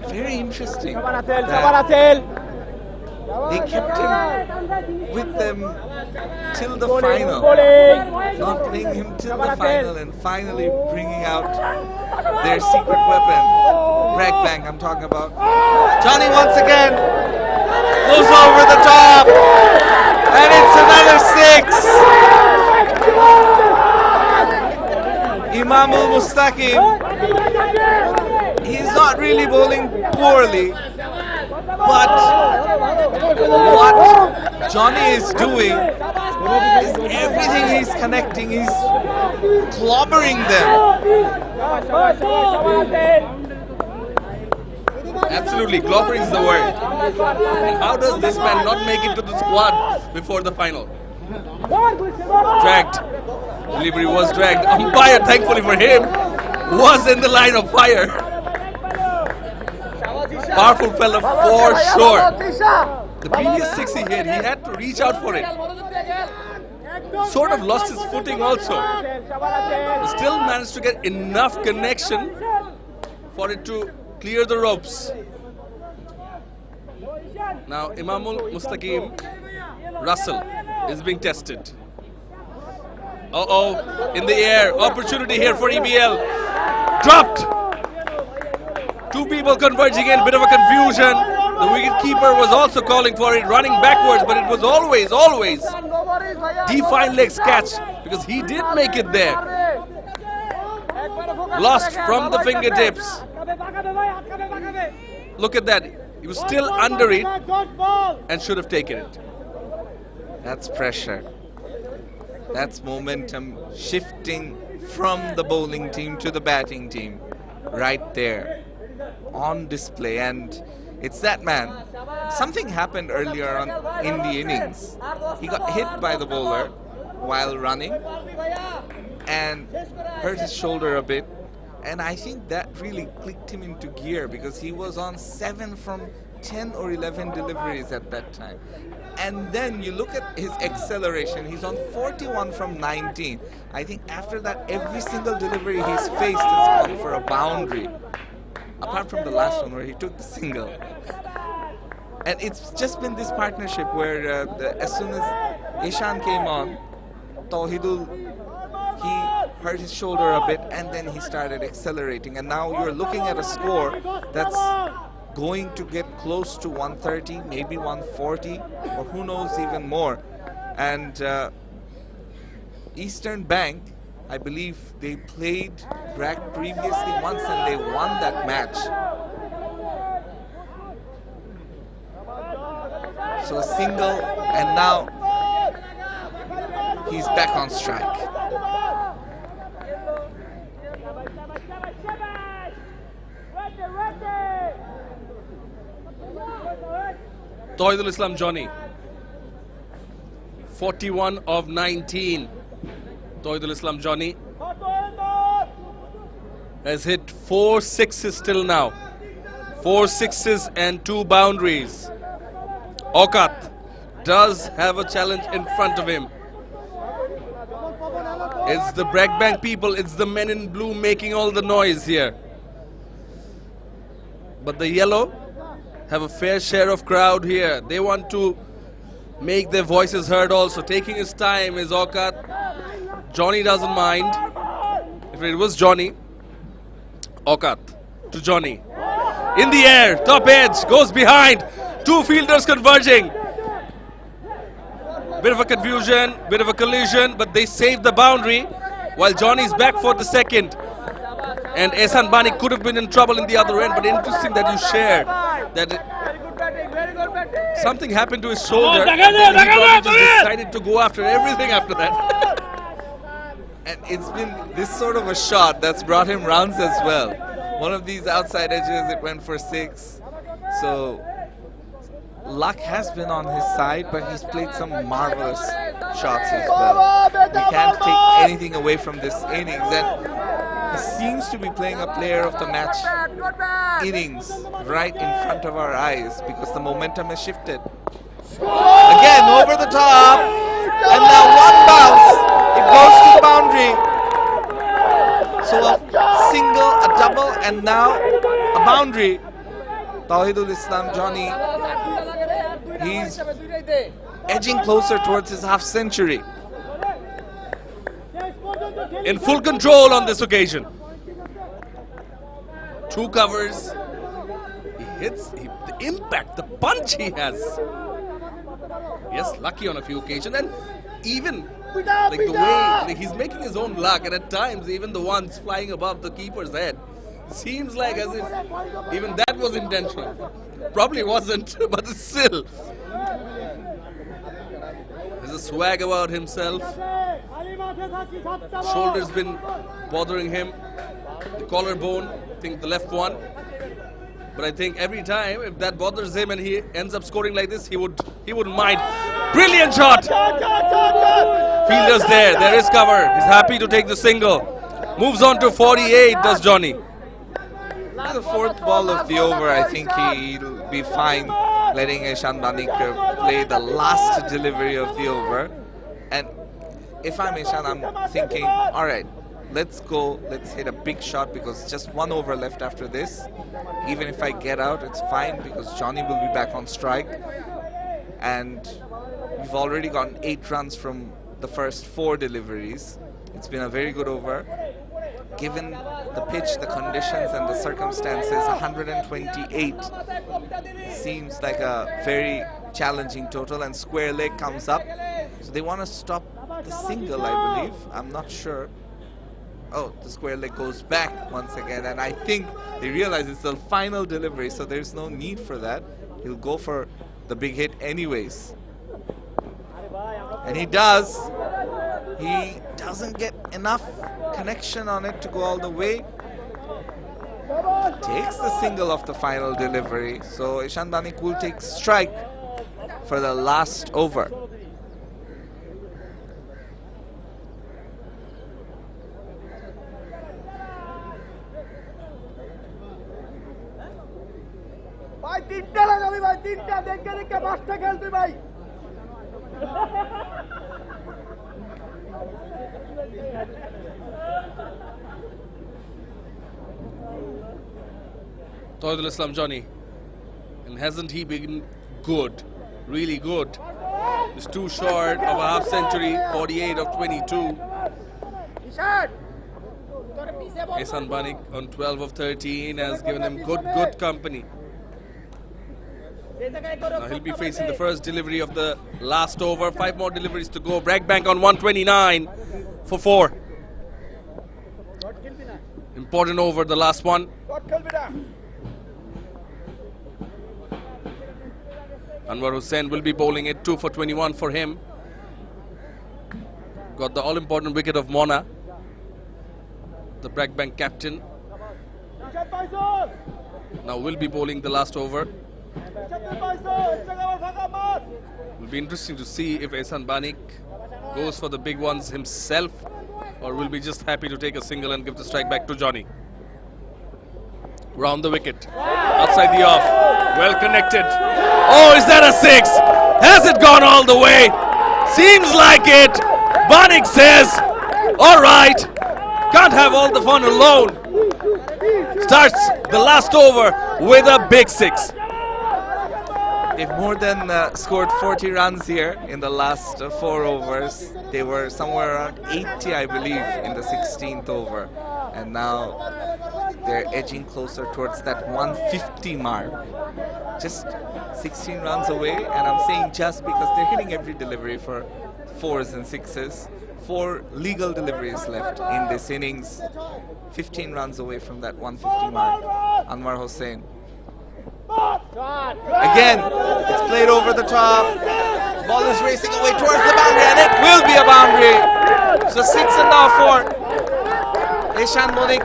Very interesting that they kept him with them till the final, not playing him till the final and finally bringing out their secret weapon. Bragg Bank, I'm talking about. Johnny once again goes over the top, and it's another 6. Imamul Mustaqim, he's not really bowling poorly, but what Johnny is doing is everything he's connecting, he's clobbering them. Absolutely, clobbering is the word. And how does this man not make it to the squad before the final? Dragged. Delivery was dragged. Umpire, thankfully for him, was in the line of fire. Powerful fella for sure. The previous six he hit, he had to reach out for it. Sort of lost his footing also. Still managed to get enough connection for it to clear the ropes. Now Imamul Mustaqim Russell is being tested. Uh-oh, in the air, opportunity here for EBL. Dropped. Two people converging in, bit of a confusion. The wicketkeeper was also calling for it, running backwards, but it was always defined legs catch because he did make it there. Lost from the fingertips. Look at that. He was still under it and should have taken it. That's pressure. That's momentum shifting from the bowling team to the batting team. Right there. On display. And it's that man. Something happened earlier on in the innings. He got hit by the bowler while running and hurt his shoulder a bit. And I think that really clicked him into gear because he was on 7 from 10 or 11 deliveries at that time. And then you look at his acceleration, he's on 41 from 19. I think after that, every single delivery he's faced has gone for a boundary. Apart from the last one where he took the single. And it's just been this partnership where as soon as Ishan came on, Tawhidul, he hurt his shoulder a bit and then he started accelerating. And now you're looking at a score that's going to get close to 130, maybe 140, or who knows even more. And Eastern Bank, I believe they played Bragg previously once and they won that match. So a single, and now he's back on strike. Tawhidul Islam Johnny, 41 of 19. Tawhidul Islam Johnny has hit 4 sixes till now. 4 sixes and 2 boundaries. Aukat does have a challenge in front of him. It's the Bragg Bank people, it's the men in blue making all the noise here. But the yellow have a fair share of crowd here. They want to make their voices heard also. Taking his time is Aukat. Johnny doesn't mind. If it was Johnny, Aukat to Johnny. In the air, top edge, goes behind. 2 fielders converging. Bit of a confusion, bit of a collision, but they saved the boundary while Johnny's back for the second. And Ehsan Bani could have been in trouble in the other end, but interesting that you shared that something happened to his shoulder and then he probably just decided to go after everything after that. And it's been this sort of a shot that's brought him runs as well. One of these outside edges, it went for 6. So luck has been on his side, but he's played some marvelous shots as well. We can't take anything away from this innings, and he seems to be playing a player of the match innings right in front of our eyes because the momentum has shifted. Again, over the top, and now one bounce, it goes to the boundary. So a single, a double, and now a boundary. Tawhidul Islam Johnny, he's edging closer towards his half century. In full control on this occasion. 2 covers. He hits the impact, the punch he has. Yes, lucky on a few occasions, and even like the way he's making his own luck, and at times even the ones flying above the keeper's head Seems like as if even that was intentional. Probably wasn't, but still. There's a swag about himself. Shoulder's been bothering him. The collarbone, I think the left one. But I think every time if that bothers him and he ends up scoring like this, he wouldn't mind. Brilliant shot! Fielder's there. There is cover. He's happy to take the single. Moves on to 48, does Johnny. The fourth ball of the over, I think he'll be fine letting Eshan Banik play the last delivery of the over. And if I'm Eshan, I'm thinking, all right, let's go, let's hit a big shot because just one over left after this. Even if I get out, it's fine because Johnny will be back on strike. And we've already gotten 8 runs from the first 4 deliveries. It's been a very good over. Given the pitch, the conditions and the circumstances, 128 seems like a very challenging total, and square leg comes up. So they want to stop the single, I believe. I'm not sure. Oh, the square leg goes back once again, and I think they realize it's the final delivery, so there's no need for that. He'll go for the big hit anyways. And he does. He doesn't get enough connection on it to go all the way. Takes the single of the final delivery. So Eshan Banik will take strike for the last over. ভাই তিনটা লাগাবি ভাই তিনটা দেখে দেখে পাঁচটা খেলবি ভাই Tawhidul Islam Johnny. And hasn't he been good? Really good. He's too short of a half century, 48 of 22. Eshan Banik on 12 of 13 has given him good company. Now he'll be facing the first delivery of the last over. 5 more deliveries to go. Bragg Bank on 129 for 4. Important over, the last one. Anwar Hussain will be bowling it. 2 for 21 for him. Got the all-important wicket of Mona, the Bragg Bank captain. Now will be bowling the last over. Will be interesting to see if Eshan Banik goes for the big ones himself or will be just happy to take a single and give the strike back to Johnny. Round the wicket, outside the off, well connected. Oh, is that a 6? Has it gone all the way? Seems like it. Banik says, all right, can't have all the fun alone. Starts the last over with a big 6. They've more than scored 40 runs here in the last 4 overs. They were somewhere around 80, I believe, in the 16th over. And now they're edging closer towards that 150 mark. Just 16 runs away, and I'm saying just because they're hitting every delivery for 4s and 6s. 4 legal deliveries left in this innings. 15 runs away from that 150 mark. Anwar Hussain. Again, it's played over the top. Ball is racing away towards the boundary, and it will be a boundary. So 6 and now 4. Eshan Banik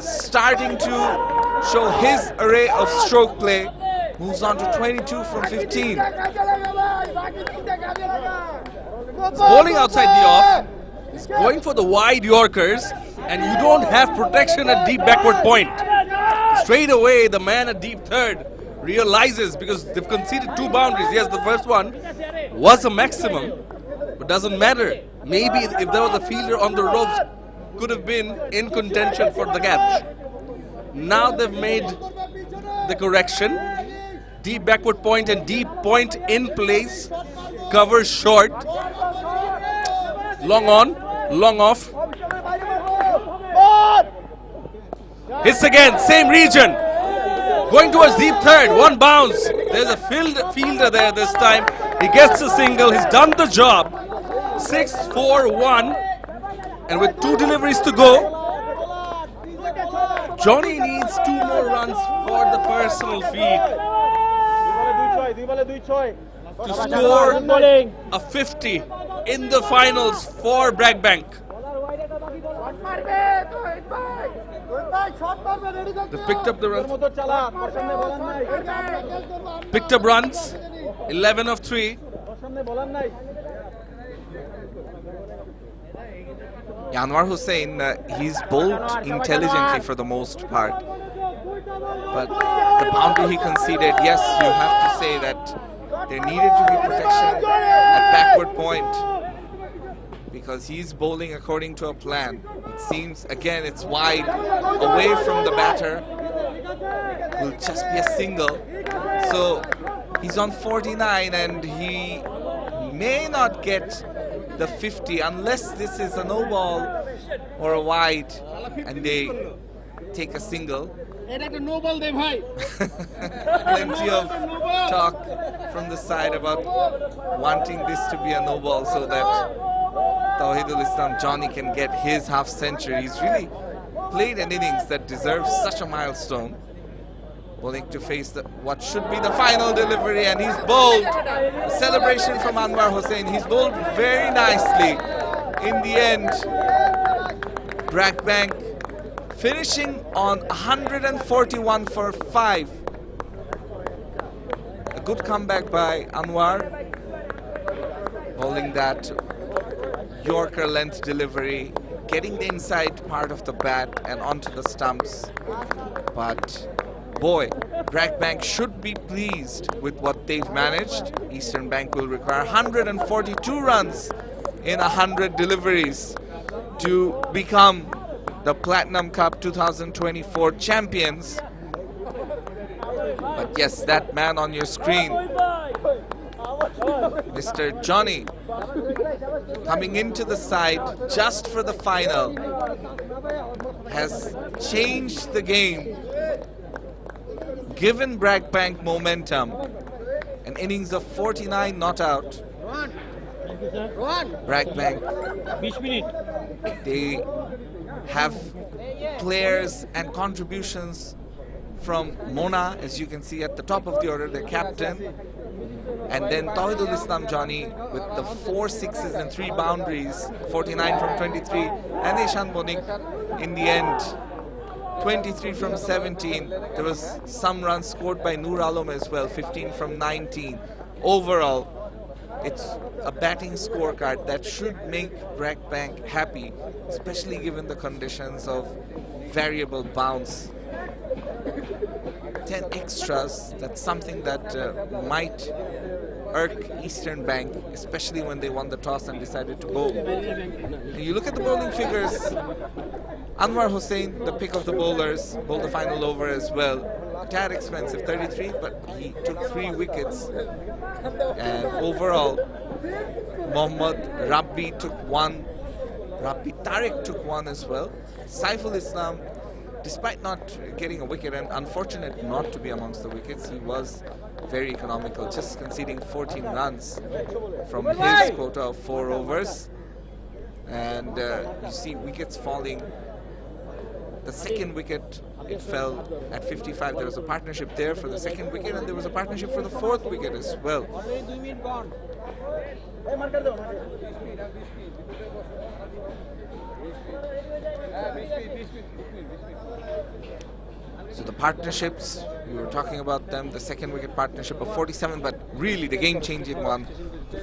starting to show his array of stroke play. Moves on to 22 from 15. Bowling outside the off. He's going for the wide Yorkers, and you don't have protection at deep backward point. Straight away, the man at deep third realizes, because they've conceded 2 boundaries. Yes, the first one was a maximum, but doesn't matter. Maybe if there was a fielder on the ropes, could have been in contention for the catch. Now they've made the correction. Deep backward point and deep point in place. Cover short. Long on, long off. Hits again, same region. Going towards deep third, 1 bounce. There's a fielder there this time. He gets a single, he's done the job. 6-4-1. And with 2 deliveries to go, Johnny needs 2 more runs for the personal feat to score a 50 in the finals for Bragg Bank. They picked up the runs. Picked up runs. 11 of 3. Anwar Hussain, he's bowled intelligently for the most part. But the boundary he conceded, yes, you have to say that there needed to be protection at backward point, because he's bowling according to a plan. It seems, again, it's wide away from the batter. Will just be a single. So he's on 49 and he may not get the 50 unless this is a no ball or a wide and they take a single. Plenty of talk from the side about wanting this to be a no ball so that Tawhidul Islam Johnny can get his half century. He's really played an innings that deserves such a milestone. Bowling to face what should be the final delivery, and he's bowled. A celebration from Anwar Hussain. He's bowled very nicely. In the end, Bragg Bank finishing on 141 for 5. A good comeback by Anwar, bowling that Yorker length delivery, getting the inside part of the bat and onto the stumps. But boy, Bragg Bank should be pleased with what they've managed. Eastern Bank will require 142 runs in 100 deliveries to become the Platinum Cup 2024 champions. But yes, that man on your screen, Mr. Johnny, coming into the side just for the final, has changed the game, given Bragg Bank momentum. An innings of 49 not out. Bragg Bank, they have players and contributions from Mona, as you can see at the top of the order, the captain, and then Tawhidul Islam Johnny with the 4 sixes and 3 boundaries, 49 from 23, and Ishan Bonik in the end, 23 from 17. There was some runs scored by Noor Alam as well, 15 from 19. Overall, it's a batting scorecard that should make Bragg Bank happy, especially given the conditions of variable bounce. 10 extras, that's something that might irk Eastern Bank, especially when they won the toss and decided to bowl. You look at the bowling figures, Anwar Hussain, the pick of the bowlers, bowled the final over as well. A tad expensive, 33, but he took 3 wickets. And overall, Mohammad Rabbi took 1. Rabbi Tariq took 1 as well. Saiful Islam, despite not getting a wicket, and unfortunate not to be amongst the wickets, he was very economical, just conceding 14 runs from his quota of 4 overs. And you see wickets falling. The second wicket, it fell at 55. There was a partnership there for the second wicket, and there was a partnership for the 4th wicket as well. So the partnerships, we were talking about them, the second wicket partnership of 47, but really the game-changing one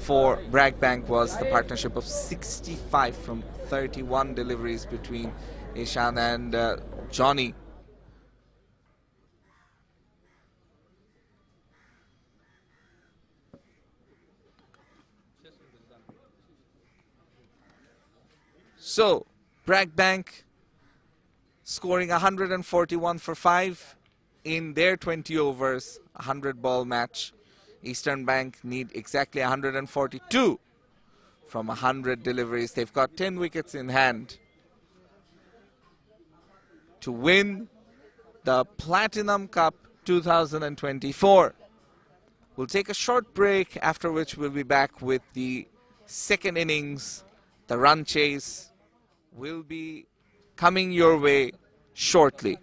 for Bragg Bank was the partnership of 65 from 31 deliveries between Ishan and Johnny. So, Bragg Bank scoring 141 for 5 in their 20 overs, 100-ball match. Eastern Bank need exactly 142 from 100 deliveries. They've got 10 wickets in hand to win the Platinum Cup 2024. We'll take a short break, after which we'll be back with the second innings. The run chase will be coming your way shortly.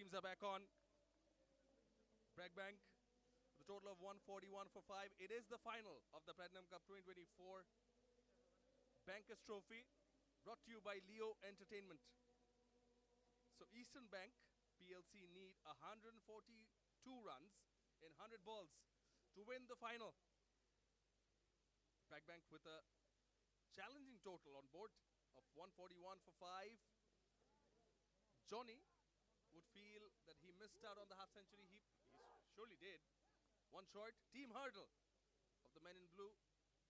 teams are back on. Bragg Bank with a total of 141 for 5. It is the final of the Platinum Cup 2024 Bankers Trophy, brought to you by Leo Entertainment. So Eastern Bank PLC need 142 runs in 100 balls to win the final. Bragg Bank with a challenging total on board of 141 for 5. Johnny would feel that he missed out on the half century. He surely did. One short. Team hurdle of the men in blue,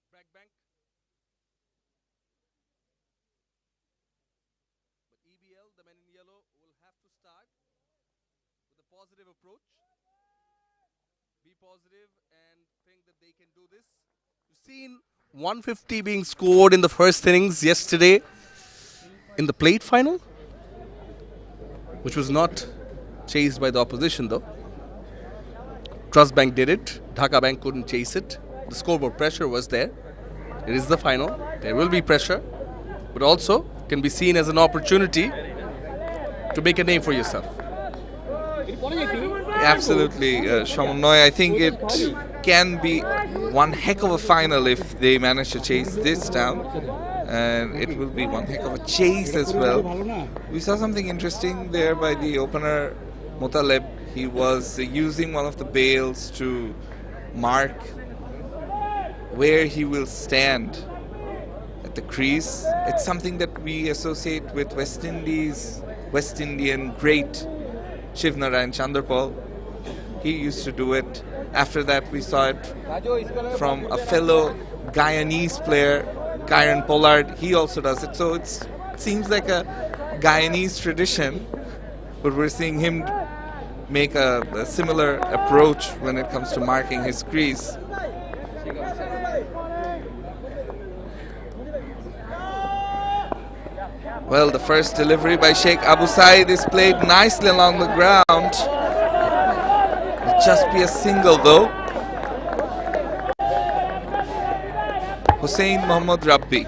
Bragg Bank. But EBL, the men in yellow, will have to start with a positive approach. Be positive and think that they can do this. You've seen 150 being scored in the first innings yesterday in the plate final, which was not chased by the opposition though. Trust Bank did it. DHAKA Bank couldn't chase it. The scoreboard pressure was there. It is the final. There will be pressure, but also can be seen as an opportunity to make a name for yourself. Absolutely, Shamannoy. I think it can be one heck of a final if they manage to chase this down. And it will be one heck of a chase as well. We saw something interesting there by the opener, Mutaleb. He was using one of the bails to mark where he will stand at the crease. It's something that we associate with West Indian great Shiv Narayan Chanderpal. He used to do it. After that, we saw it from a fellow Guyanese player, Kyron Pollard. He also does it. So it seems like a Guyanese tradition, but we're seeing him make a similar approach when it comes to marking his crease. Well, the first delivery by Sheikh Abu Said is played nicely along the ground. It'll just be a single though. Hussein Mohammad Rabbi.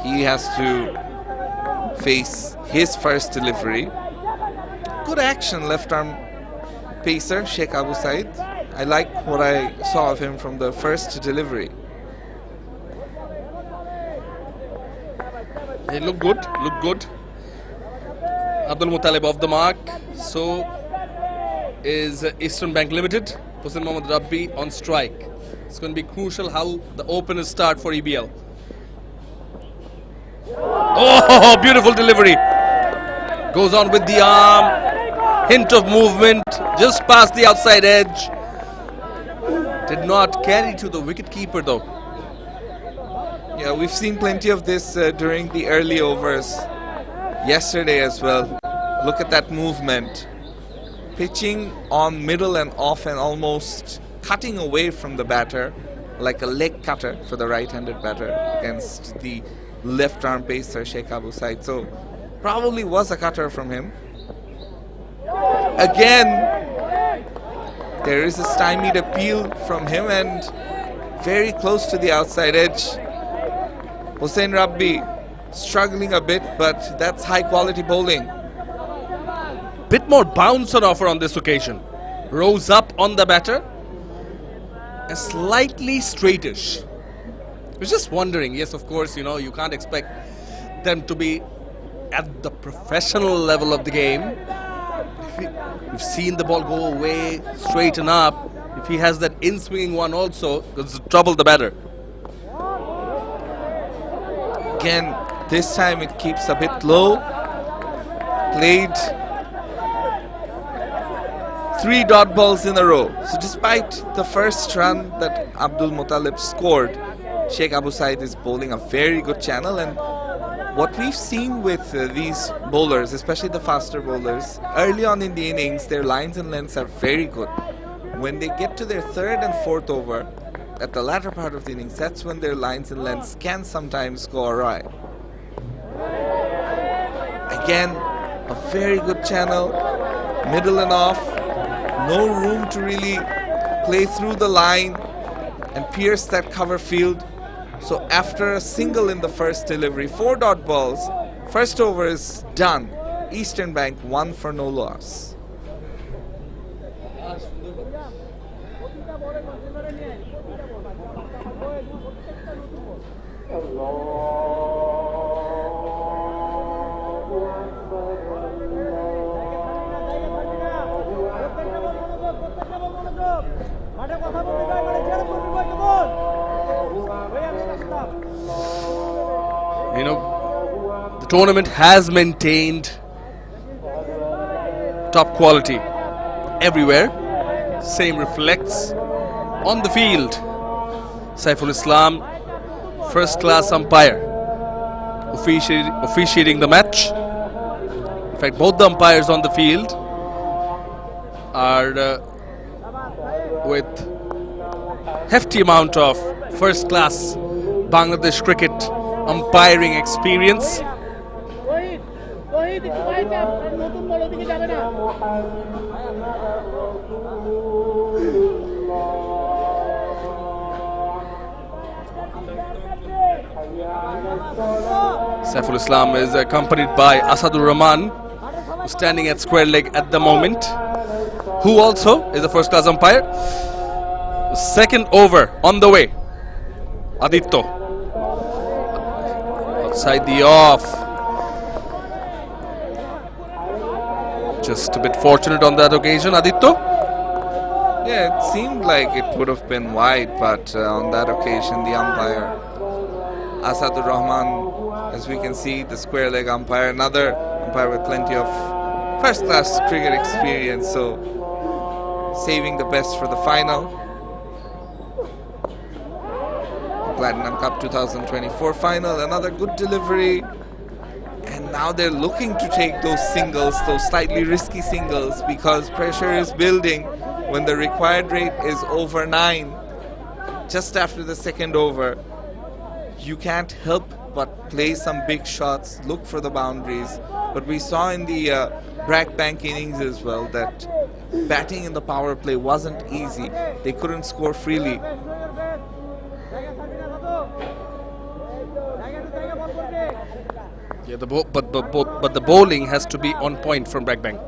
He has to face his first delivery. Good action, left arm pacer, Sheikh Abu Said. I like what I saw of him from the first delivery. He looked good, Abdul Muttalib off the mark. So is Eastern Bank Limited. Hussein Mohammad Rabbi on strike. It's going to be crucial how the openers start for EBL. Oh, beautiful delivery. Goes on with the arm. Hint of movement. Just past the outside edge. Did not carry to the wicketkeeper though. Yeah, we've seen plenty of this during the early overs yesterday as well. Look at that movement. Pitching on middle and off and almost cutting away from the batter like a leg cutter for the right-handed batter against the left arm pacer Sheikh Abu Said. So probably was a cutter from him. Again, there is a stymied appeal from him and very close to the outside edge. Hussein Rabbi struggling a bit, but that's high quality bowling. Bit more bounce on offer on this occasion. Rose up on the batter and slightly straightish. I was just wondering, yes, of course, you know, you can't expect them to be at the professional level of the game. We've seen the ball go away, straighten up. If he has that in-swinging one also, it's trouble the batter. Again, this time it keeps a bit low. Played 3 dot balls in a row. So despite the first run that Abdul Muttalib scored, Sheikh Abu Said is bowling a very good channel. And what we've seen with these bowlers, especially the faster bowlers, early on in the innings, their lines and lengths are very good. When they get to their 3rd and 4th over, at the latter part of the innings, that's when their lines and lengths can sometimes go awry. Again, a very good channel, middle and off, no room to really play through the line and pierce that cover field. So after a single in the first delivery, 4 dot balls, first over is done. Eastern Bank 1 for no loss. You know, the tournament has maintained top quality everywhere. Same reflects on the field. Saiful Islam, first class umpire, officiating the match. In fact, both the umpires on the field are with hefty amount of first class Bangladesh cricket umpiring experience. Saiful Islam is accompanied by Asadur Rahman, who's standing at square leg at the moment, who also is a first class umpire. Second over on the way. Aditya outside the off. Just a bit fortunate on that occasion, Aditya. Yeah, it seemed like it would have been wide, but on that occasion, the umpire, Asadur Rahman, as we can see, the square leg umpire, another umpire with plenty of first class cricket experience, so saving the best for the final. Platinum Cup 2024 final, another good delivery, and now they're looking to take those singles, those slightly risky singles, because pressure is building when the required rate is over 9 just after the second over. You can't help but play some big shots, look for the boundaries, but we saw in the BRAC Bank innings as well that batting in the power play wasn't easy. They couldn't score freely. Yeah, but the bowling has to be on point from BRAC Bank.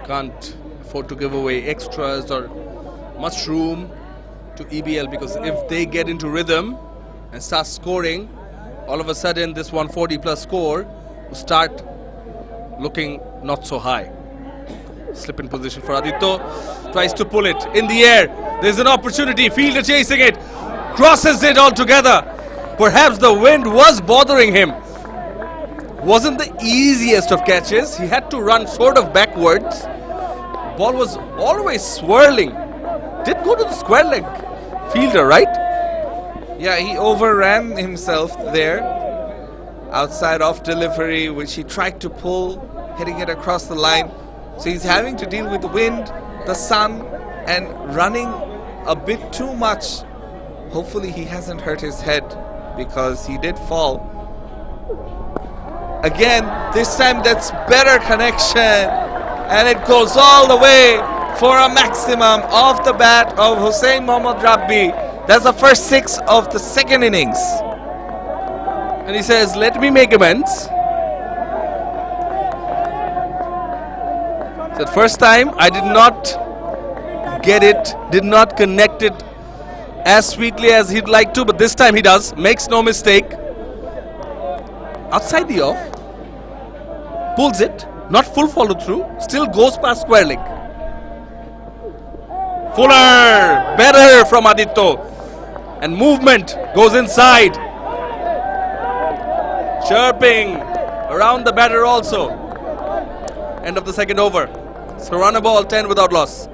Can't afford to give away extras or much room to EBL, because if they get into rhythm and start scoring, all of a sudden this 140 plus score will start looking not so high. Slip in position for Aditya, tries to pull it in the air. There's an opportunity, fielder chasing it, crosses it altogether. Perhaps the wind was bothering him. Wasn't the easiest of catches. He had to run sort of backwards. Ball was always swirling. Did go to the square leg fielder, right? Yeah, he overran himself there. Outside off delivery, which he tried to pull, hitting it across the line. So he's having to deal with the wind, the sun, and running a bit too much. Hopefully he hasn't hurt his head, because he did fall. Again, this time that's better connection, and it goes all the way for a maximum off the bat of Hussain Mohammad Rabbi. That's the first 6 of the second innings. And he says, let me make amends. The first time I did not get it, did not connect it as sweetly as he'd like to, but this time he does, makes no mistake. Outside the off, pulls it, not full follow through, still goes past square leg. Fuller, better from Aditya, and movement goes inside. Chirping around the batter also. End of the second over. So run a ball, 10 without loss.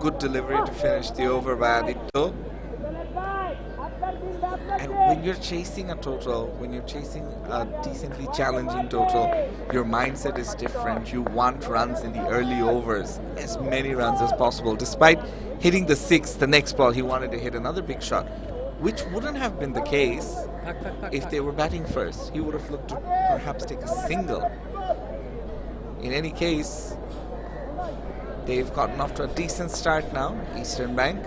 Good delivery to finish the over by Aditya. And when you're chasing a total, when you're chasing a decently challenging total, your mindset is different. You want runs in the early overs, as many runs as possible. Despite hitting the 6, the next ball he wanted to hit another big shot, which wouldn't have been the case if they were batting first. He would have looked to perhaps take a single. In any case, they've gotten off to a decent start now, Eastern Bank.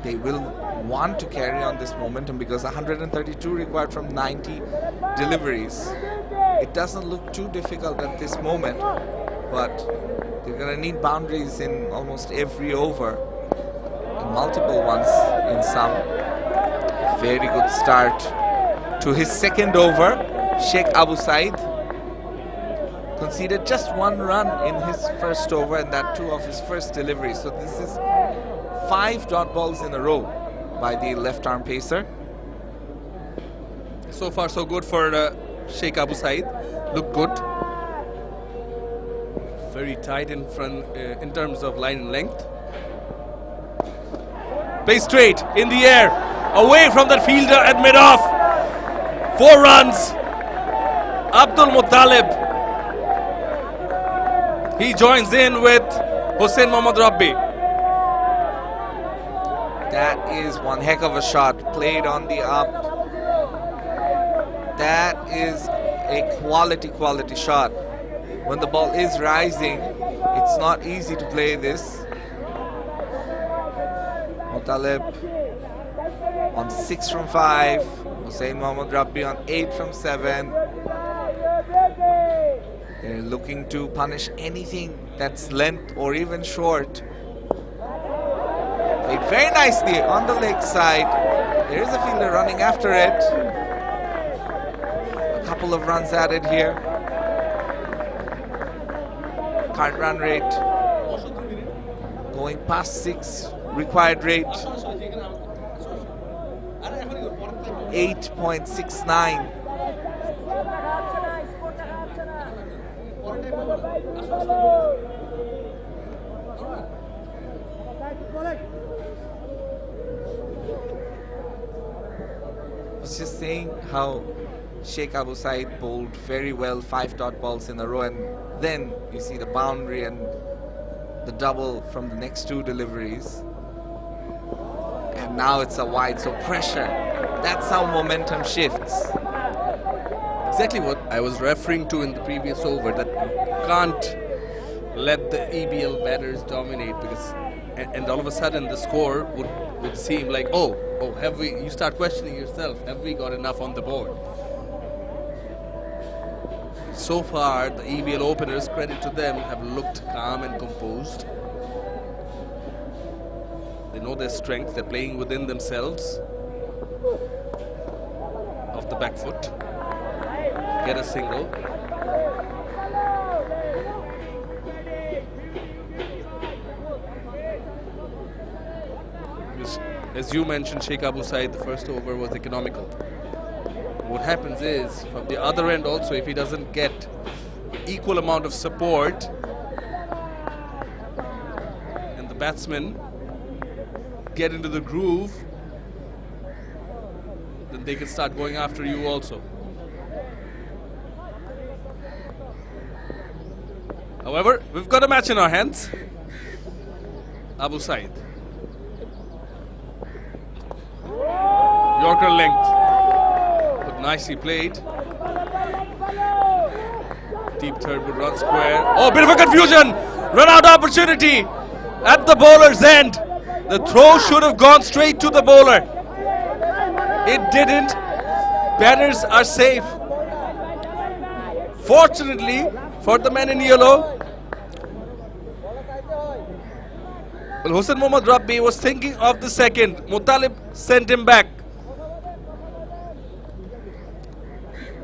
They will want to carry on this momentum because 132 required from 90 deliveries. It doesn't look too difficult at this moment, but they're going to need boundaries in almost every over, and multiple ones in some. Very good start to his second over. Sheikh Abu Said conceded just one run in his first over, and that too of his first delivery. So this is 5 dot balls in a row by the left arm pacer. So far so good for Sheikh Abu Said. Look good. Very tight in front in terms of line and length. Play straight in the air, away from that fielder at mid-off. 4 runs. Abdul Muttalib. He joins in with Hussain Mohammad Rabbi. That is one heck of a shot, played on the up. That is a quality shot. When the ball is rising, it's not easy to play this. Muttalib on 6 from 5. Hussain Mohammad Rabbi on 8 from 7. They're looking to punish anything that's length or even short. Played very nicely on the leg side. There is a fielder running after it. A couple of runs added here. Current run rate going past 6 required rate. 8.69. I was just saying how Sheikh Abu Said bowled very well, 5 dot balls in a row, and then you see the boundary and the double from the next 2 deliveries. And now it's a wide, so pressure. That's how momentum shifts. Exactly what I was referring to in the previous over, that you can't let the EBL batters dominate, because and all of a sudden the score would seem like, oh, have we, you start questioning yourself, have we got enough on the board? So far, the EBL openers, credit to them, have looked calm and composed. They know their strength, they're playing within themselves. Off the back foot. Get a single. Because, as you mentioned, Sheikh Abu Said, the first over was economical. What happens is, from the other end also, if he doesn't get equal amount of support, and the batsmen get into the groove, then they can start going after you also. However, we've got a match in our hands. Abu Said. Yorker length. But nicely played. Deep third would run square. Oh, bit of a confusion. Run out opportunity at the bowler's end. The throw should have gone straight to the bowler. It didn't. Batters are safe. Fortunately for the men in yellow, well, Hussain Mohammad Rabbi was thinking of the second. Muttalib sent him back.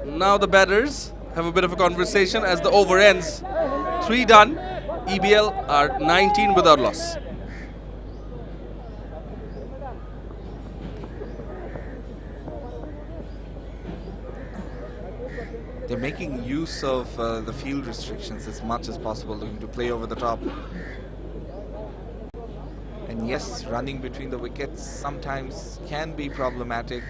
Now the batters have a bit of a conversation as the over ends. 3 done. EBL are 19 without loss. They're making use of the field restrictions as much as possible, looking to play over the top. And yes, running between the wickets sometimes can be problematic.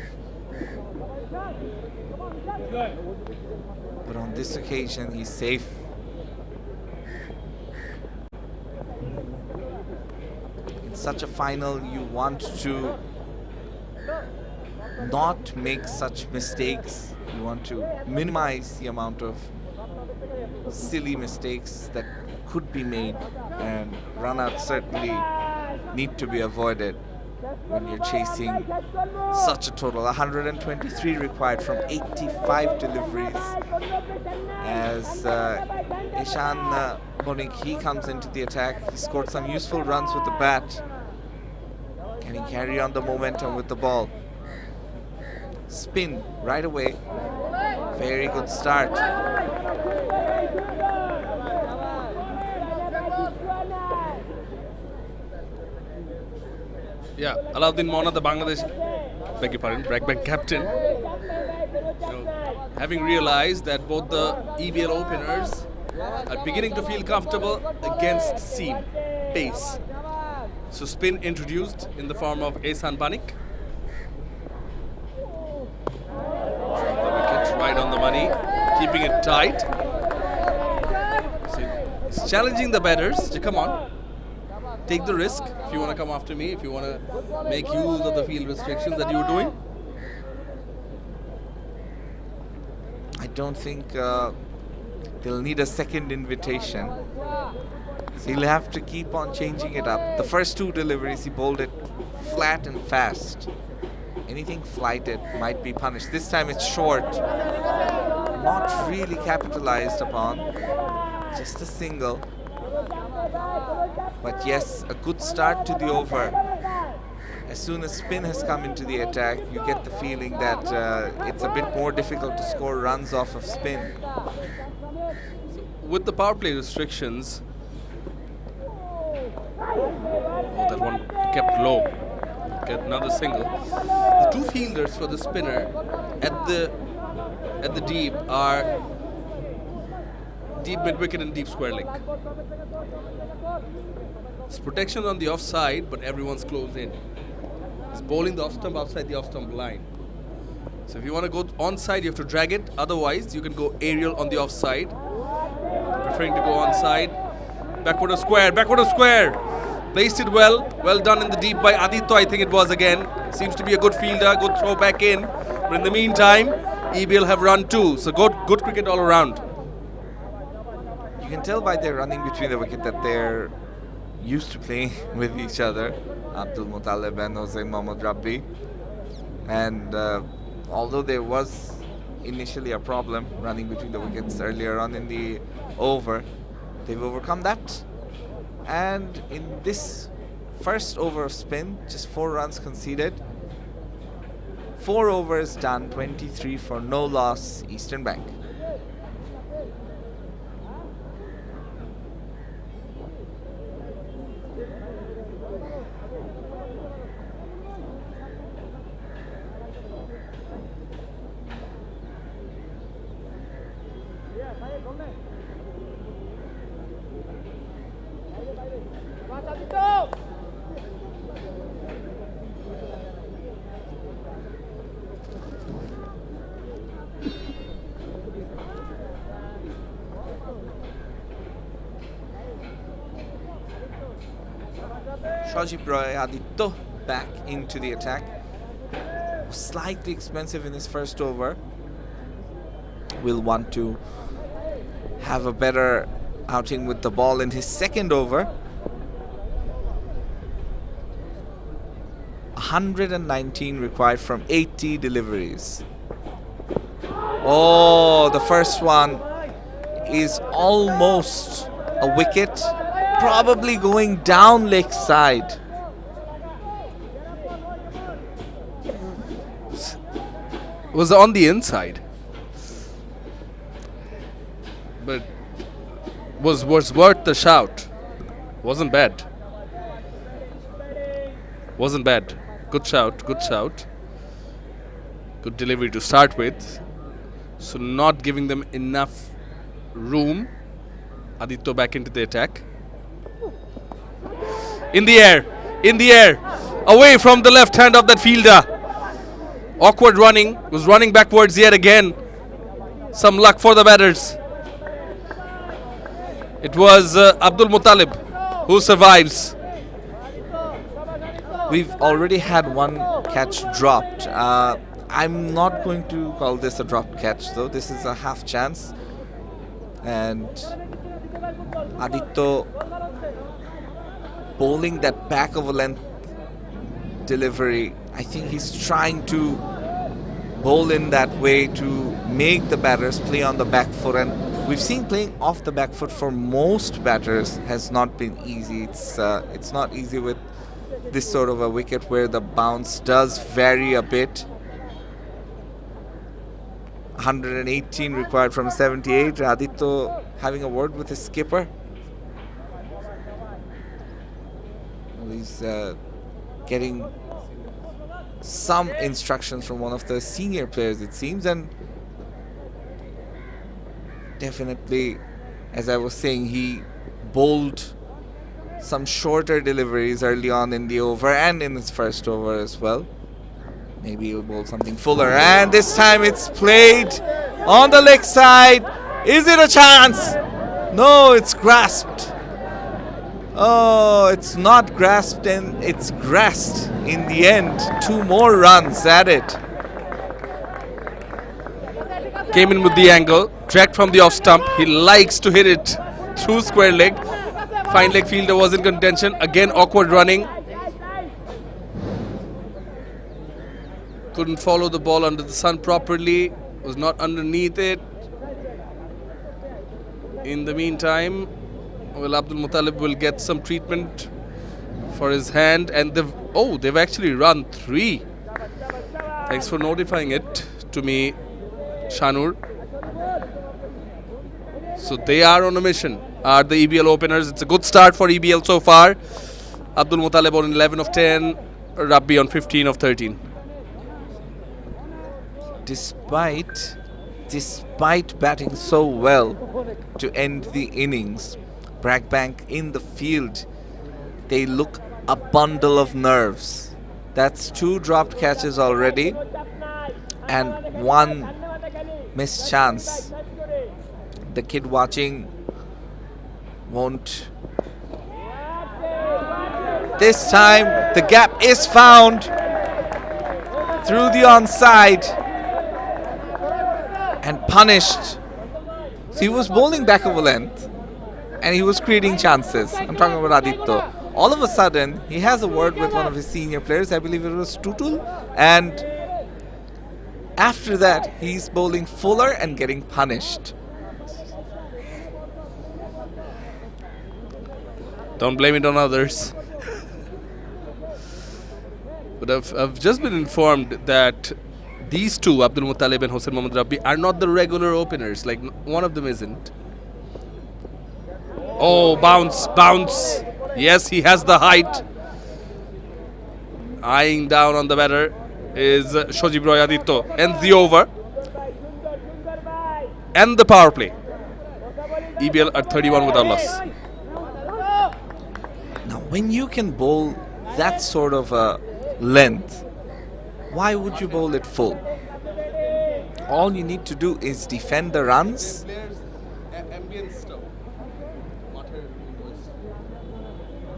But on this occasion, he's safe. In such a final, you want to not make such mistakes. You want to minimize the amount of silly mistakes that could be made, and runouts certainly need to be avoided when you're chasing such a total. 123 required from 85 deliveries as Ishan Bonik, he comes into the attack. He scored some useful runs with the bat. Can he carry on the momentum with the ball? Spin right away. Very good start. Yeah, Alauddin Mona, the Bangladesh, beg your pardon, BRAC Bank captain, having realized that both the EBL openers are beginning to feel comfortable against seam, pace. So spin introduced in the form of Ehsan Banik. The wicket right on the money, keeping it tight. So it's challenging the batters to come on. Take the risk if you want to come after me, if you want to make use of the field restrictions that you're doing. I don't think they'll need a second invitation. So he'll have to keep on changing it up. The first two deliveries he bowled it flat and fast. Anything flighted might be punished. This time it's short. Not really capitalized upon. Just a single. But yes, a good start to the over. As soon as spin has come into the attack, you get the feeling that it's a bit more difficult to score runs off of spin. With the power play restrictions, oh, that one kept low. Get another single. The two fielders for the spinner at the deep are deep mid wicket and deep square leg. It's protection on the offside, but everyone's close in. He's bowling the off stump outside the off stump line. So if you want to go onside, you have to drag it. Otherwise, you can go aerial on the offside. Preferring to go onside. Backward of square, backward of square. Placed it well. Well done in the deep by Aditya, I think it was again. Seems to be a good fielder, good throw back in. But in the meantime, EBL have run two. So good cricket all around. You can tell by their running between the wicket that they're used to playing with each other. Abdul Muttalib and Hossein Mohammad Rabbi. And although there was initially a problem running between the wickets earlier on in the over, they've overcome that. And in this first over of spin, just 4 runs conceded. 4 overs done, 23 for no loss, Eastern Bank. Shajib Roy Aditya back into the attack. Slightly expensive in his first over. Will want to have a better outing with the ball in his second over. 119 required from 80 deliveries. Oh, the first one is almost a wicket. Probably going down leg side. Was on the inside, but was worth the shout. Wasn't bad. Wasn't bad. Good shout. Good shout. Good delivery to start with. So not giving them enough room. Aditya back into the attack. In the air, away from the left hand of that fielder. Awkward running, was running backwards yet again. Some luck for the batters. It was Abdul Muttalib who survives. We've already had one catch dropped. I'm not going to call this a dropped catch though. This is a half chance. And Aditya bowling that back of a length delivery. I think he's trying to bowl in that way to make the batters play on the back foot, and we've seen playing off the back foot for most batters has not been easy. It's not easy with this sort of a wicket where the bounce does vary a bit. 118 required from 78. Aditya having a word with his skipper. He's getting some instructions from one of the senior players, it seems, and definitely, as I was saying, he bowled some shorter deliveries early on in the over and in his first over as well. Maybe he'll bowl something fuller, and this time it's played on the leg side. Is it a chance? No, it's grasped. Oh, it's not grasped, and it's grasped in the end. 2 more runs added. Came in with the angle, tracked from the off stump. He likes to hit it through square leg. Fine leg fielder was in contention. Again, awkward running. Couldn't follow the ball under the sun properly. Was not underneath it. In the meantime, well, Abdul Muttalib will get some treatment for his hand, and they've actually run 3. Thanks for notifying it to me, Shanur. So they are on a mission, are the EBL openers. It's a good start for EBL so far. Abdul Muttalib on 11 of 10, Rabbi on 15 of 13. Despite batting so well to end the innings, Bragg Bank in the field, they look a bundle of nerves. That's 2 dropped catches already and 1 missed chance. The kid watching won't. This time the gap is found through the onside and punished. So he was bowling back of a length and he was creating chances. I'm talking about Aditya. All of a sudden, he has a word with one of his senior players. I believe it was Tutul. And after that, he's bowling fuller and getting punished. Don't blame it on others. But I've just been informed that these 2, Abdul Muttalib and Hossain Mohammad Rabbi, are not the regular openers. Like, one of them isn't. Oh, bounce. Yes, he has the height. Eyeing down on the batter is Shojib Roy Aditya. Ends the over. And the power play. EBL at 31 without loss. Now, when you can bowl that sort of a length, why would you bowl it full? All you need to do is defend the runs.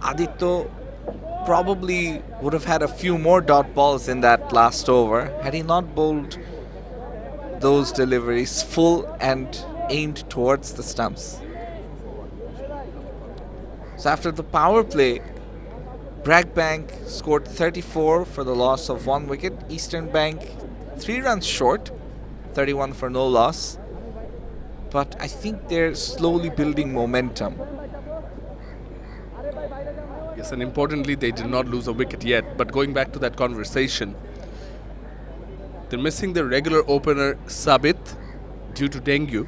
Aditya probably would have had a few more dot balls in that last over had he not bowled those deliveries full and aimed towards the stumps. So after the power play, Bragg Bank scored 34 for the loss of 1 wicket. Eastern Bank 3 runs short, 31 for no loss. But I think they're slowly building momentum. Yes, and importantly, they did not lose a wicket yet. But going back to that conversation, they're missing their regular opener Sabit due to dengue.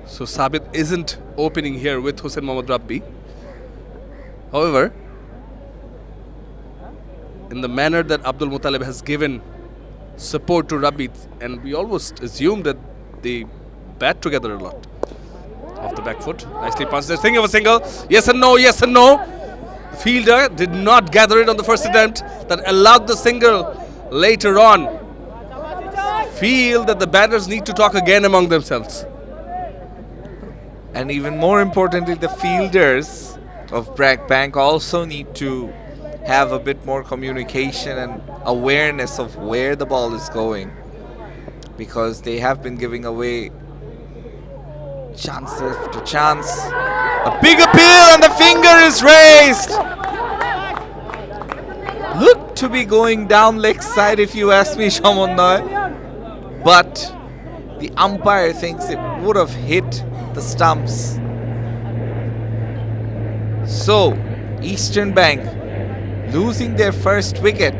So Sabit isn't opening here with Hossain Mohammad Rabbi. However, in the manner that Abdul Muttalib has given support to Rabbi, and we almost assume that they bat together a lot. Off the back foot, nicely punched. They're thinking of a single. Yes and no, yes and no. The fielder did not gather it on the first attempt. That allowed the single later on. Feel that the batters need to talk again among themselves. And even more importantly, the fielders of Bragg Bank also need to have a bit more communication and awareness of where the ball is going, because they have been giving away Chance after chance. A big appeal and the finger is raised. Looked to be going down leg side if you ask me, Shamonnoy. But the umpire thinks it would have hit the stumps. So, Eastern Bank losing their first wicket.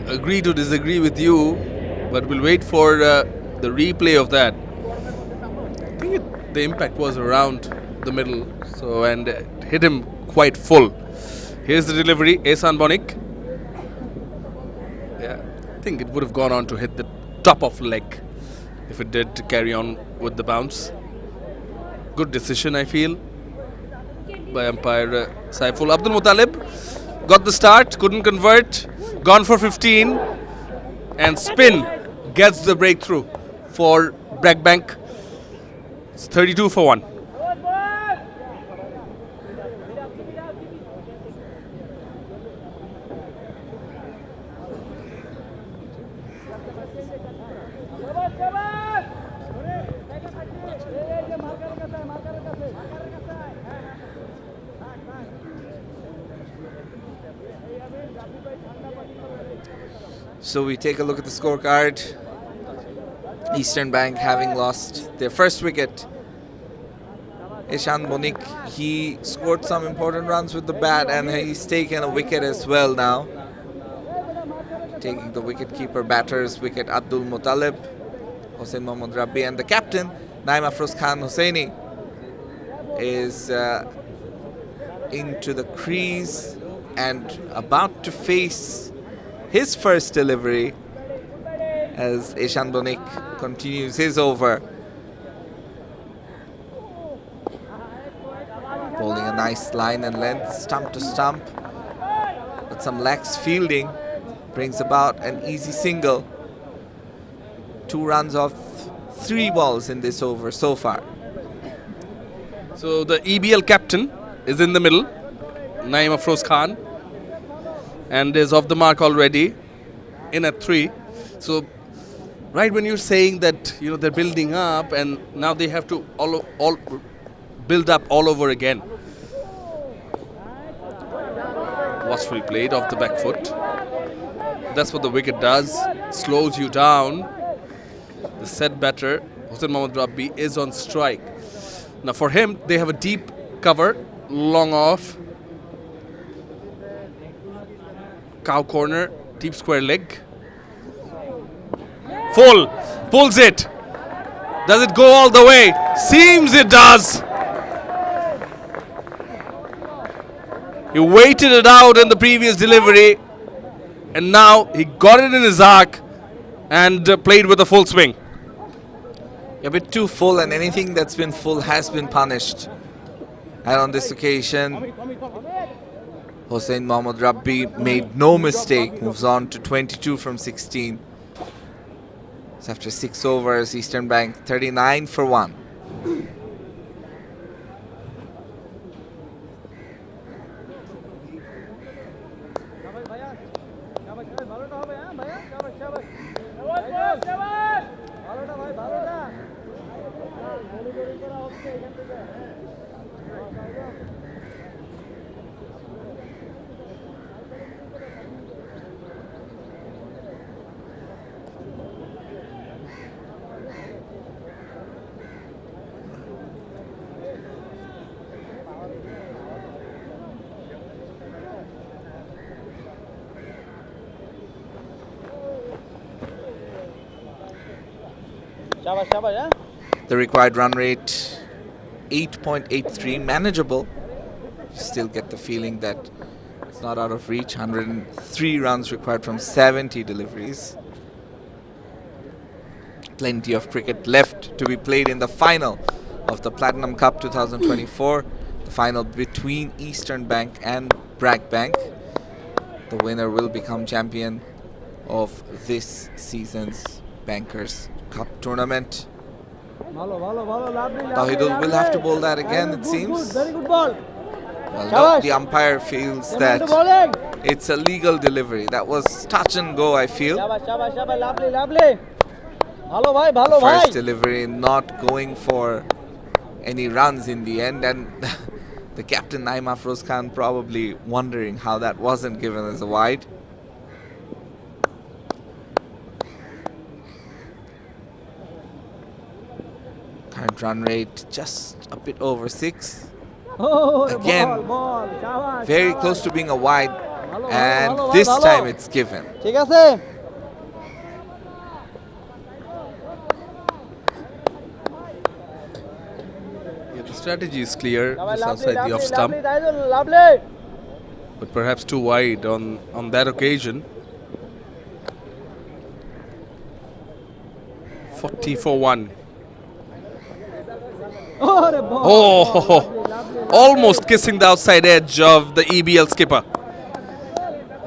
Agree to disagree with you, but we'll wait for the replay of that. I think the impact was around the middle, so and it hit him quite full. Here's the delivery, Ehsan Bonik. Yeah, I think it would have gone on to hit the top of leg if it did carry on with the bounce. Good decision, I feel, by umpire Saiful. Abdul Muttalib got the start, couldn't convert, gone for 15, and spin gets the breakthrough for BRAC Bank. It's 32 for 1. So we take a look at the scorecard. Eastern Bank having lost their first wicket. Ehsan Bonik, he scored some important runs with the bat and he's taken a wicket as well now. Taking the wicket-keeper batter's wicket, Abdul Muttalib, Hossein Mohammad Rabbi, and the captain, Naim Afroz Khan Hosseini, is into the crease and about to face his first delivery as Ehsan Bonik continues his over. Bowling a nice line and length, stump to stump, but some lax fielding brings about an easy single. 2 runs off 3 balls in this over so far. So the EBL captain is in the middle, Naim Afroz Khan, and is off the mark already in at 3. So right when you're saying that they're building up and now they have to all build up all over again. Watchfully played off the back foot. That's what the wicket does, slows you down. The set batter, Hossein Mohammad Rabbi, is on strike. Now for him, they have a deep cover, long off. Cow corner, deep square leg. Full, pulls it. Does it go all the way? Seems it does. He waited it out in the previous delivery and now he got it in his arc and played with a full swing. A bit too full, and anything that's been full has been punished. And on this occasion, Hossein Mohammad Rabbi made no mistake, moves on to 22 from 16. So after 6 overs, Eastern Bank 39 for 1. The required run rate 8.83, manageable. Still get the feeling that it's not out of reach. 103 runs required from 70 deliveries. Plenty of cricket left to be played in the final of the Platinum Cup 2024. The final between Eastern Bank and BRAC Bank. The winner will become champion of this season's Bankers Cup tournament. Tawhidul will have to bowl that again, it seems. Very good ball. Well, no, the umpire feels that it's a legal delivery. That was touch and go, I feel. Lovely. The first delivery not going for any runs in the end, and the captain Naim Afroz Khan probably wondering how that wasn't given as a wide. Current run rate just a bit over 6. Again, very close to being a wide, and this time it's given. Yeah, the strategy is clear, just outside the off stump, but perhaps too wide on that occasion. 40 for 1. Oh, almost kissing the outside edge of the EBL skipper.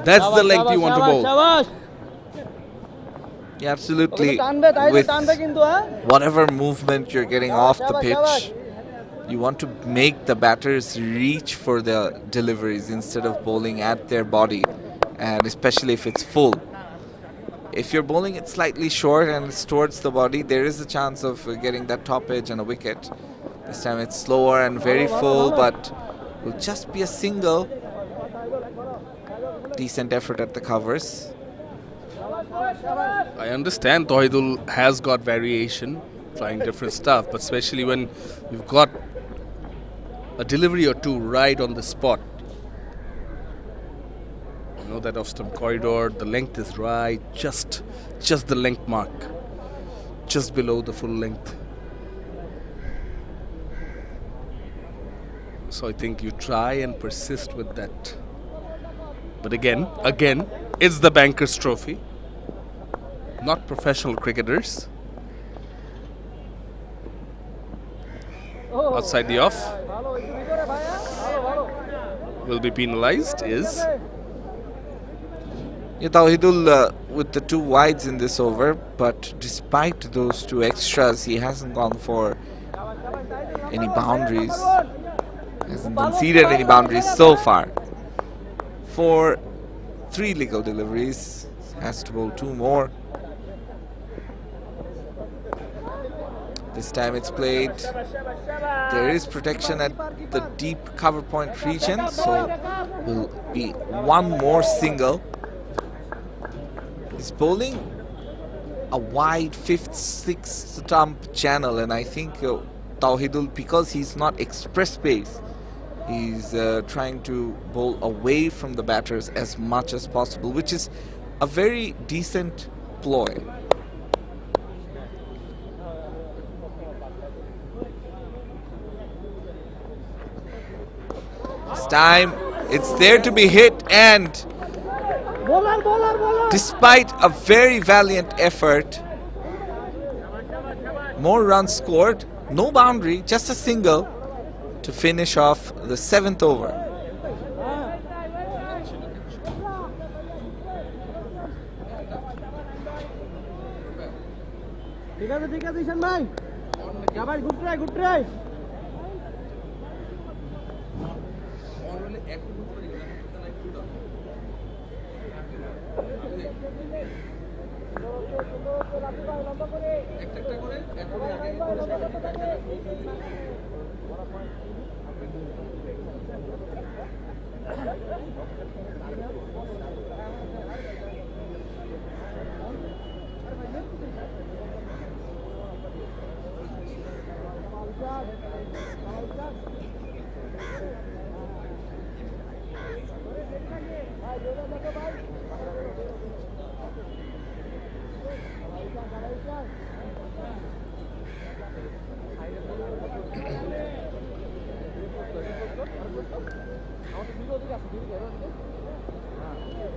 That's the length you want to bowl. Yeah, absolutely. With whatever movement you're getting off the pitch, you want to make the batters reach for the deliveries instead of bowling at their body, and especially if it's full. If you're bowling it slightly short and it's towards the body, there is a chance of getting that top edge and a wicket. This time it's slower and very full, but will just be a single. Decent effort at the covers. I understand Tawhidul has got variation, trying different stuff, but especially when you've got a delivery or two right on the spot. You know that off-stump corridor, the length is right, just the length mark, just below the full length. So I think you try and persist with that. But again, it's the Bankers Trophy, not professional cricketers. Outside the off, will be penalized is Tawhidul with the 2 wides in this over, but despite those 2 extras, he hasn't gone for any boundaries, hasn't conceded any boundaries so far. For 3 legal deliveries, has to bowl 2 more. This time it's played. There is protection at the deep cover point region, so will be 1 more single. He's bowling a wide 5th, 6th stump channel, and I think Tawhidul, because he's not express pace, he's trying to bowl away from the batters as much as possible, which is a very decent ploy. This time it's there to be hit, and despite a very valiant effort, more runs scored, no boundary, just a single to finish off the 7th over.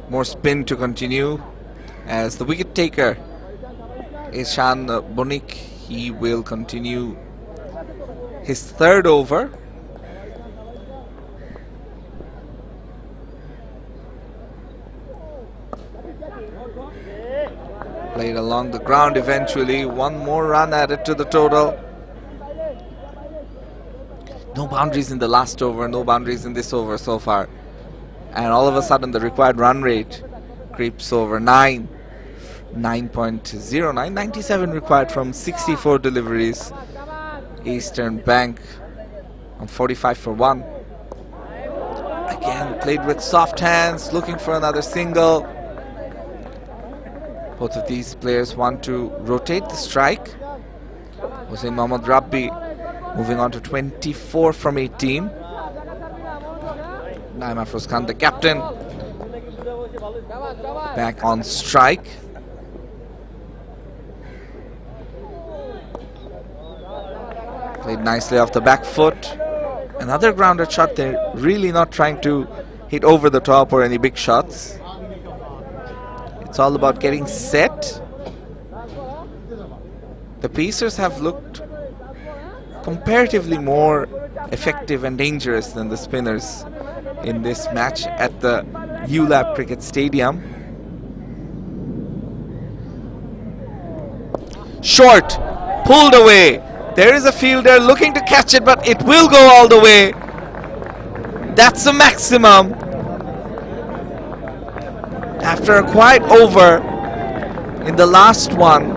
More spin to continue as the wicket taker is Shan Bonik. He will continue his 3rd over. Played along the ground eventually. 1 more run added to the total. No boundaries in the last over, no boundaries in this over so far. And all of a sudden the required run rate creeps over 9. 9.09, 97 required from 64 deliveries. Eastern Bank on 45 for 1. Again, played with soft hands, looking for another single. Both of these players want to rotate the strike. Hossein Mohammad Rabbi moving on to 24 from 18. Naim Afroz Khan, the captain, back on strike. Played nicely off the back foot. Another grounded shot. They're really not trying to hit over the top or any big shots. It's all about getting set. The Pacers have looked comparatively more effective and dangerous than the Spinners in this match at the ULAB Cricket Stadium. Short, pulled away. There is a fielder looking to catch it, but it will go all the way. That's the maximum. After a quiet over in the last one,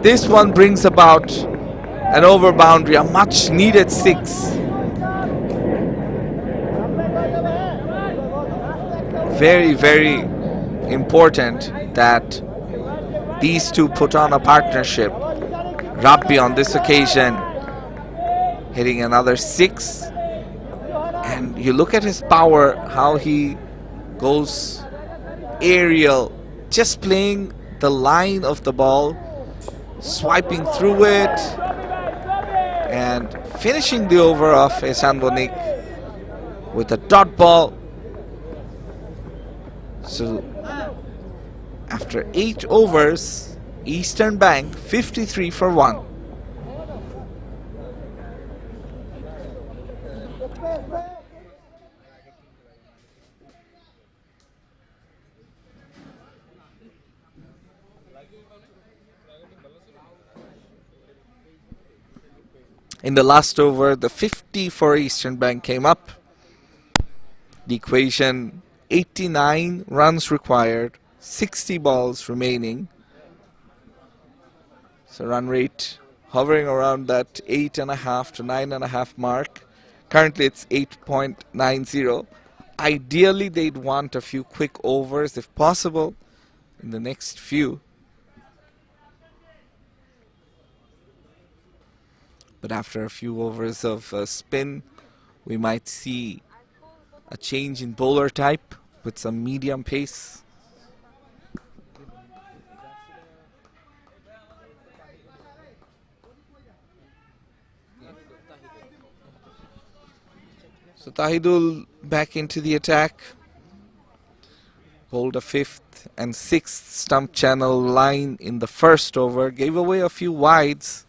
this one brings about an over boundary, a much needed 6. Very, very important that these two put on a partnership. Rabbi on this occasion hitting another 6, and you look at his power, how he goes aerial, just playing the line of the ball, swiping through it and finishing the over of Ehsan Bonik with a dot ball. So after 8 overs, Eastern Bank 53 for 1. In the last over, the 50 for Eastern Bank came up. The equation: 89 runs required, 60 balls remaining. So run rate hovering around that 8.5 to 9.5 mark. Currently it's 8.90. Ideally they'd want a few quick overs if possible in the next few. But after a few overs of spin, we might see a change in bowler type with some medium pace. So Tahidul back into the attack. Bowled a 5th and 6th stump channel line in the first over. Gave away a few wides.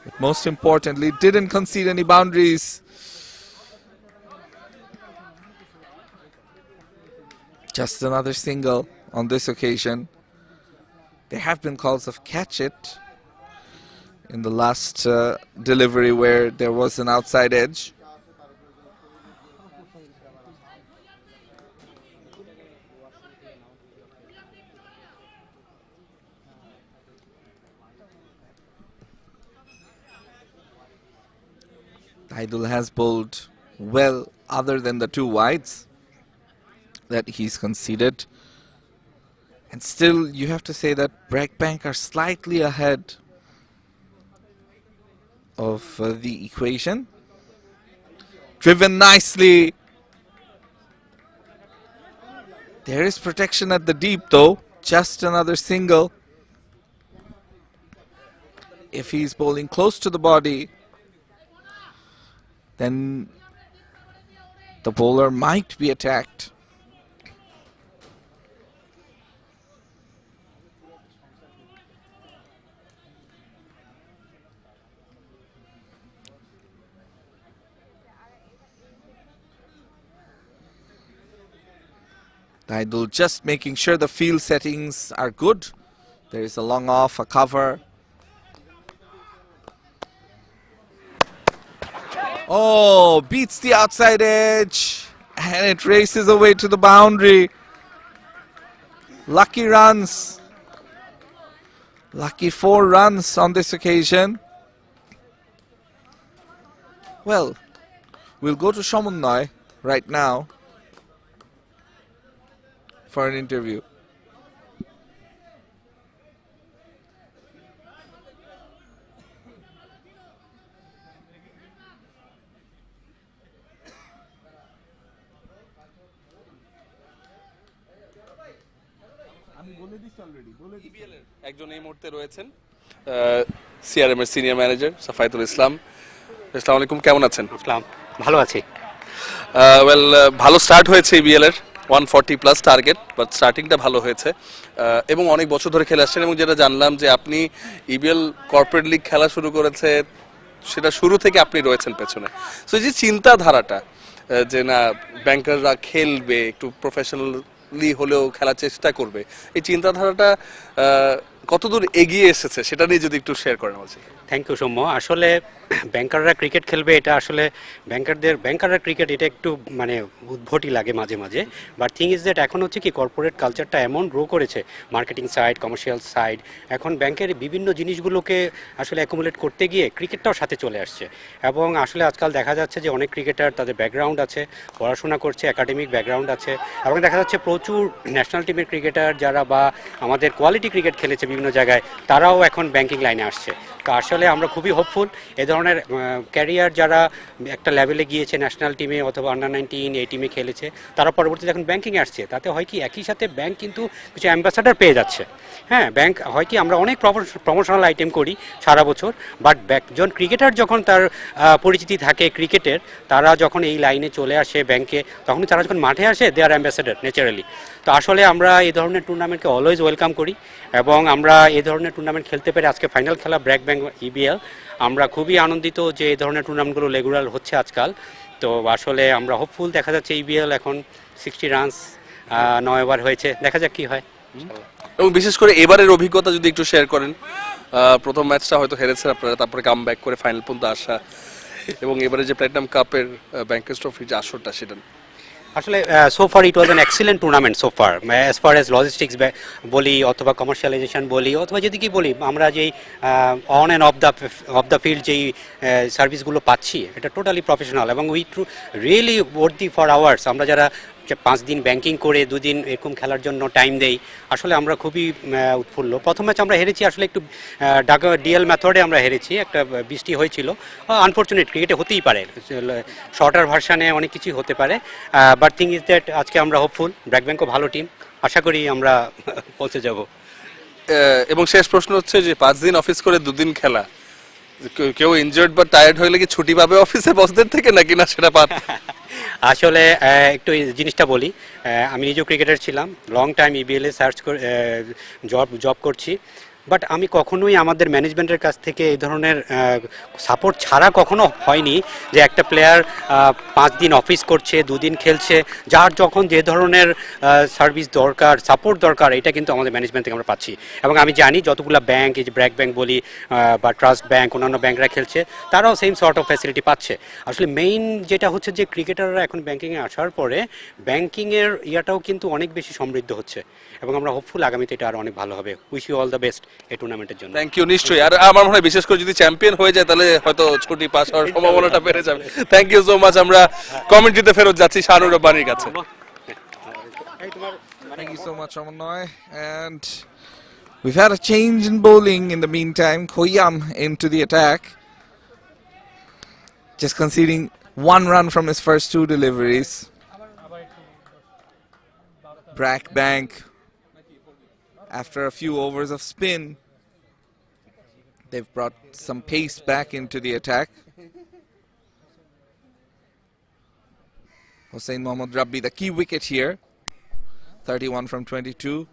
But most importantly, didn't concede any boundaries. Just another single on this occasion. There have been calls of catch it in the last delivery where there was an outside edge. Tahidul has bowled well other than the 2 wides that he's conceded. And still you have to say that Bragg Bank are slightly ahead of the equation. Driven nicely. There is protection at the deep though. Just another single. If he's bowling close to the body, then the bowler might be attacked. Tahidul just making sure the field settings are good. There is a long off, a cover. Oh, beats the outside edge and it races away to the boundary. Lucky runs. Lucky 4 runs on this occasion. Well, we'll go to Shamunnoy right now for an interview. একজন এই মুহূর্তে রয়েছেন CRM এর senior manager সাফায়েতুল ইসলাম। আসসালামু আলাইকুম, কেমন আছেন? আসসালাম, ভালো আছি। ওয়েল, ভালো স্টার্ট হয়েছে ইবিএল এর 140 প্লাস টার্গেট, বাট স্টার্টিংটা ভালো হয়েছে এবং অনেক বছর ধরে খেলে আসছেন। এবং যেটা জানলাম যে আপনি ইবিএল কর্পোরেট লিগ খেলা শুরু করেছে, সেটা শুরু থেকে আপনি রয়েছেন পেছনে। সো এই যে চিন্তাধারাটা যে না ব্যাংকাররা খেলবে, একটু প্রফেশনালি হলেও খেলার চেষ্টা করবে, এই চিন্তাধারাটা কতদূর এগিয়ে এসেছে সেটা নিয়ে যদি একটু শেয়ার করেন বলছি। Thank you Soumya. আসলে ব্যাংকাররা ক্রিকেট খেলবে এটা আসলে ব্যাংকাররা ক্রিকেট এটা একটু মানে উদ্ভটই লাগে মাঝে মাঝে, বাট থিং ইজ দ্যাট এখন হচ্ছে কি কর্পোরেট কালচারটা এমন গ্রো করেছে, মার্কেটিং সাইড, কমার্শিয়াল সাইড, এখন ব্যাংকের বিভিন্ন জিনিসগুলোকে আসলে অ্যাকুমুলেট করতে গিয়ে ক্রিকেটটাও সাথে চলে আসছে। এবং আসলে আজকাল দেখা যাচ্ছে যে অনেক ক্রিকেটার তাদের ব্যাকগ্রাউন্ড আছে, পড়াশোনা করছে, একাডেমিক ব্যাকগ্রাউন্ড আছে, এবং দেখা যাচ্ছে প্রচুর ন্যাশনাল টিমের ক্রিকেটার যারা বা আমাদের কোয়ালিটি ক্রিকেট খেলেছে বিভিন্ন জায়গায়, তারাও এখন ব্যাংকিং লাইনে আসছে। তো আসলে আমরা খুবই হোপফুল এ ধরনের ক্যারিয়ার যারা একটা লেভেলে গিয়েছে ন্যাশনাল টিমে অথবা আন্ডার 19 এই টিমে খেলেছে, তারা পরবর্তীতে এখন ব্যাংকিংয়ে আসছে। তাতে হয় কি একই সাথে ব্যাংক কিন্তু কিছু অ্যাম্বাসাডার পেয়ে যাচ্ছে। হ্যাঁ, ব্যাংক হয় কি আমরা অনেক প্রমোশনাল আইটেম করি সারা বছর, বাট একজন ক্রিকেটার যখন তার পরিচিতি থাকে ক্রিকেটের, তারা যখন এই লাইনে চলে আসে ব্যাংকে, তখনই তারা যখন মাঠে আসে দে আর অ্যাম্বাসাডার ন্যাচারালি। তো আসলে আমরা এই ধরনের টুর্নামেন্টকে অলওয়েজ ওয়েলকাম করি এবং আমরা এই ধরনের টুর্নামেন্ট খেলতে পেরে আজকে ফাইনাল খেলা ব্র্যাক ব্যাংক ইবিএল, আমরা খুবই আনন্দিত যে এই ধরনের টুর্নামেন্টগুলো রেগুলার হচ্ছে আজকাল। তো আসলে আমরা হোপফুল, দেখা যাচ্ছে ইবিএল এখন 60 রানস 9 ওভার হয়েছে, দেখা যাক কি হয়। এবং বিশেষ করে এবারের অভিজ্ঞতা যদি একটু শেয়ার করেন। প্রথম ম্যাচটা হয়তো হেরেছেন আপনারা, তারপরে কাম ব্যাক করে ফাইনাল পর্যন্ত আসা, এবং এবারে যে প্ল্যাটিনাম কাপের ব্যাংকার্স ট্রফির যে আসরটা সেটা আসলে so far it was an excellent tournament so far, as far as logistics বলি অথবা কমার্শিয়ালাইজেশন বলি অথবা যেদিকে বলি, আমরা যেই on and of the field যেই সার্ভিসগুলো পাচ্ছি এটা টোটালি প্রফেশনাল এবং we really worthy for hours. আমরা যারা 5 দিন ব্যাংকিং করে 2 দিন এরকম খেলার জন্য টাইম দেই, আসলে আমরা খুবই উৎফুল্ল। প্রথম ম্যাচ আমরা হেরেছি আসলে একটু ঢাকা ডিএল মেথডে আমরা হেরেছি, একটা বৃষ্টি হয়েছিল, আনফর্চুনেট, ক্রিকেটে হতেই পারে, শর্টার ভার্সানে অনেক কিছুই হতে পারে, বাট থিং ইজ দ্যাট আজকে আমরা হোপফুল, ব্র্যাক ব্যাংকও ভালো টিম, আশা করি আমরা পৌঁছে যাব। এবং শেষ প্রশ্ন হচ্ছে যে 5 দিন অফিস করে 2 দিন খেলা, কেউ ইনজার্ড বা টায়ার্ড হয়ে কি ছুটি পাবে অফিসে বসদের থেকে নাকি না সেটা পান? আসলে একটু এই জিনিসটা বলি, আমি নিজেও ক্রিকেটার ছিলাম, লং টাইম ইবিএলে জব করছি, বাট আমি কখনোই আমাদের ম্যানেজমেন্টের কাছ থেকে এই ধরনের সাপোর্ট ছাড়া কখনো হয়নি যে একটা প্লেয়ার 5 দিন অফিস করছে, 2 দিন খেলছে, যার যখন যে ধরনের সার্ভিস দরকার, সাপোর্ট দরকার, এটা কিন্তু আমাদের ম্যানেজমেন্ট থেকে আমরা পাচ্ছি। এবং আমি জানি যতগুলো ব্যাংক, এই যে ব্র্যাক ব্যাংক বলি বা ট্রাস্ট ব্যাংক, অন্যান্য ব্যাংকরা খেলছে, তারাও সেম সর্ট অফ ফ্যাসিলিটি পাচ্ছে। আসলে মেইন যেটা হচ্ছে যে ক্রিকেটাররা এখন ব্যাংকিংয়ে আসার পরে ব্যাংকিংয়ের ইয়াটাও কিন্তু অনেক বেশি সমৃদ্ধ হচ্ছে এবং আমরা হোপফুল আগামীতে এটা আরও অনেক ভালো হবে। Wish you all the best এই টুর্নামেন্টের জন্য। Thank you. নিশ্চয়ই, আর আমার মনে হয় বিশেষ করে যদি চ্যাম্পিয়ন হয়ে যায় তাহলে হয়তো ছুটি পাস হওয়ার সম্ভাবনাটা বেড়ে যাবে। Thank you so much. আমরা কমেন্ট্রিতে ফেরত যাচ্ছি শানুর রব্বানির কাছে। Thank you so much, Ramannoy. And we've had a change in bowling in the meantime. Khoyam into the attack, just conceding 1 run from his first 2 deliveries. Brack Bank, after a few overs of spin, they've brought some pace back into the attack. Hossein Mohammad Rabbi, the key wicket here, 31 from 22.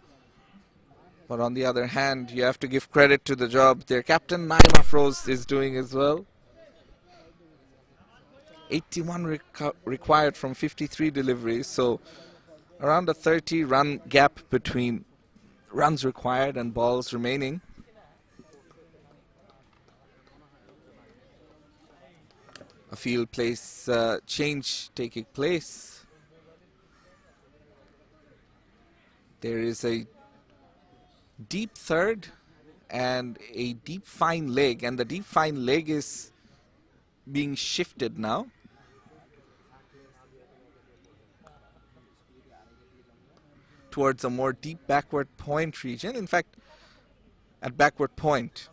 But on the other hand, you have to give credit to the job their captain Naim Afroz is doing as well. 81 required from 53 deliveries, so around a 30-run gap between runs required and balls remaining. A field place change taking place. There is a deep third and a deep fine leg, and the deep fine leg is being shifted now. Towards a more deep backward point region. In fact, at backward point.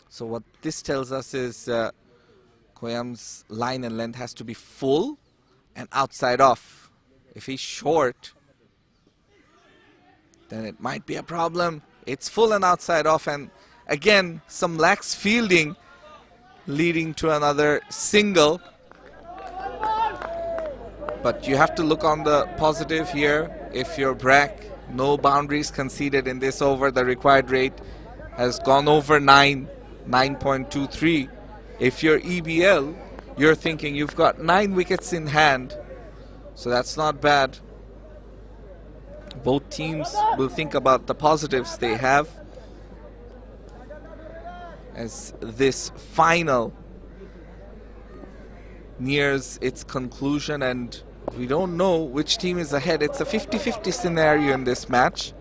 So what this tells us is Koyam's line and length has to be full and outside off. If he's short, then it might be a problem. It's full and outside off, and again some lax fielding leading to another single. But you have to look on the positive here. If you're Brack, no boundaries conceded in this over. The required rate has gone over 9.23. If you're EBL, you're thinking you've got 9 wickets in hand, so that's not bad. Both teams will think about the positives they have as this final nears its conclusion, and we don't know which team is ahead. It's a 50-50 scenario in this match.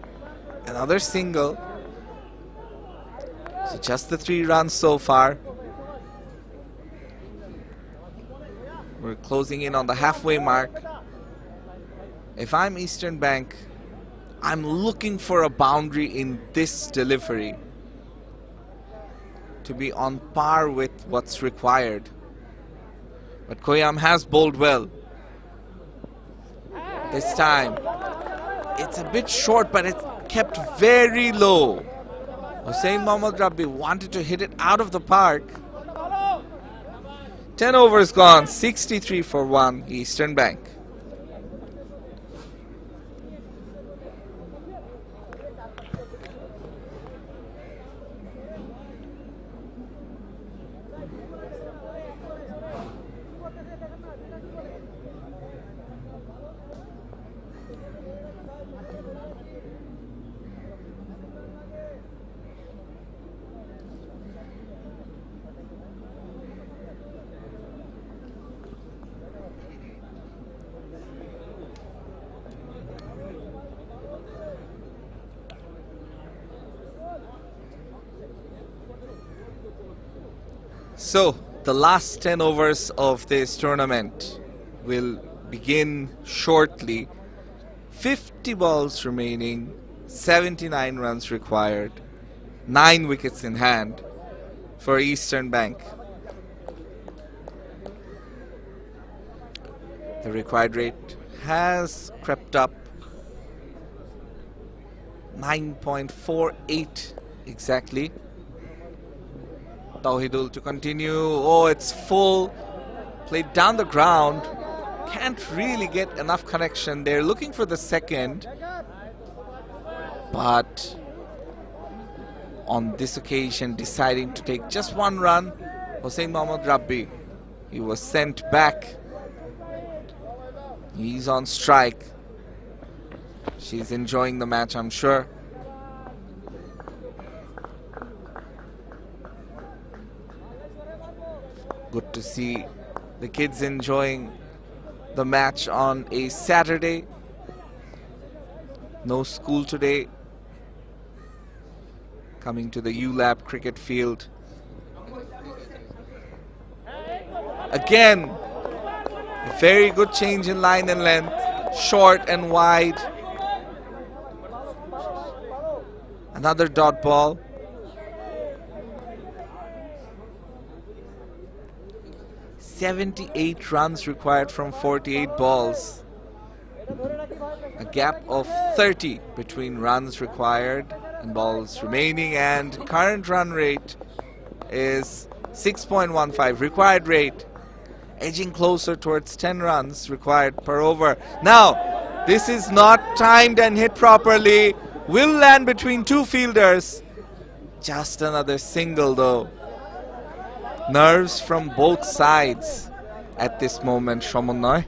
Another single. So just the 3 runs so far. We're closing in on the halfway mark. If I'm Eastern Bank, I'm looking for a boundary in this delivery to be on par with what's required. But Koyam has bowled well. This time, it's a bit short, but it's kept very low. Hussain Mohammad Rabbi wanted to hit it out of the park. 10 overs gone, 63 for 1, Eastern Bank. So, the last 10 overs of this tournament will begin shortly. 50 balls remaining, 79 runs required, 9 wickets in hand for Eastern Bank. The required rate has crept up, 9.48 exactly. Tawhidul to continue. Oh, it's full. Played down the ground. Can't really get enough connection. They're looking for the second. But on this occasion, deciding to take just 1 run, Hussain Mohammad Rabbi. He was sent back. He's on strike. She's enjoying the match, I'm sure. Good to see the kids enjoying the match on a Saturday. No school today. Coming to the ULAB cricket field. Again, a very good change in line and length. Short and wide. Another dot ball. 78 runs required from 48 balls. A gap of 30 between runs required and balls remaining, and current run rate is 6.15. Required rate edging closer towards 10 runs required per over. Now, this is not timed and hit properly. Will land between 2 fielders. Just another single though. Nerves from both sides at this moment, Shomonnoy.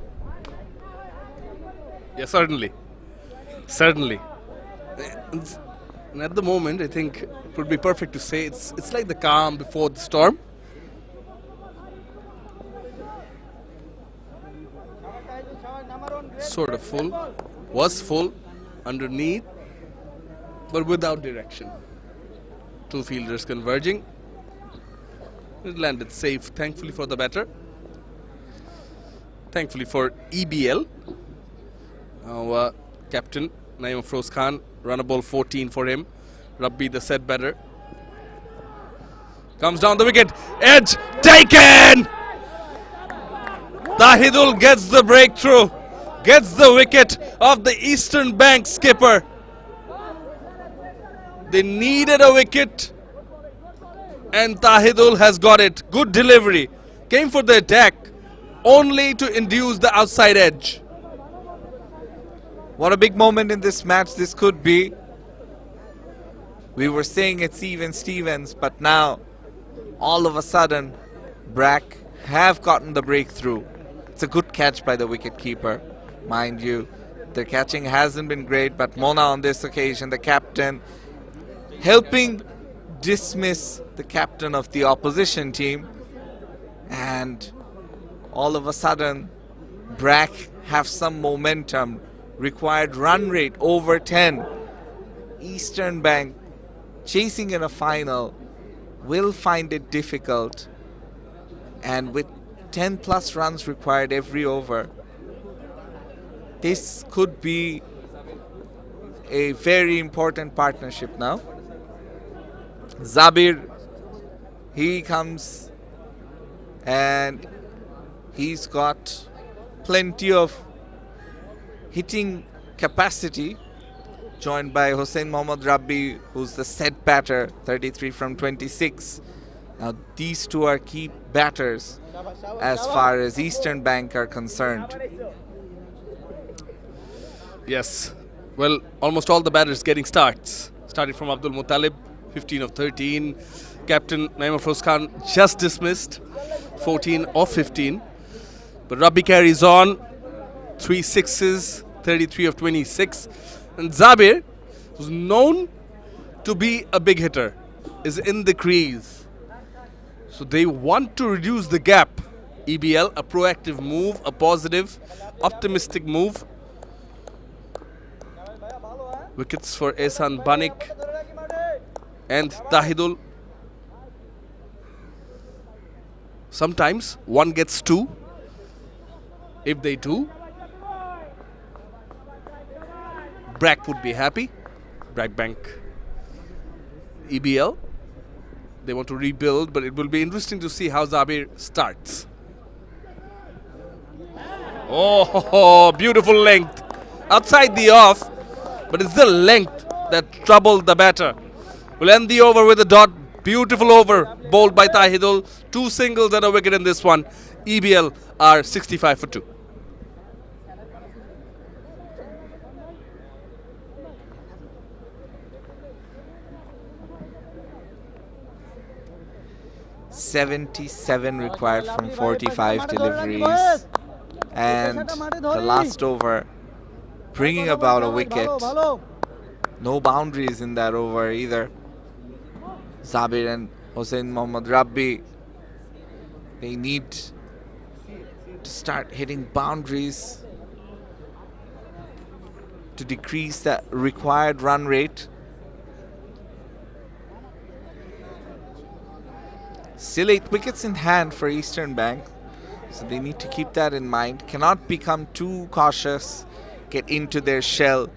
Yeah, certainly. Certainly. And at the moment, I think it would be perfect to say it's like the calm before the storm. Sort of full. Was full underneath. but without direction. Two fielders converging. It landed safe, thankfully for the batter. Thankfully for EBL. Now, captain Naeem Afroz Khan, run a ball 14 for him. Rabbi, the set batter. Comes down the wicket. Edge taken! Tahidul gets the breakthrough. Gets the wicket of the Eastern Bank skipper. They needed a wicket. And Tahidul has got it. Good delivery. Came for the attack. Only to induce the outside edge. What a big moment in this match this could be. We were saying it's even Stevens, but now, all of a sudden, Brack have gotten the breakthrough. It's a good catch by the wicketkeeper, mind you. Their catching hasn't been great, but Mona on this occasion, the captain, helping dismiss the captain of the opposition team. And all of a sudden, Brack have some momentum. Required run rate over 10. Eastern Bank chasing in a final will find it difficult. And with 10 plus runs required every over, this could be a very important partnership now. Zabir, he comes and he's got plenty of hitting capacity, joined by Hossein Mohammad Rabbi, who's the set batter, 33 from 26. Now these two are key batters as far as Eastern Bank are concerned. Yes, well, almost all the batters getting starts. Starting from Abdul Muttalib, 15 of 13. Captain Naeem Afroz Khan just dismissed, 14 of 15. But Rabbi carries on, 3 sixes, 33 of 26. And Zabir, who's known to be a big hitter, is in the crease. So they want to reduce the gap. EBL, a proactive move, a positive, optimistic move. Wickets for Ehsan Banik and Tahidul. Sometimes one gets two. If they do, Brack would be happy. Brack Bank, EBL. They want to rebuild, but it will be interesting to see how Zabir starts. Oh, beautiful length. Outside the off, but it's the length that troubled the batter. We'll end the over with a dot. Beautiful over, bowled by Tahidul. 2 singles and a wicket in this one. EBL are 65 for 2. $77 required from 45 deliveries, and the last over bringing about a wicket. No boundaries in that over either. Zabir and Hossein Mohammad Rabbi, they need to start hitting boundaries to decrease the required run rate. Still 8 wickets in hand for Eastern Bank, so they need to keep that in mind. Cannot become too cautious, get into their shell,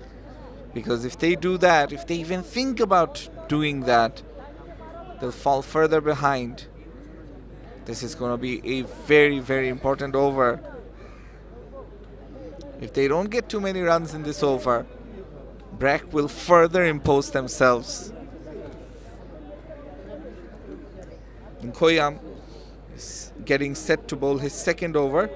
because if they do that, if they even think about doing that, they'll fall further behind. This is going to be a very, very important over. If they don't get too many runs in this over, Brack will further impose themselves. Nkoyam is getting set to bowl his second over.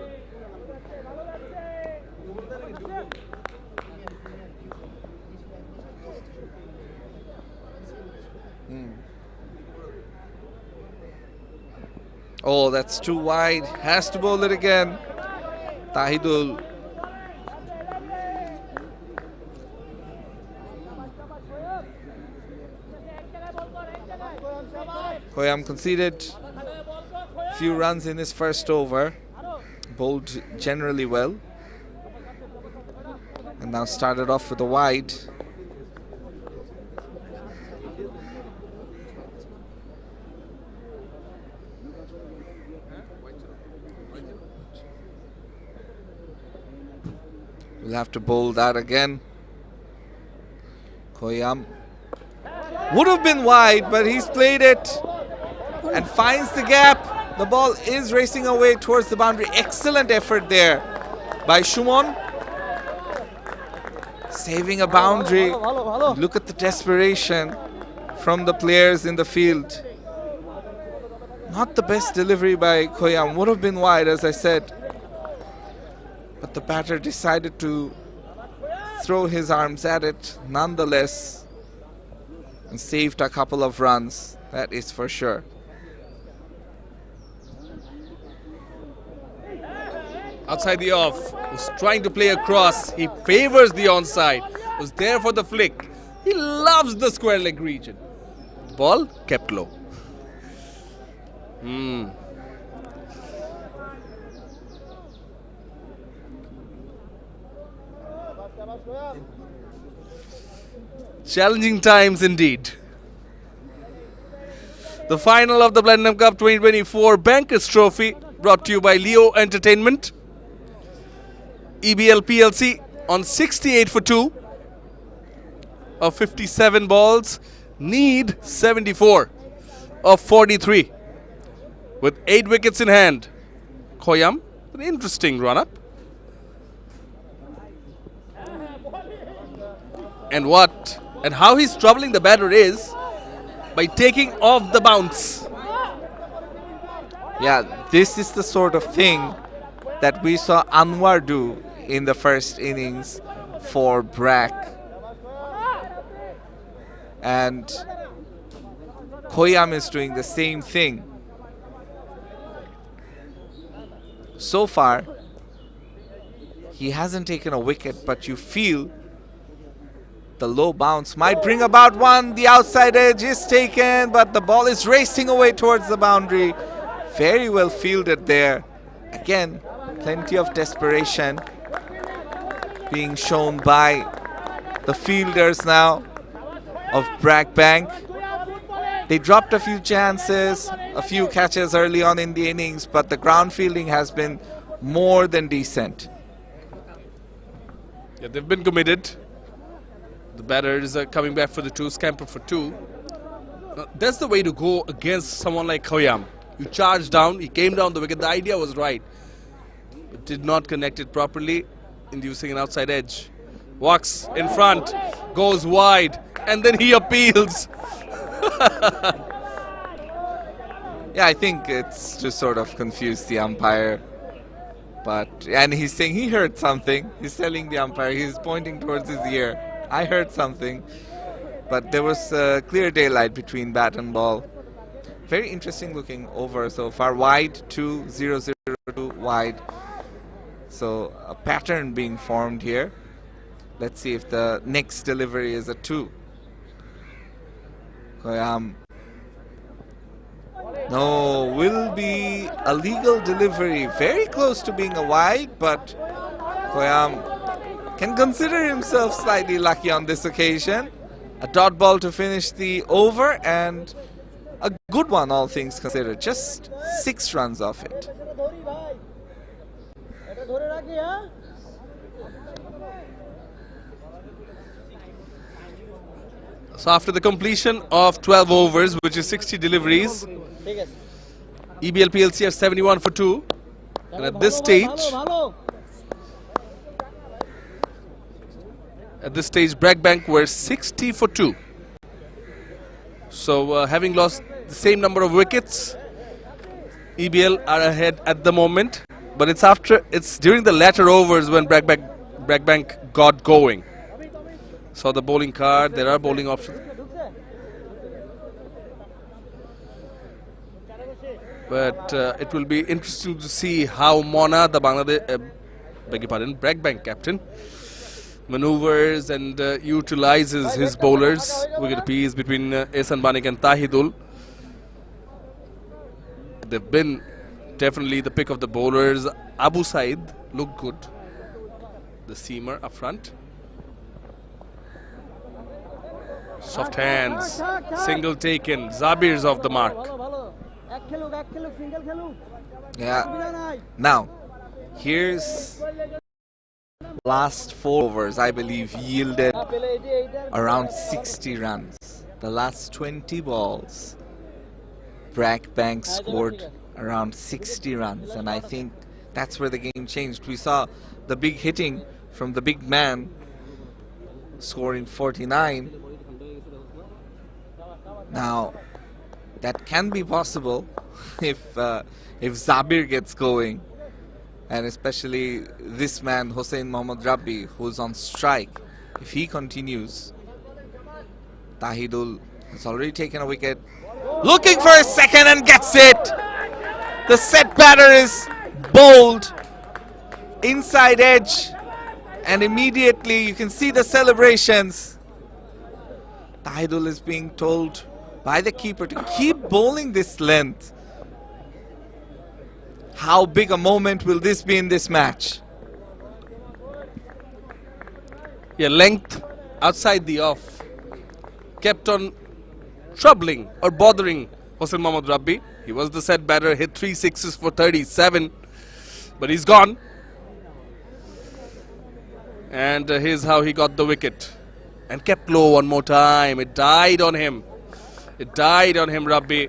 Oh, that's too wide. Has to bowl it again. Tahidul. Koyam conceded a few runs in his first over. Bowled generally well. And now started off with a wide. Will have to bowl that again. Koyam would have been wide, but he's played it and finds the gap. The ball is racing away towards the boundary. Excellent effort there by Shumon. Saving a boundary. Look at the desperation from the players in the field. Not the best delivery by Koyam. Would have been wide, as I said. But the batter decided to throw his arms at it nonetheless and saved a couple of runs. That is for sure. Outside the off, was trying to play across. He favors the onside. Was there for the flick. He loves the square leg region. The ball kept low. Challenging times indeed. The final of the Platinum Cup 2024 Bankers Trophy brought to you by Leo Entertainment. EBL PLC on 68 for 2 of 57 balls, need 74 of 43 with 8 wickets in hand. Koyam, an interesting run-up. And how he's troubling the batter is by taking off the bounce. Yeah, this is the sort of thing that we saw Anwar do in the first innings for Brack. And Koyam is doing the same thing. So far, he hasn't taken a wicket, but you feel the low bounce might bring about one. The outside edge is taken, but the ball is racing away towards the boundary. Very well fielded there. Again, plenty of desperation being shown by the fielders now of Brack Bank. They dropped a few chances, a few catches early on in the innings, but the ground fielding has been more than decent. Yeah, they've been committed. The batters are coming back for the 2, scamper for 2. That's the way to go against someone like Koyam. You charge down, he came down the wicket. The idea was right, but did not connect it properly, inducing an outside edge. Walks in front, goes wide, and then he appeals. Yeah, I think it's to sort of confuse the umpire. And he's saying he heard something. He's telling the umpire, he's pointing towards his ear. I heard something. But there was clear daylight between bat and ball. Very interesting looking over so far. Wide 2, 0, 0, 2, wide. So a pattern being formed here. Let's see if the next delivery is a 2. Koyam. No, will be a legal delivery. Very close to being a wide, but Koyam can consider himself slightly lucky on this occasion. A dot ball to finish the over, and a good one, all things considered. Just 6 runs off it. So after the completion of 12 overs, which is 60 deliveries, EBL PLC are 71 for 2. And at this stage, Brack Bank were 60 for 2. So having lost the same number of wickets, EBL are ahead at the moment. But it's during the latter overs when Brack Bank got going. Saw the bowling card, there are bowling options. But it will be interesting to see how Mona, the Brack Bank captain, maneuvers and utilizes his bowlers. We get a piece between Ehsan Banik and Tahidul. They've been definitely the pick of the bowlers. Abu Said looked good, the seamer up front. Soft hands, single taken, Zabir's off the mark. Yeah. Now, here's last 4 overs, I believe, yielded around 60 runs. The last 20 balls, Bragg Bank scored around 60 runs, and I think that's where the game changed. We saw the big hitting from the big man scoring 49. Now, that can be possible if Zabir gets going, and especially this man Hossein Mohammad Rabbi, who's on strike. If he continues, Tahidul has already taken a wicket, looking for a second and gets it. The set batter is bowled inside edge, and immediately you can see the celebrations. Tahidul is being told by the keeper to keep bowling this length. How big a moment will this be in this match? Yeah, length outside the off kept on troubling or bothering Hossein Mohammad Rabbi. He was the set batter, hit 3 sixes for 37, but he's gone. And here's how he got the wicket. And kept low one more time. It died on him. It died on him, Rabbi.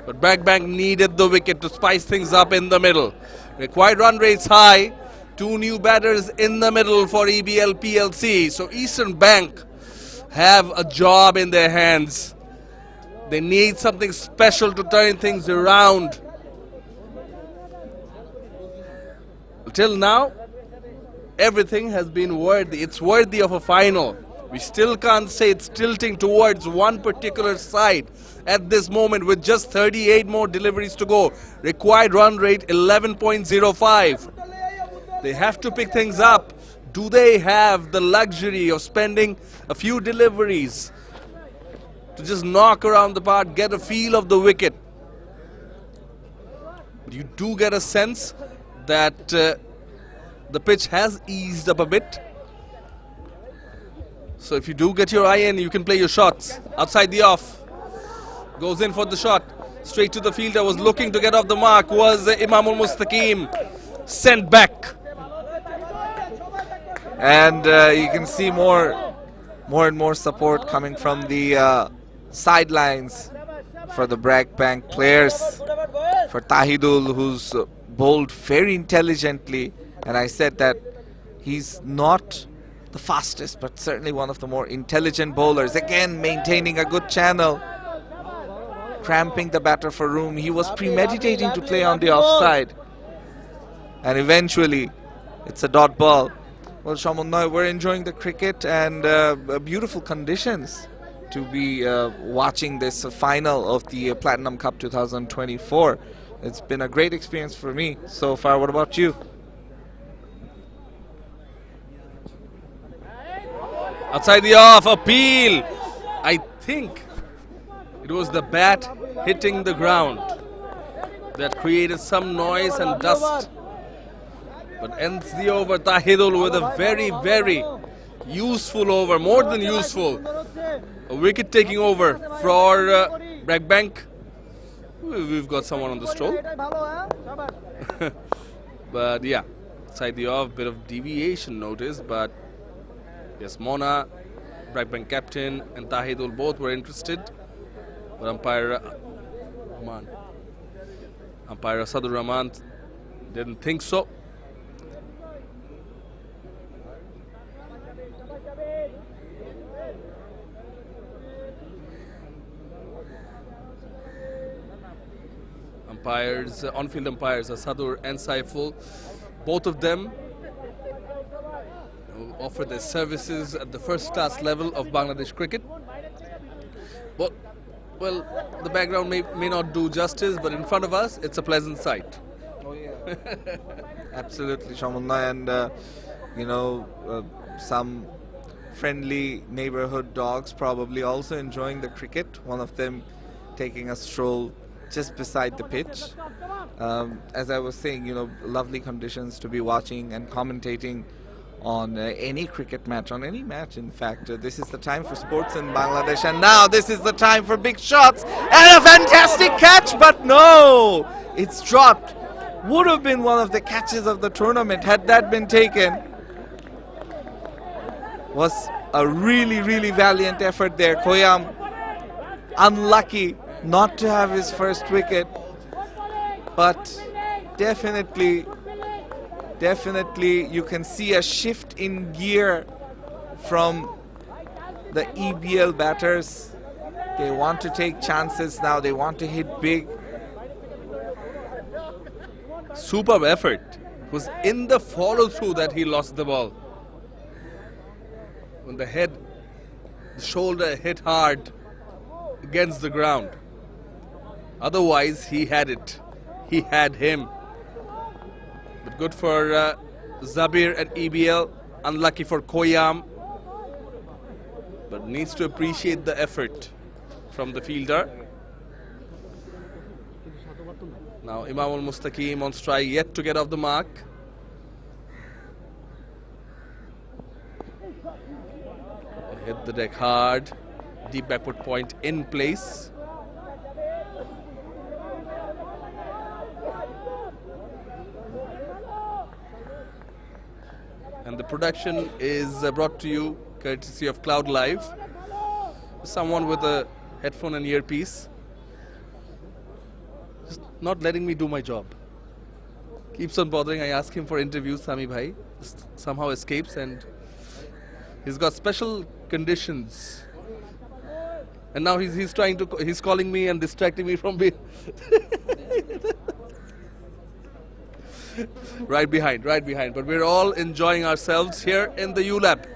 But Bragg Bank needed the wicket to spice things up in the middle. Required run rates high. 2 new batters in the middle for EBL PLC. So Eastern Bank have a job in their hands. They need something special to turn things around. Till now, everything has been worthy. It's worthy of a final. We still can't say it's tilting towards one particular side at this moment with just 38 more deliveries to go. Required run rate 11.05. They have to pick things up. Do they have the luxury of spending a few deliveries to just knock around the park, get a feel of the wicket? You do get a sense that the pitch has eased up a bit. So if you do get your eye in, you can play your shots. Outside the off. Goes in for the shot. Straight to the fielder. Was looking to get off the mark. Was Imamul Mustaqim. Sent back. And you can see more and more support coming from the sidelines for the Bragg Bank players. For Tahidul, who's bowled very intelligently. And I said that he's not the fastest, but certainly one of the more intelligent bowlers. Again, maintaining a good channel. Cramping the batter for room. He was premeditating to play on the offside. And eventually, it's a dot ball. Well, Shamunnoy, we're enjoying the cricket and beautiful conditions to be watching this final of the Platinum Cup 2024. It's been a great experience for me so far. What about you? Outside the off, appeal. I think it was the bat hitting the ground that created some noise and dust. But ends the over. Tahidul with a very, very useful over, more than useful. A wicket taking over for Bragg Bank. We've got someone on the stroke. But yeah, outside the off, bit of deviation notice, but yes, Mona, Bragg Bank captain, and Tahidul both were interested. But umpire Asadur Rahman didn't think so. Umpires, on-field umpires, Asadur and Saiful, both of them offer their services at the first-class level of Bangladesh cricket. Well, the background may not do justice, but in front of us, it's a pleasant sight. Oh yeah, absolutely, Shamunna, and some friendly neighborhood dogs probably also enjoying the cricket. One of them taking a stroll just beside the pitch. As I was saying, lovely conditions to be watching and commentating on any cricket match, on any match in fact. This is the time for sports in Bangladesh, and now this is the time for big shots and a fantastic catch, but no, it's dropped. Would have been one of the catches of the tournament had that been taken. was a really, really valiant effort there. Koyam unlucky not to have his first wicket, but definitely you can see a shift in gear from the EBL batters. They want to take chances now. They want to hit big. Superb effort. It was in the follow through that he lost the ball. When the shoulder hit hard against the ground. Otherwise, he had it. He had him. But good for Zabir and EBL. Unlucky for Koyam. But needs to appreciate the effort from the fielder. Now Imam al-Mustaqim on strike, yet to get off the mark. Hit the deck hard. Deep backward point in place. And the production is brought to you courtesy of Cloud Live. Someone with a headphone and earpiece. Just not letting me do my job. Keeps on bothering. I ask him for interviews, Sami Bhai. Just somehow escapes, and he's got special conditions. And now he's calling me and distracting me from being right behind. But we're all enjoying ourselves here in the ULAP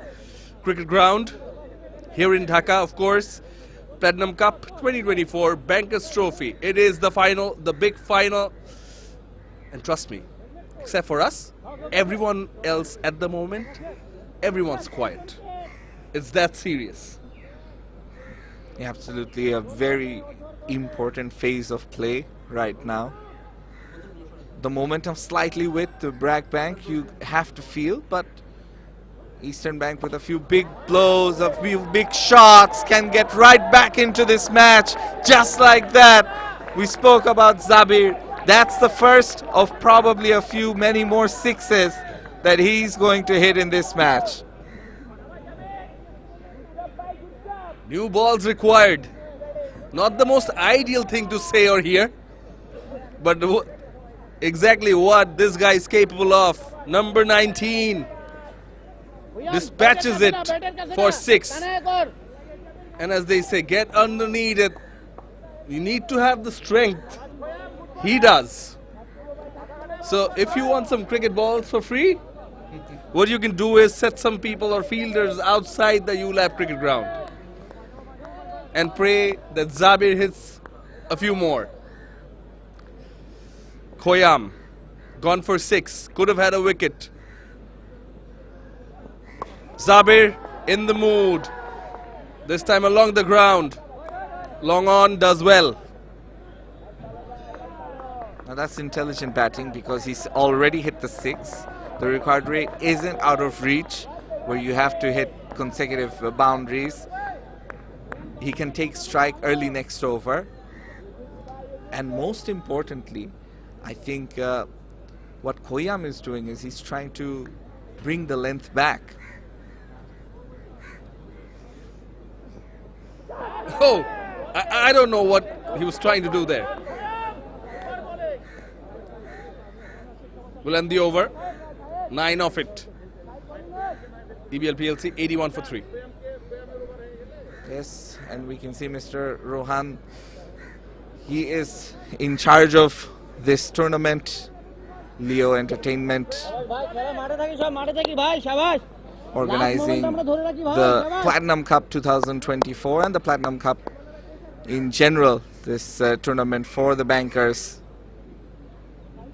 cricket ground. Here in Dhaka, of course. Platinum Cup 2024 Bankers Trophy. It is the final, the big final. And trust me, except for us, everyone else at the moment, everyone's quiet. It's that serious. Yeah, absolutely, a very important phase of play right now. The momentum slightly with the Bragg Bank, you have to feel, but Eastern Bank with a few big blows, a few big shots, can get right back into this match just like that. We spoke about Zabir. That's the first of probably many more sixes that he's going to hit in this match. New balls required. Not the most ideal thing to say or hear, but exactly what this guy is capable of. Number 19 dispatches it for 6. And as they say, get underneath it. You need to have the strength. He does. So if you want some cricket balls for free, what you can do is set some people or fielders outside the ULAP cricket ground and pray that Zabir hits a few more. Koyam gone for 6, could have had a wicket. Zabir in the mood, this time along the ground. Long on, does well. Now that's intelligent batting because he's already hit the 6. The required rate isn't out of reach where you have to hit consecutive boundaries. He can take strike early next over. And most importantly, I think what Koyam is doing is he's trying to bring the length back. Oh, I don't know what he was trying to do there. We'll end the over. 9 of it. EBL PLC 81 for 3. Yes, and we can see Mr. Rohan. He is in charge of this tournament. Leo Entertainment organizing the Platinum Cup 2024 and the Platinum Cup in general. This tournament for the bankers.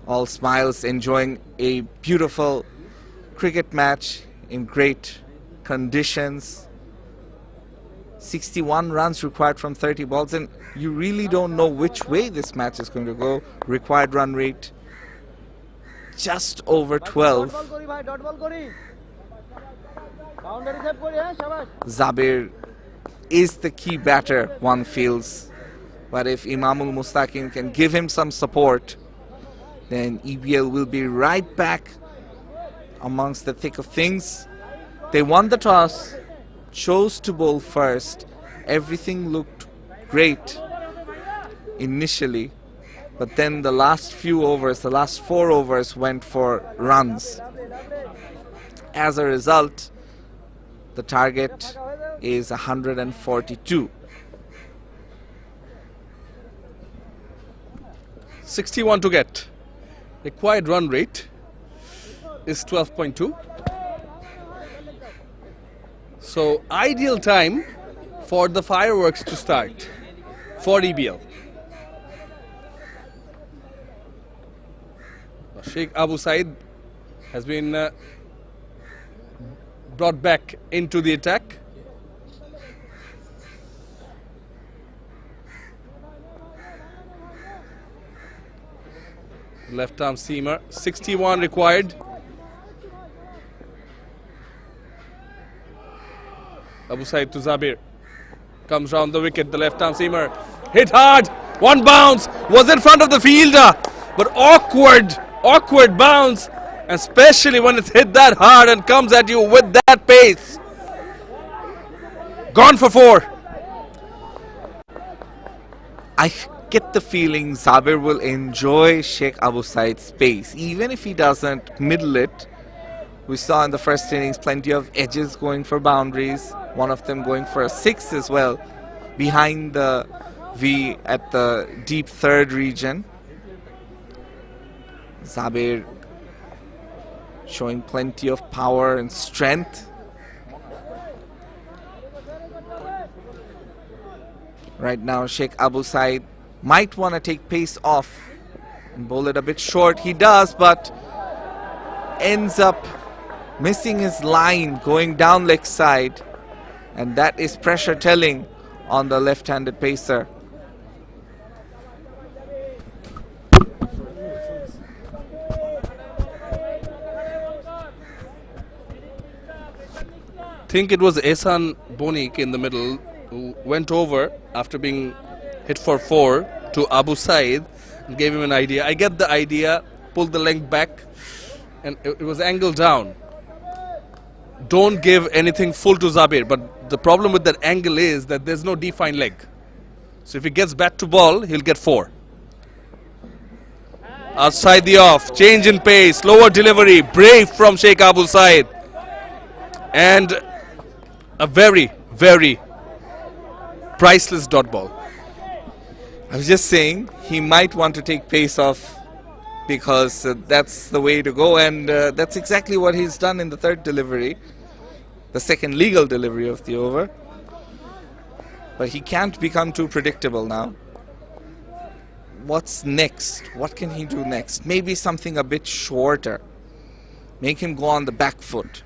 All smiles, enjoying a beautiful cricket match in great conditions. 61 runs required from 30 balls, and you really don't know which way this match is going to go. Required run rate just over 12. Zabir is the key batter, one feels, but if Imam al-Mustaqim can give him some support, then EBL will be right back amongst the thick of things. They won the toss, chose to bowl first. Everything looked great initially, but then the last few overs, the last 4 overs went for runs. As a result, the target is 142. 61 to get. Required run rate is 12.2. So ideal time for the fireworks to start for EBL. Sheikh Abu Said has been brought back into the attack. Left arm seamer, 61 required. Abu Said to Zabir. Comes round the wicket, the left arm seamer. Hit hard, one bounce, was in front of the fielder. But awkward bounce. Especially when it's hit that hard and comes at you with that pace. Gone for 4. I get the feeling Zabir will enjoy Sheikh Abu Said's pace, even if he doesn't middle it. We saw in the first innings plenty of edges going for boundaries, one of them going for a 6 as well, behind the V at the deep third region. Zabir showing plenty of power and strength. Right now, Sheikh Abu Said might want to take pace off and bowl it a bit short. He does, but ends up missing his line going down leg side, and that is pressure telling on the left-handed pacer. Think it was Ehsan Bonik in the middle who went over after being hit for 4 to Abu Said and gave him an idea. I get the idea, pulled the length back, and it was angled down. Don't give anything full to Zabir, but the problem with that angle is that there's no defined leg. So if he gets bat to ball, he'll get 4. Outside the off, change in pace, lower delivery, brave from Sheikh Abu Said. And a very, very priceless dot ball. I was just saying he might want to take pace off because that's the way to go, and that's exactly what he's done in the third delivery, the second legal delivery of the over. But he can't become too predictable now. What's next? What can he do next? Maybe something a bit shorter. Make him go on the back foot.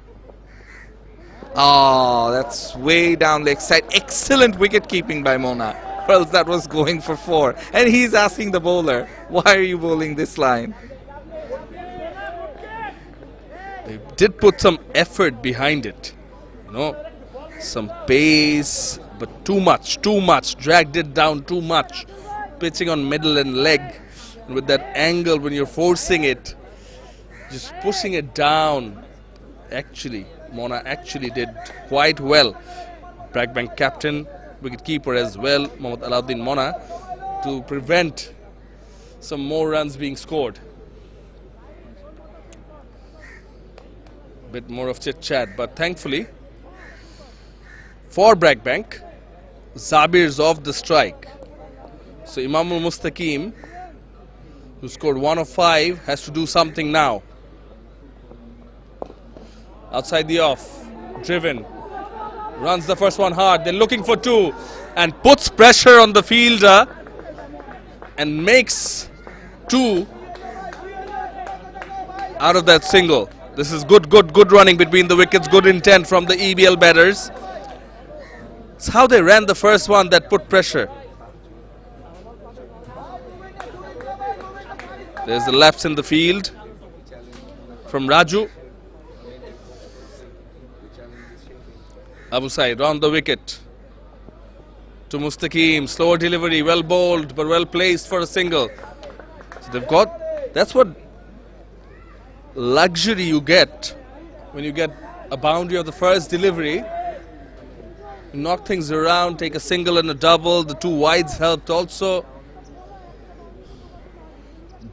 Oh, that's way down leg side. Excellent wicket keeping by Mona. Or else that was going for 4. And he's asking the bowler, why are you bowling this line? They did put some effort behind it. You know, some pace, but too much. Dragged it down too much. Pitching on middle and leg. And with that angle, when you're forcing it, just pushing it down. Actually, Mona actually did quite well. BRAC Bank captain, wicket keeper as well, Mohammad Alauddin Mona, to prevent some more runs being scored. Bit more of chit chat, but thankfully for BRAC Bank, Zabir's off the strike. So Imamul Mustaqim, who scored 1 of 5, has to do something now. Outside the off, driven, runs the first one hard, then looking for 2 and puts pressure on the fielder and makes 2 out of that single. This is good running between the wickets, good intent from the EBL batters. It's how they ran the first one that put pressure. There's a lapse in the field from Raju. Abu Said round the wicket to Mustaqim. Slower delivery, well bowled but well placed for a single. So they've got, that's what luxury you get when you get a boundary of the first delivery. Knock things around, take a single and a double. The two wides helped also.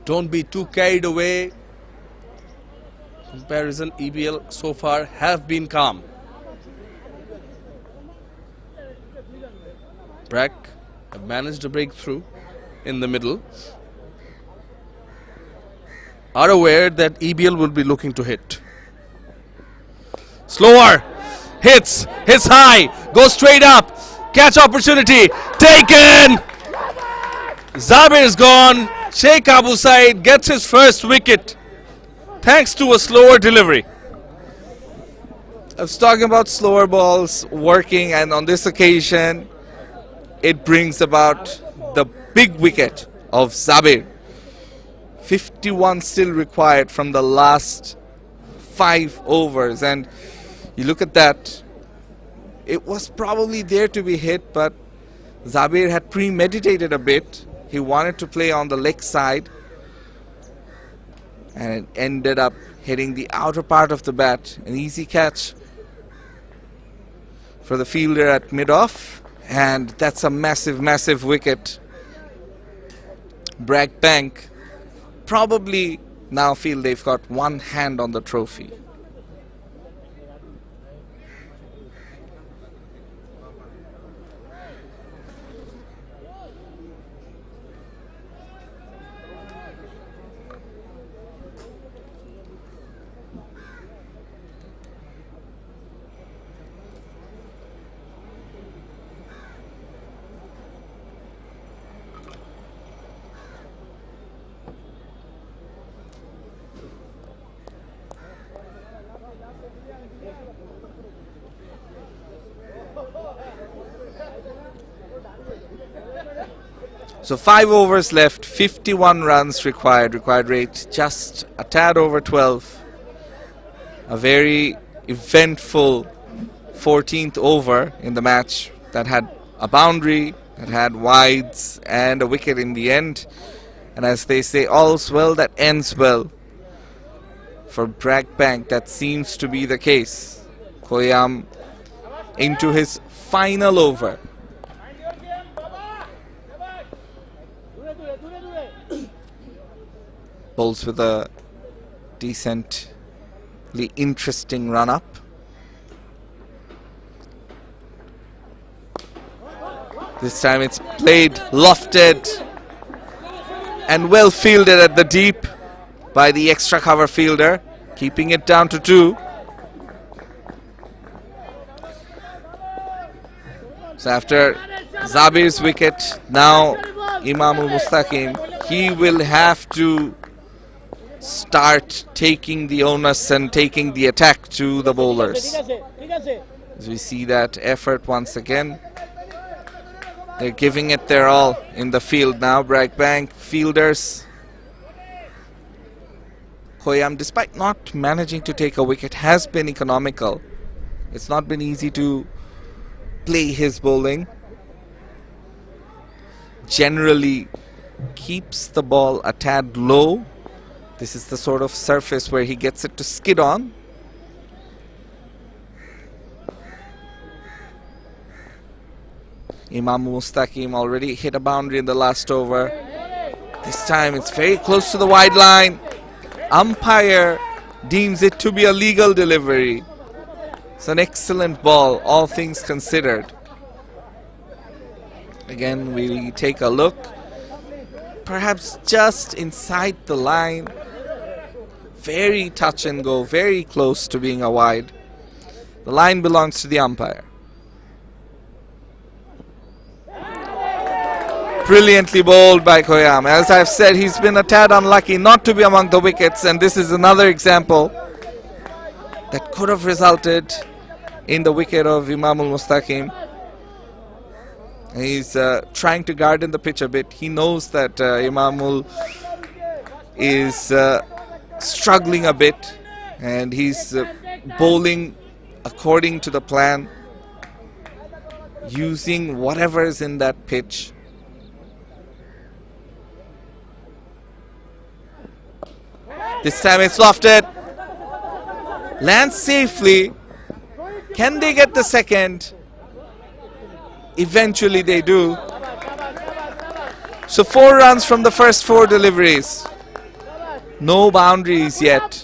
Don't be too carried away. Comparison, EBL so far have been calm. Brack have managed a breakthrough in the middle. Are aware that EBL will be looking to hit. Slower, hits high, goes straight up, catch opportunity, taken! Zabir is gone, Sheikh Abu Said gets his first wicket thanks to a slower delivery. I was talking about slower balls working, and on this occasion it brings about the big wicket of Zabir. 51 still required from the last 5 overs, and you look at that, it was probably there to be hit, but Zabir had premeditated a bit. He wanted to play on the leg side, and it ended up hitting the outer part of the bat. An easy catch for the fielder at mid-off, and that's a massive wicket. Bragg Bank probably now feel they've got one hand on the trophy. So 5 overs left, 51 runs required rate just a tad over 12. A very eventful 14th over in the match that had a boundary, that had wides and a wicket in the end. And as they say, all's well that ends well. For Bragg Bank, that seems to be the case. Koyam into his final over. Bowls with a decently interesting run-up. This time it's played, lofted, and well fielded at the deep by the extra cover fielder, keeping it down to 2. So after Zabir's wicket, now Imamul Mustaqim, he will have to start taking the onus and taking the attack to the bowlers. As we see that effort once again. They're giving it their all in the field now. Bragg Bank fielders. Koyam, despite not managing to take a wicket, has been economical. It's not been easy to play his bowling. Generally keeps the ball a tad low. This is the sort of surface where he gets it to skid on. Imam Mustaqim already hit a boundary in the last over. This time it's very close to the wide line. Umpire deems it to be a legal delivery. It's an excellent ball, all things considered. Again, we take a look. Perhaps just inside the line. Very touch and go, very close to being a wide. The line belongs to the umpire. Brilliantly bowled by Koyam. As I've said, he's been a tad unlucky not to be among the wickets, and this is another example that could have resulted in the wicket of Imamul Mustaqim. He's trying to garden the pitch a bit. He knows that Imamul is struggling a bit, and he's bowling according to the plan, using whatever is in that pitch. This time it's lofted, lands safely, Can they get the second? Eventually they do. So 4 runs from the first 4 deliveries. No boundaries yet.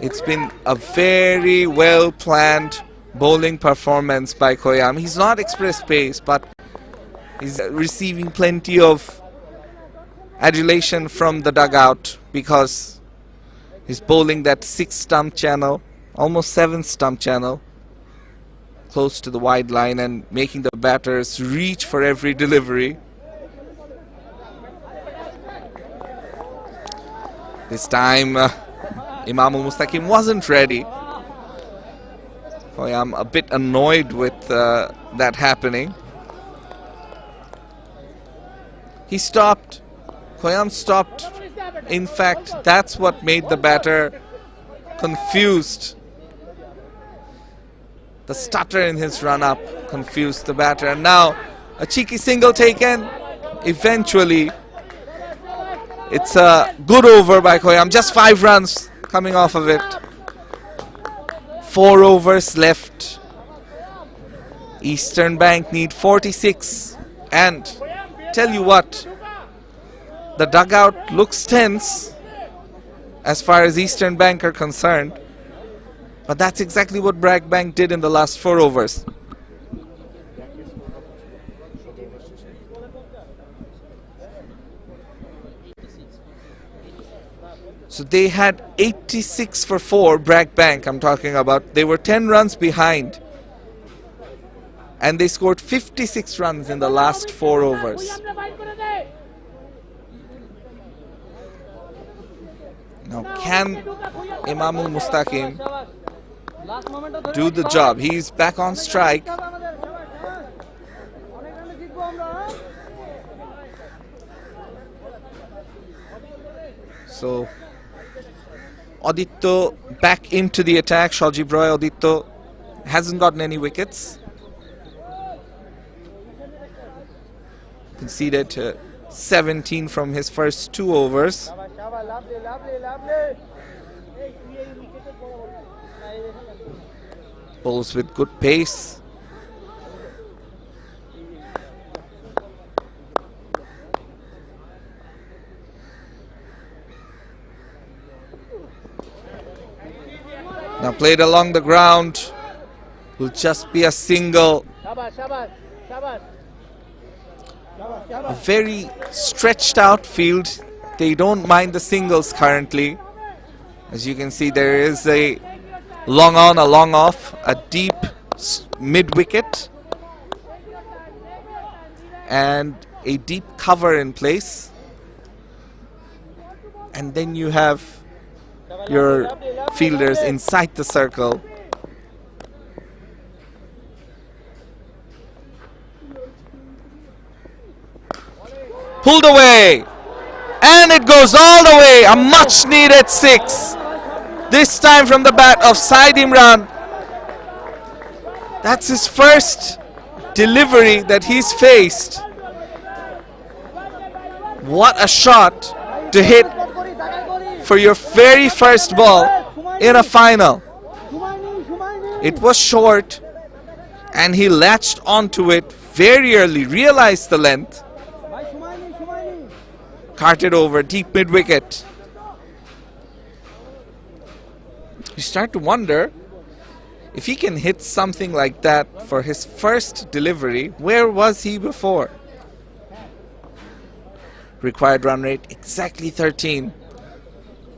It's been a very well planned bowling performance by Koyam. He's not express pace, but he's receiving plenty of adulation from the dugout because he's bowling that 6 stump channel, almost 7 stump channel, close to the wide line and making the batters reach for every delivery. This time Imamul Mustaqim wasn't ready. I'm a bit annoyed with that happening. He stopped. Koyam stopped. In fact, that's what made the batter confused. The stutter in his run-up confused the batter. And now a cheeky single taken. Eventually, it's a good over by Koyam. Just 5 runs coming off of it. 4 overs left. Eastern Bank need 46. And tell you what, the dugout looks tense as far as Eastern Bank are concerned. But that's exactly what Bragg Bank did in the last 4 overs. So they had 86 for 4, Bragg Bank I'm talking about. They were 10 runs behind. And they scored 56 runs in the last 4 overs. Now can Imamul Mustaqim do the job? He's back on strike. So Aditya back into the attack. Shajib Roy, Aditya hasn't gotten any wickets. Conceded 17 from his first 2 overs. Bowls with good pace. Now played along the ground. Will just be a single. A very stretched out field. They don't mind the singles currently. As you can see, there is a long on, a long off, a deep mid wicket, and a deep cover in place. And then you have your fielders inside the circle. Pulled away, and it goes all the way. A much needed 6, this time from the bat of Said Imran. That's his first delivery that he's faced. What a shot to hit for your very first ball in a final. It was short and he latched onto it very early, realized the length, carted over deep mid wicket. You start to wonder if he can hit something like that for his first delivery. Where was he before? Required run rate exactly 13.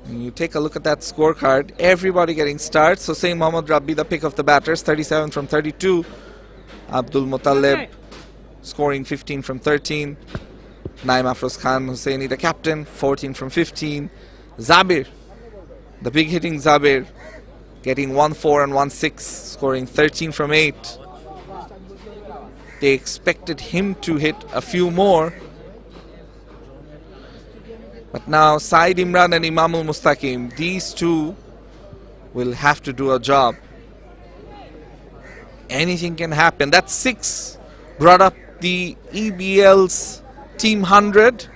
When you take a look at that scorecard, everybody getting starts. So Hussain Mohammad Rabbi, the pick of the batters, 37 from 32. Abdul Muttalib scoring 15 from 13. Naim Afroz Khan Hussaini, the captain, 14 from 15. Zabir, the big hitting Zabir, getting 1-4 and 1-6, scoring 13 from 8. They expected him to hit a few more. But now Said Imran and Imamul Mustaqim, these two will have to do a job. Anything can happen. That 6 brought up the EBL's Team 100.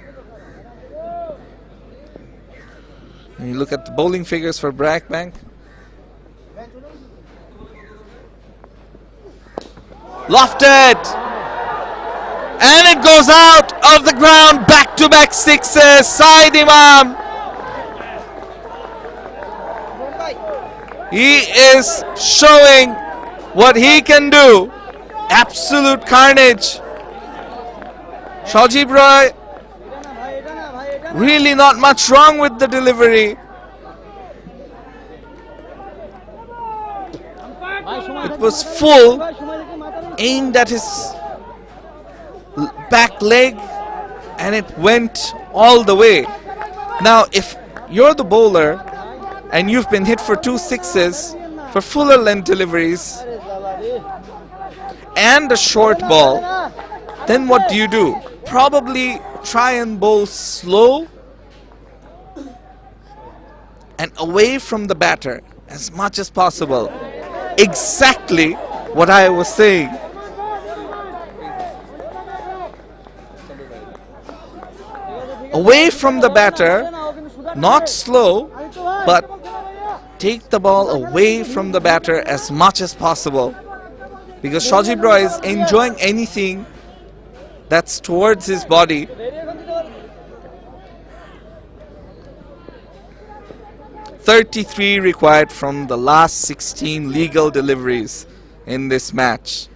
When you look at the bowling figures for Bragg Bank, Lofted. And it goes out of the ground. Back-to-back sixes. Said Imam. He is showing what he can do. Absolute carnage. Shajib Roy, really not much wrong with the delivery. It was full, aimed at his back leg, and it went all the way. Now, if you're the bowler and you've been hit for 2 sixes for fuller length deliveries and a short ball, then what do? Probably try and bowl slow and away from the batter as much as possible. Exactly what I was saying. Away from the batter, not slow, but take the ball away from the batter as much as possible. Because Shajib Roy is enjoying anything that's towards his body. .33 required from the last 16 legal deliveries in this match.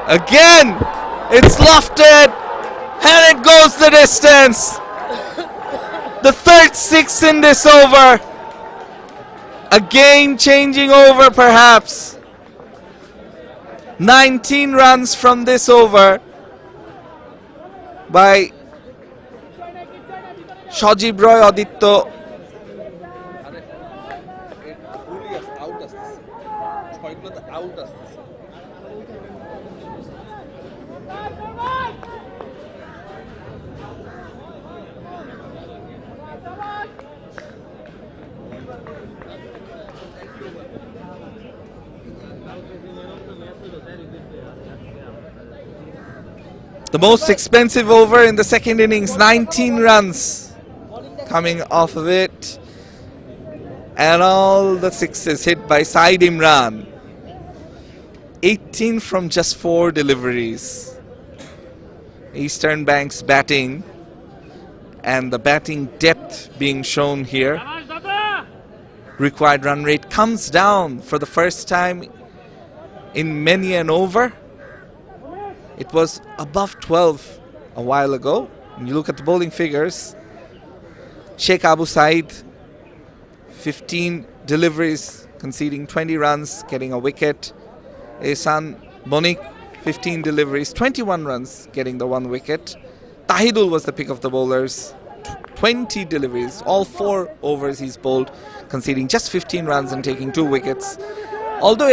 Again, it's lofted and it goes the distance. The third 6 in this over. Again changing over perhaps. 19 runs from this over by Shajib Roy Aditya. The most expensive over in the second innings, 19 runs coming off of it. And all the sixes hit by Said Imran. 18 from just 4 deliveries. Eastern Bank's batting and the batting depth being shown here. Required run rate comes down for the first time in many an over. It was above 12 a while ago. When you look at the bowling figures, Sheikh Abu Said, 15 deliveries, conceding 20 runs, getting a wicket. Ehsan Bonik, 15 deliveries, 21 runs, getting the 1 wicket. Tahidul was the pick of the bowlers, 20 deliveries, all 4 overs he's bowled, conceding just 15 runs and taking 2 wickets. Although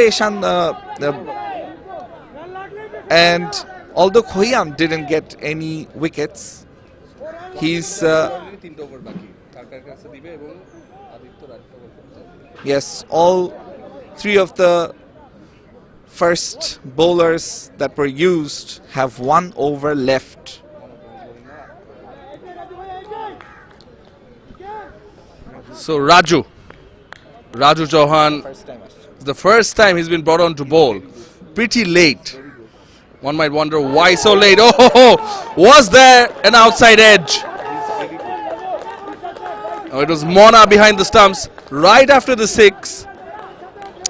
although Khoyam didn't get any wickets, he's yes, all 3 of the first bowlers that were used have 1 over left. So Raju Chauhan, it's the first time he's been brought on to bowl. Pretty late. One might wonder why so late. Oh, was there an outside edge? Oh, it was Mona behind the stumps. Right after the 6,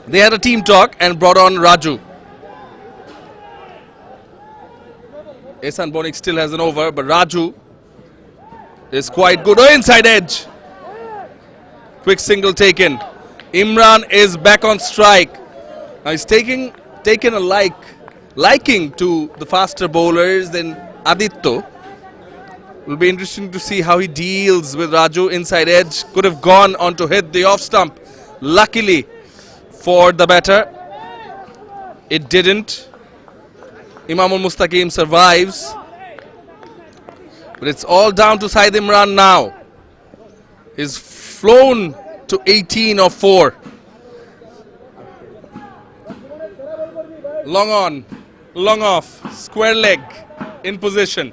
they had a team talk and brought on Raju. Ehsan Bonik still has an over, but Raju is quite good. Oh, inside edge. Quick single taken. Imran is back on strike. Now he's taken a liking to the faster bowlers than Aditya. Will be interesting to see how he deals with Raju. Inside edge could have gone on to hit the off stump. Luckily for the batter, it didn't. Imamul Mustaqim survives. But it's all down to Said Imran now. He's flown to 18 or 4. Long on, long off, square leg in position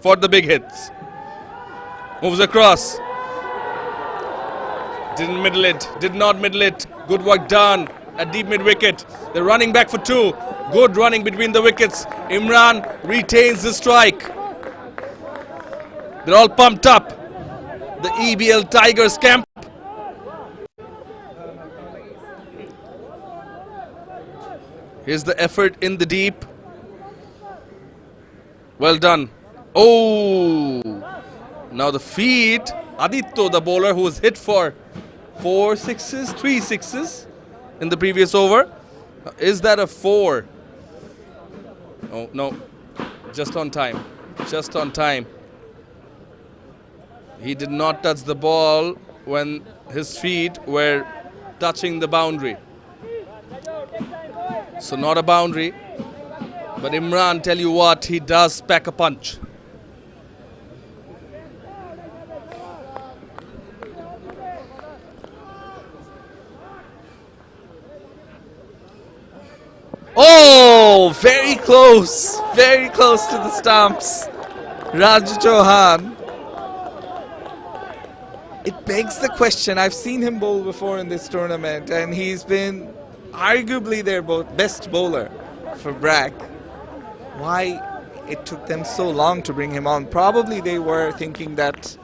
for the big hits. Moves across. Did not middle it. Good work done at deep mid wicket. They're running back for 2. Good running between the wickets. Imran retains the strike. They're all pumped up. The EBL Tigers camp. Here's the effort in the deep. Well done. Oh! Now the feet. Aditya, the bowler, who was hit for 4 sixes, 3 sixes in the previous over. Is that a 4? Oh, no. Just on time. Just on time. He did not touch the ball when his feet were touching the boundary. So not a boundary. But Imran, tell you what, he does pack a punch. Oh, very close to the stumps. Raju Chauhan. It begs the question. I've seen him bowl before in this tournament, and he's been arguably their best bowler for Brack. Why it took them so long to bring him on? Probably they were thinking that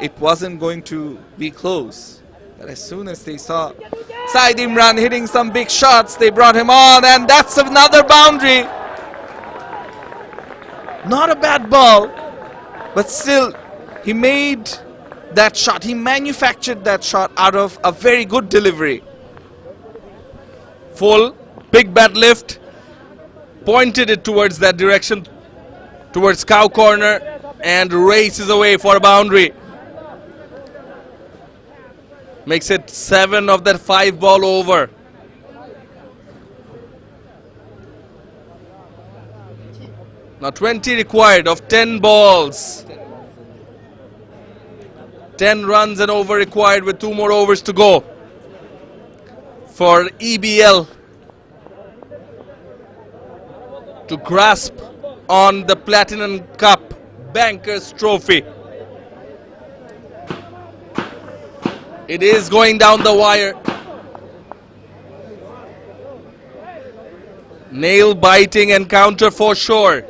it wasn't going to be close. But as soon as they saw Saeed Imran hitting some big shots, they brought him on, and that's another boundary. Not a bad ball, but still, he made that shot. He manufactured that shot out of a very good delivery. Full, big bat lift, pointed it towards that direction, towards cow corner, and races away for a boundary. Makes it 7 of that 5 ball over. Now 20 required of 10 balls. 10 runs and over required with 2 more overs to go for EBL to grasp on the Platinum Cup Bankers Trophy. It is going down the wire. Nail biting encounter for sure.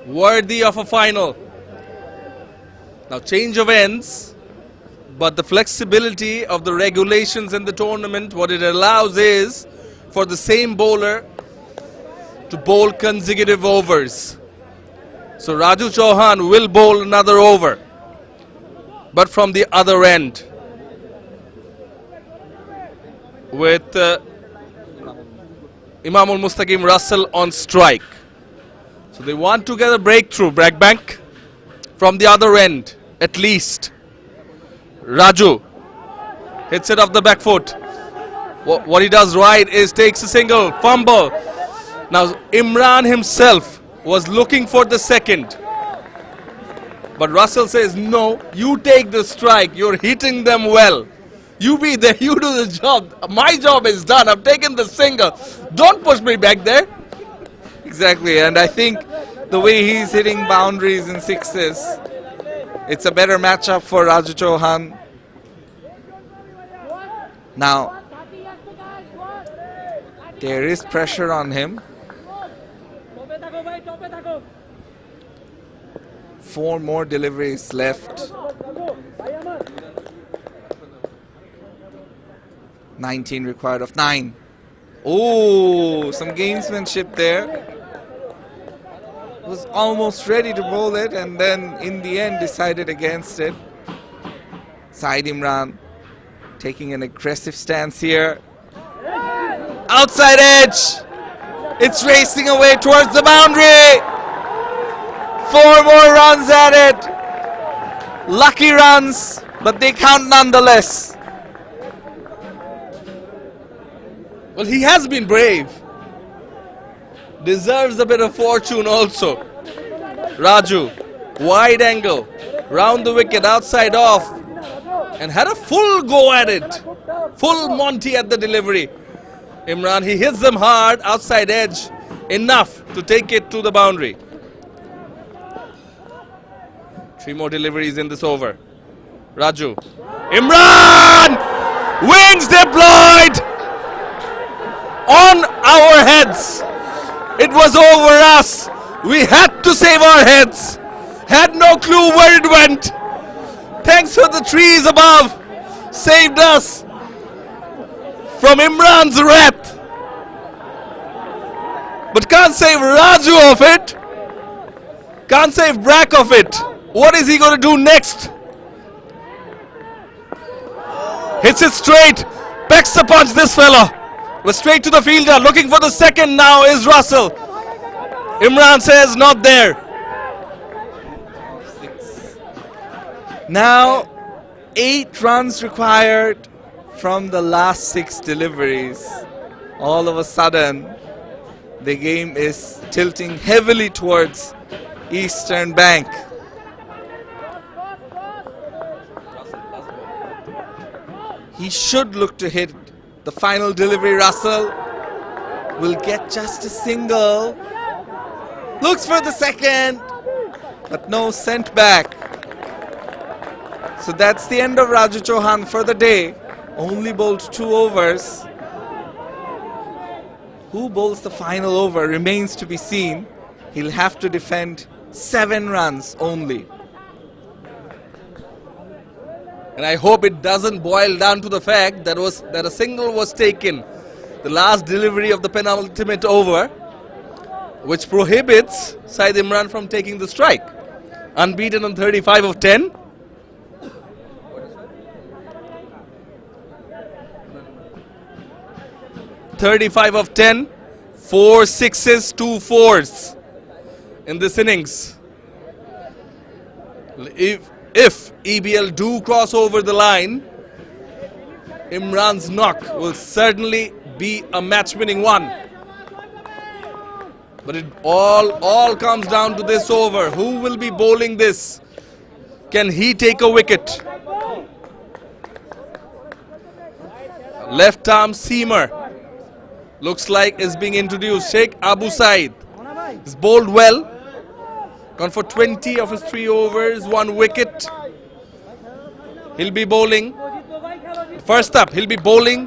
Worthy of a final. Now change of ends, but the flexibility of the regulations in the tournament, what it allows is for the same bowler to bowl consecutive overs. So Raju Chauhan will bowl another over, but from the other end, with Imamul Mustaqim Russell on strike. So they want to get a breakthrough, Brack Bank, from the other end, at least. Raju hits it off the back foot. What he does right is takes a single, fumble. Now Imran himself was looking for the second, but Russell says, no, you take the strike, you're hitting them well. You be there, you do the job. My job is done, I've taken the single. Don't push me back there. Exactly, and I think the way he's hitting boundaries and sixes, it's a better matchup for Raju Chauhan. Now, there is pressure on him. 4 more deliveries left. 19 required of 9. Oh, some gamesmanship there. Was almost ready to bowl it, and then in the end decided against it. Saeed Imran taking an aggressive stance here. Outside edge. It's racing away towards the boundary. 4 more runs at it. Lucky runs, but they count nonetheless. Well, he has been brave. Deserves a bit of fortune also. Raju, wide angle, round the wicket, outside off, and had a full go at it. Full Monty at the delivery. Imran, he hits them hard, outside edge, enough to take it to the boundary. 3 more deliveries in this over. Raju. Imran! Wings deployed! on our heads. It was over us. We had to save our heads. Had no clue where it went. Thanks for the trees above. Saved us from Imran's wrath. But can't save Raju of it. Can't save Brack of it. What is he going to do next? Hits it straight. Pecks the punch, this fella. But straight to the fielder. Looking for the second now is Russell. Imran says not there. Now, 8 runs required from the last 6 deliveries. All of a sudden, the game is tilting heavily towards Eastern Bank. He should look to hit the final delivery. Russell will get just a single. Looks for the second, but no, sent back. So that's the end of Raju Chauhan for the day. Only bowled 2 overs. Who bowls the final over remains to be seen. He'll have to defend 7 runs only. And I hope it doesn't boil down to the fact that a single was taken, the last delivery of the penultimate over, which prohibits Saeed Imran from taking the strike. Unbeaten on 35 of 10. (35 of 10), 4 sixes, 2 4s in this innings. If EBL do cross over the line, Imran's knock will certainly be a match-winning one. But it all comes down to this over. Who will be bowling this? Can he take a wicket? Left arm seamer looks like is being introduced. Sheikh Abu Said is bowled well. Gone for 20 of his 3 overs, 1 wicket. He'll be bowling. First up, he'll be bowling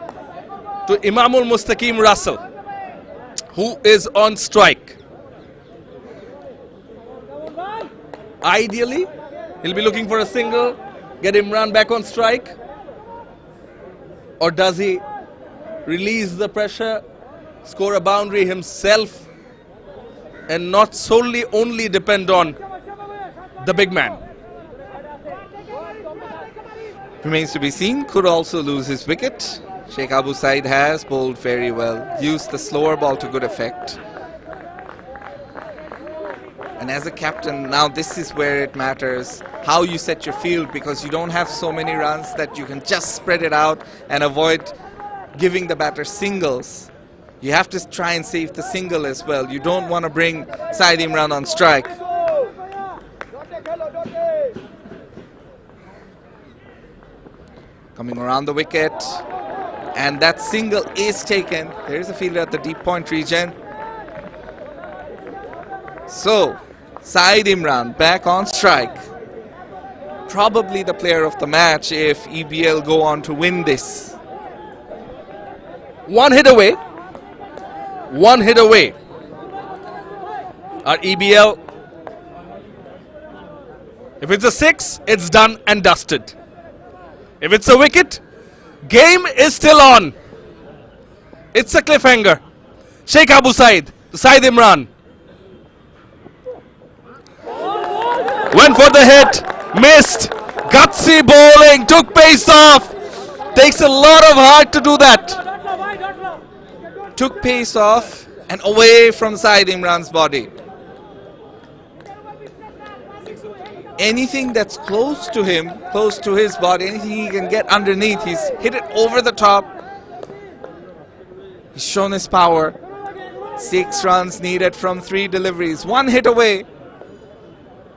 to Imamul Mustaqim Russell, who is on strike. Ideally, he'll be looking for a single, get Imran back on strike. Or does he release the pressure, score a boundary himself, and not solely only depend on the big man? Remains to be seen. Could also lose his wicket. Sheikh Abu Said has bowled very well. Used the slower ball to good effect. And as a captain, now this is where it matters how you set your field, because you don't have so many runs that you can just spread it out and avoid giving the batter singles. You have to try and save the single as well. You don't want to bring Saeed Imran on strike. Coming around the wicket, and that single is taken. There is a fielder at the deep point region. So, Saeed Imran back on strike. Probably the player of the match if EBL go on to win this. 1 hit away. 1 hit away. Our EBL, if it's a 6, it's done and dusted. If it's a wicket, game is still on. It's a cliffhanger. Sheikh Abu Said, Saeed Imran. Went for the hit, missed. Gutsy bowling, took pace off. Takes a lot of heart to do that. Took pace off and away from Saeed Imran's body. Anything that's close to him, close to his body, anything he can get underneath, he's hit it over the top. He's shown his power. 6 runs needed from 3 deliveries. 1 hit away.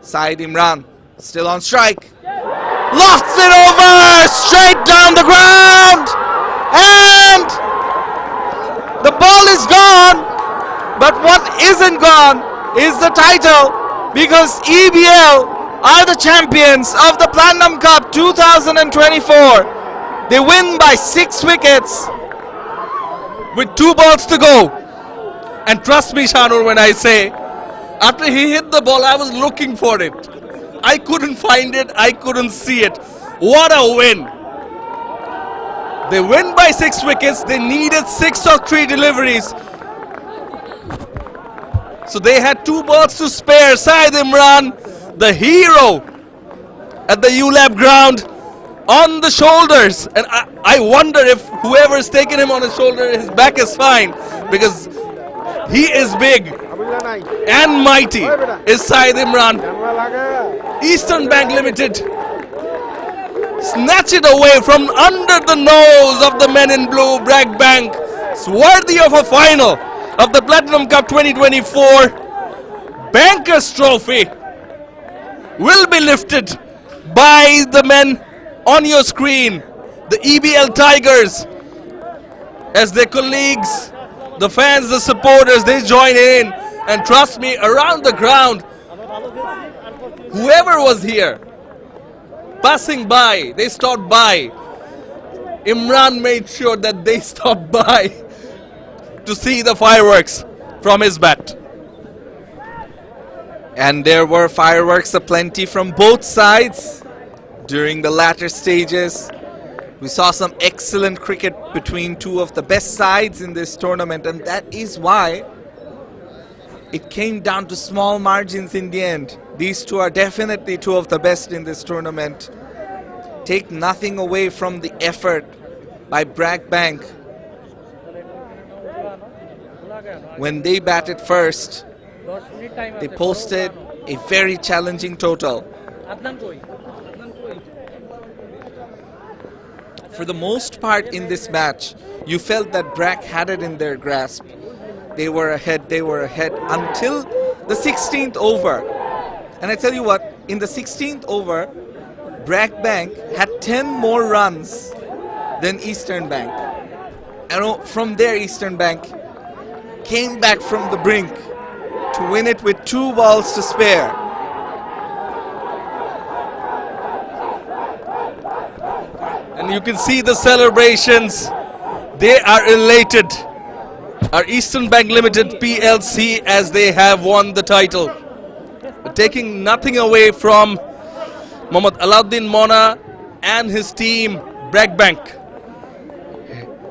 Saeed Imran still on strike. Lofts it over, straight down the ground. And the ball is gone. But what isn't gone is the title, because EBL are the champions of the Platinum Cup 2024. They win by 6 wickets. with 2 balls to go. And trust me, Shanur, when I say, after he hit the ball, I was looking for it. I couldn't find it, I couldn't see it. What a win! They win by 6 wickets, they needed 6 or 3 deliveries. So they had 2 balls to spare. Syed Imran, the hero at the ULAB ground, on the shoulders. And I wonder if whoever's taken him on his shoulder, his back is fine, because he is big and mighty, is Syed Imran. Eastern Bank Limited snatch it away from under the nose of the men in blue. Bragg Bank. It's worthy of a final of the Platinum Cup 2024. Bankers Trophy will be lifted by the men on your screen, the EBL Tigers, as their colleagues, the fans, the supporters, they join in. And trust me, around the ground, whoever was here, passing by, they stopped by. Imran made sure that they stopped by to see the fireworks from his bat. And there were fireworks aplenty from both sides during the latter stages. We saw some excellent cricket between two of the best sides in this tournament, and that is why it came down to small margins in the end. These two are definitely two of the best in this tournament. Take nothing away from the effort by Bragg Bank. When they batted first, they posted a very challenging total. For the most part in this match, you felt that Bragg had it in their grasp. They were ahead until the 16th over. And I tell you what, in the 16th over, Bragg Bank had 10 more runs than Eastern Bank. And from there, Eastern Bank came back from the brink to win it with 2 balls to spare. And you can see the celebrations. They are elated. Our Eastern Bank Limited PLC, as they have won the title. But taking nothing away from Mohammad Alauddin Mona and his team, Bragg Bank.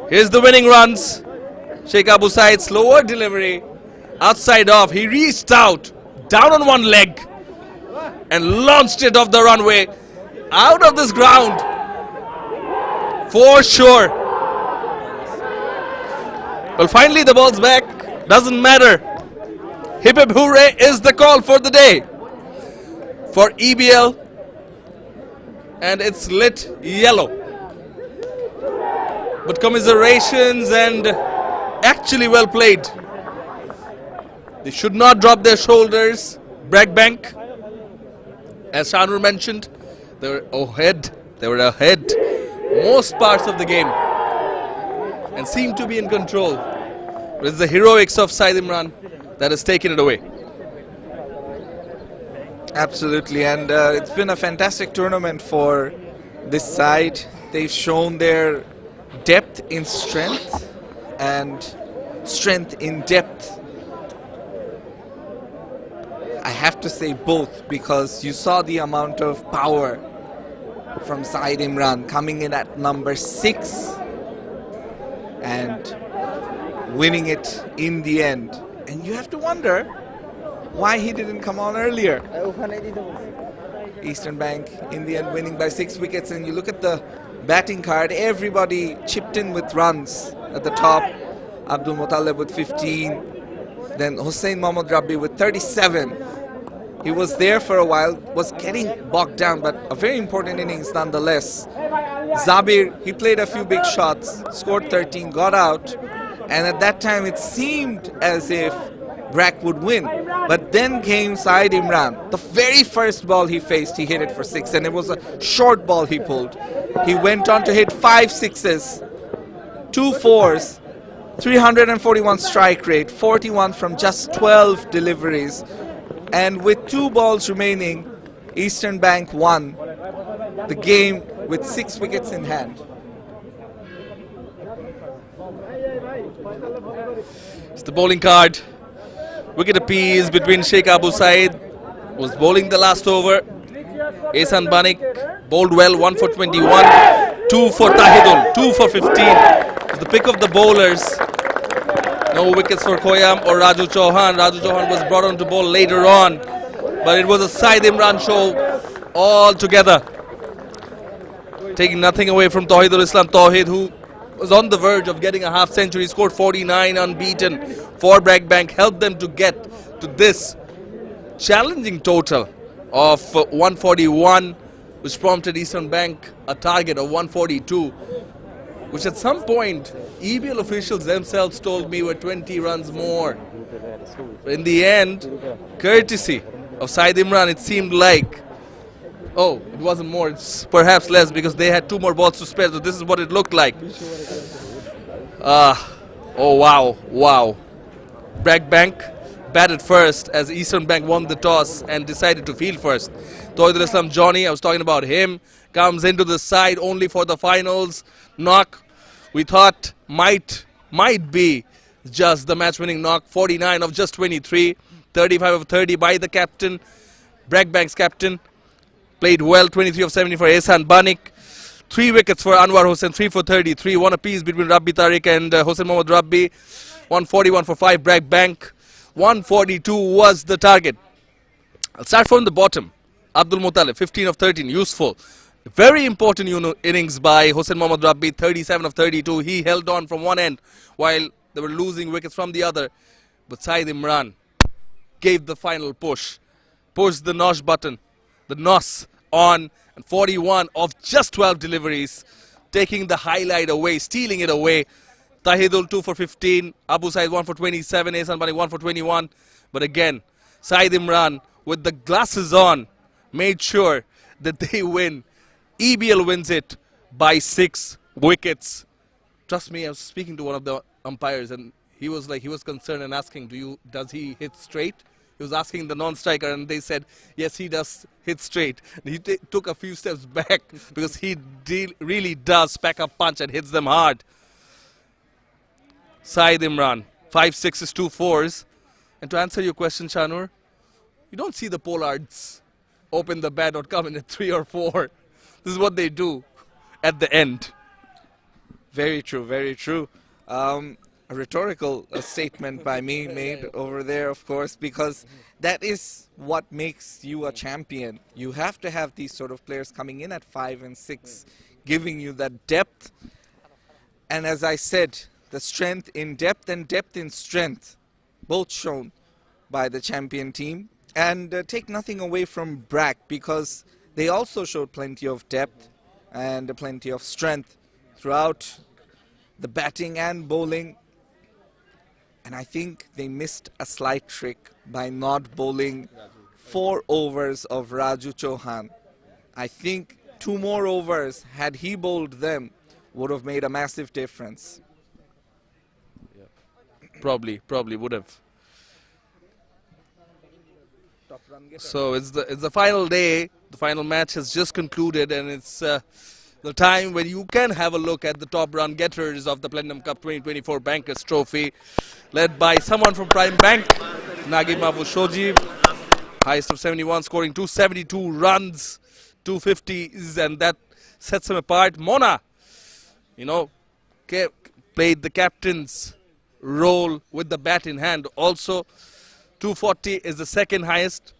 Here's the winning runs. Sheikh Abu Said, slower delivery, outside off. He reached out, down on one leg, and launched it off the runway, out of this ground, for sure. Well, finally the ball's back. Doesn't matter. Hip hip hooray is the call for the day for EBL, and it's lit yellow. But commiserations, and actually well played. They should not drop their shoulders. Bragg Bank, as Shanur mentioned, they were ahead. They were ahead most parts of the game and seemed to be in control. But it's the heroics of Syed Imran that has taken it away. Absolutely, and it's been a fantastic tournament for this side. They've shown their depth in strength and strength in depth. I have to say both, because you saw the amount of power from Syed Imran coming in at number 6 and winning it in the end. And you have to wonder why he didn't come on earlier. Eastern Bank in the end winning by 6 wickets, and you look at the batting card, everybody chipped in with runs at the top. Abdul Muttalib with 15, then Hussain Mohammad Rabbi with 37. He was there for a while, was getting bogged down, but a very important innings nonetheless. Zabir, he played a few big shots, scored 13, got out, and at that time it seemed as if Bragg would win. But then came Syed Imran. The very first ball he faced, he hit it for 6, and it was a short ball he pulled. He went on to hit 5 sixes, 2 fours, 341 strike rate, 41 from just 12 deliveries. And with 2 balls remaining, Eastern Bank won the game with 6 wickets in hand. It's the bowling card. Wicket apiece between Sheikh Abu Said, was bowling the last over. Ehsan Banik bowled well, 1 for 21, 2 for Tahidul, 2 for 15. It's the pick of the bowlers. No wickets for Khoyam or Raju Chauhan. Raju Chauhan was brought on to bowl later on, but it was a Said Imran show altogether. Taking nothing away from Tawhidul Islam Tawhid, who was on the verge of getting a half century, scored 49 unbeaten for Bragg Bank, helped them to get to this challenging total of 141, which prompted Eastern Bank a target of 142, which at some point EBL officials themselves told me were 20 runs more. But in the end, courtesy of Said Imran, it seemed like, oh, it wasn't more, it's perhaps less, because they had 2 more balls to spare, so this is what it looked like. Oh wow. Bragg Bank batted first as Eastern Bank won the toss and decided to field first. Tawhidul Islam Johnny, I was talking about him, comes into the side only for the finals knock. We thought might be just the match-winning knock. 49 of just 23, 35 of 30 by the captain, Bragg Bank's captain. Played well, 23 of 70 for Ehsan Banik. 3 wickets for Anwar Hossain, 3 for 33. 1 apiece between Rabbi Tariq and Hossain Mohammad Rabbi. 141 for 5 Bragg Bank. 142 was the target. I'll start from the bottom. Abdul Muttalib, 15 of 13, useful. Very important innings by Hossain Mohammad Rabbi, 37 of 32. He held on from one end while they were losing wickets from the other. But Said Imran gave the final push. Pushed the NOS button. The NOS on, and 41 of just 12 deliveries, taking the highlight away, stealing it away. Tahidul 2 for 15, Abu Said 1 for 27, Ehsan Banik 1 for 21. But again, Said Imran with the glasses on made sure that they win. EBL wins it by 6 wickets. Trust me, I was speaking to one of the umpires and he was concerned and asking, does he hit straight? He was asking the non-striker and they said, yes, he does hit straight. And he took a few steps back because he really does pack a punch and hits them hard. Said Imran, 5 6s, 2 4s. And to answer your question, Shanur, you don't see the Pollards open the bat or come in at 3 or 4. This is what they do at the end. Very true, very true. A rhetorical statement by me made over there, of course, because that is what makes you a champion. You have to have these sort of players coming in at 5 and 6, giving you that depth. And as I said, the strength in depth and depth in strength, both shown by the champion team. And take nothing away from Bragg, because they also showed plenty of depth and plenty of strength throughout the batting and bowling. And I think they missed a slight trick by not bowling 4 overs of Raju Chauhan. I think 2 more overs, had he bowled them, would have made a massive difference. Probably would have. So it's the final day. The final match has just concluded, and it's the time when you can have a look at the top run getters of the Platinum Cup 2024 Bankers Trophy, led by someone from Prime Bank, Nagib Mahfouz Shojib, highest of 71, scoring 272 runs, 250s, and that sets him apart. Mona, played the captain's role with the bat in hand. Also, 240 is the second highest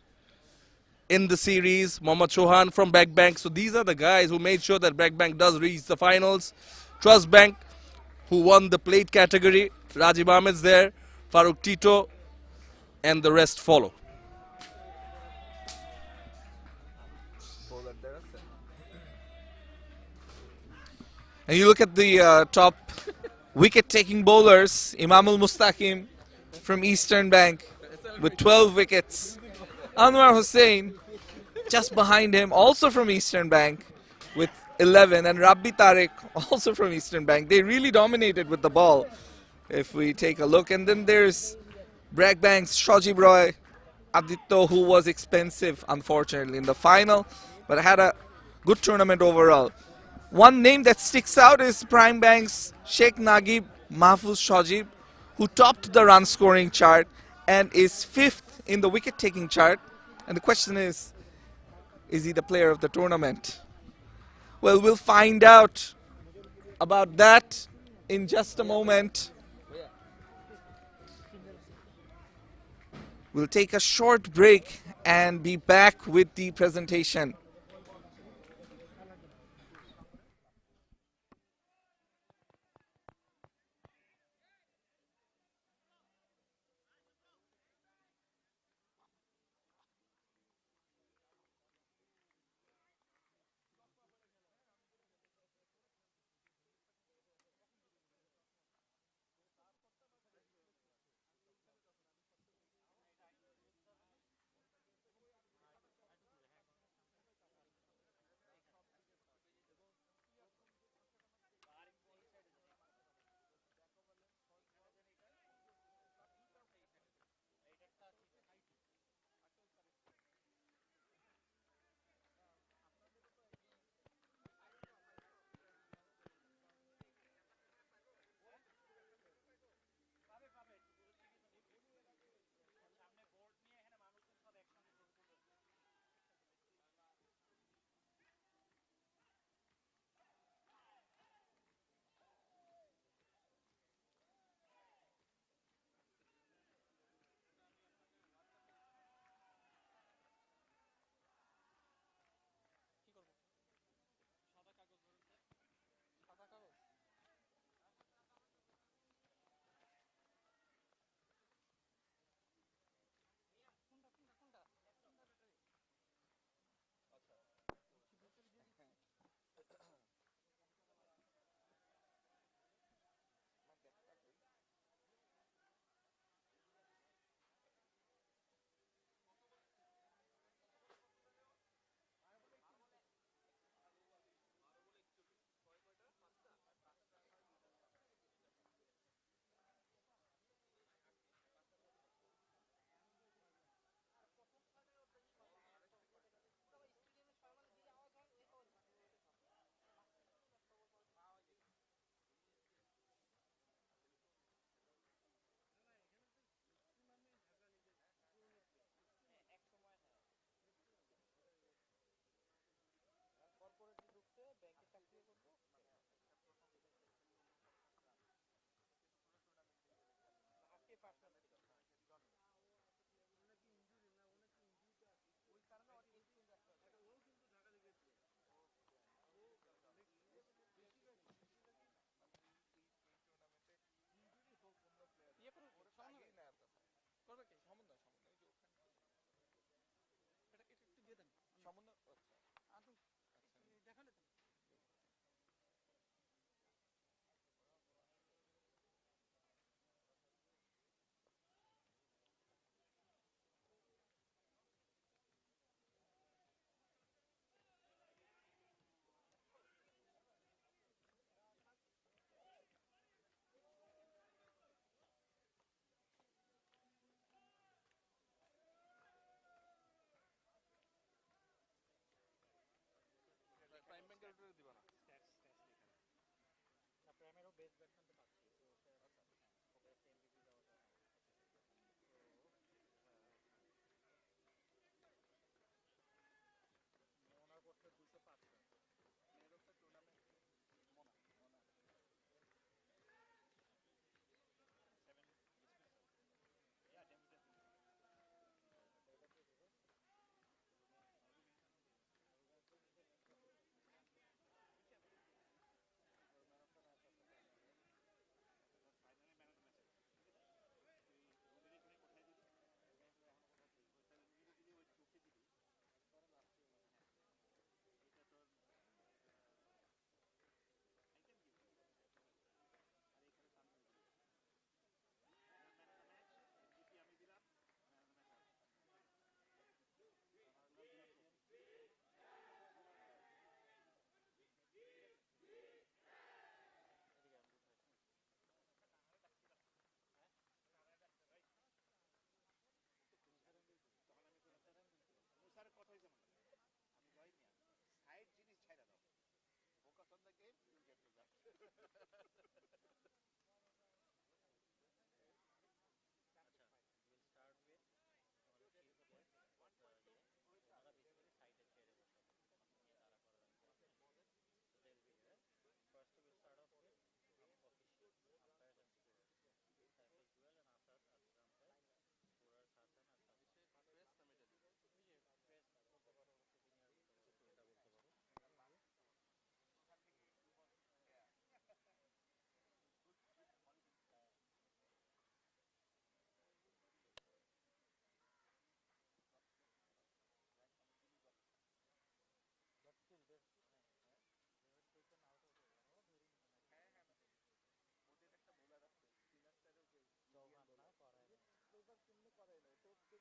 in the series. Mohammad Chauhan from Bragg Bank. So these are the guys who made sure that Bragg Bank does reach the finals. Trust Bank, who won the plate category. Rajib Ahmed's there, Farooq Tito, and the rest follow. And you look at the top wicket-taking bowlers, Imamul Mustaqim from Eastern Bank with 12 wickets. Anwar Hossain just behind him, also from Eastern Bank with 11. And Rabbi Tariq, also from Eastern Bank. They really dominated with the ball, if we take a look. And then there's Bragg Bank's Shojib Roy Aditya, who was expensive, unfortunately, in the final, but had a good tournament overall. One name that sticks out is Prime Bank's Sheikh Nagib Mahfouz Shojib, who topped the run scoring chart and is fifth in the wicket taking chart. And the question is he the player of the tournament? Well, we'll find out about that in just a moment. We'll take a short break and be back with the presentation.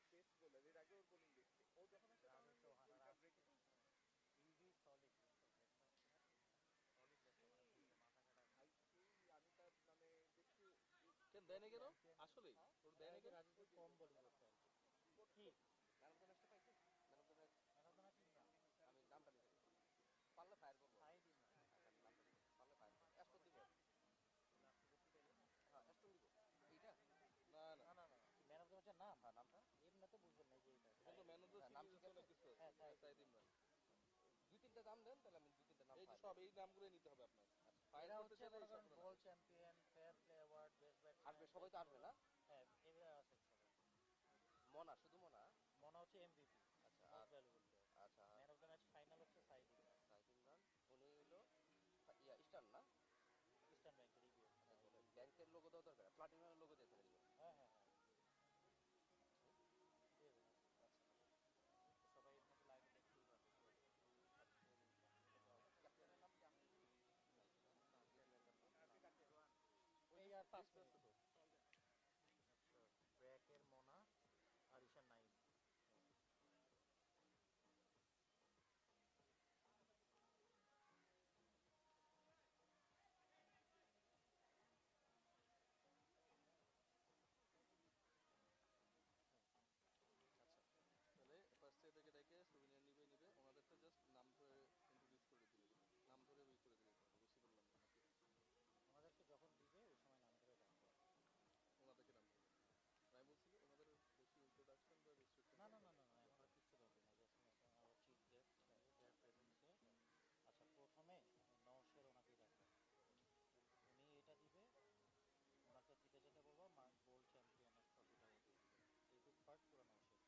Best bowler, এর আগে ওর bowling দেখছি, ও যখন আসে তখন আমি wicket break ভাই সেই আমি তার মানে দেখছি কেন দেয় না কেন আসলে ওর দেয় না কেন কম বোলিং করতে আর কি ম্যান অফ দ্য ম্যাচটা পাইছে ম্যান অফ দ্য ম্যাচ আমি নামটা লিখে দিচ্ছি পারলে ফায়ার করবো নামটা লিখে পারলে ফায়ার করবো অ্যাস্টন দিব হ্যাঁ অ্যাস্টন দিব এইটা না না না না ম্যান অফ দ্য ম্যাচের নাম হ্যাঁ নামটা এমনিতে বুঝবেন না যে এটা কিন্তু ম্যান অফ দ্য নাম ঠিক আছে কিছু সাইদ ইমরান দুই তিনটা নাম দেন তাহলে আমি দুই তিনটা নাম এই যে সব এই নামগুলো নিতে হবে আপনার ফায়ার করতে চাইলে এই সব বল champion fair play award best batsman আসবে সবাই তো আসবে না হ্যাঁ এগুলা আছে সবাই মনা শুধু মনা মনে হচ্ছে এমভিপি আচ্ছা মোস্ট ভ্যালুয়েবল প্লেয়ার আচ্ছা man of the match final হচ্ছে সাইদ ইমরান উনি হলো ইয়া ইস্টার্ন না ইস্টার্ন ব্যাংকের ইবিএল ব্যাংকের লোগো দাও দরকার প্লাটিনামের লোগো দিয়ে ফেলে দিবেন হ্যাঁ হ্যাঁ আচ্ছা সবাই এর মধ্যে লাইভে দেখতেই পাবে ক্যাপ্টেনের নাম কি আপনি ওই আর 5 মিনিট আচ্ছা ব্র্যাকের মোনা আর ঈশান নাইম তাহলে ফার্স্ট থেকে ডেকে সুবিনিয়ার নিবে ওনাদেরটা জাস্ট নাম ধরে ইন্ট্রোডিউস করে দিলে নাম ধরে ওই করে দিলে বেশি বললাম না নাকি ওনাদেরকে যখন দিবে ওই সময় নাম ধরে ডাকবে ওনাদেরকে নাম ধরে আমি বলছি ওনাদের বেশি ইন্ট্রোডাকশন বা রেস্ট্রিকশন না না না না না এখন আর কিছু দরকার নেই জাস্ট আমার চিফ গেস্ট দেয়ার প্রেজেন্সে আচ্ছা প্রথমে নওশের ওনাকে ডাকবে উনি এটা দিবে ওনাকে জিতে যেতে বলবো গোল্ড চ্যাম্পিয়নের ট্রফিটাও দিয়ে দিবে এই দুই পার্ট পুরো নওশের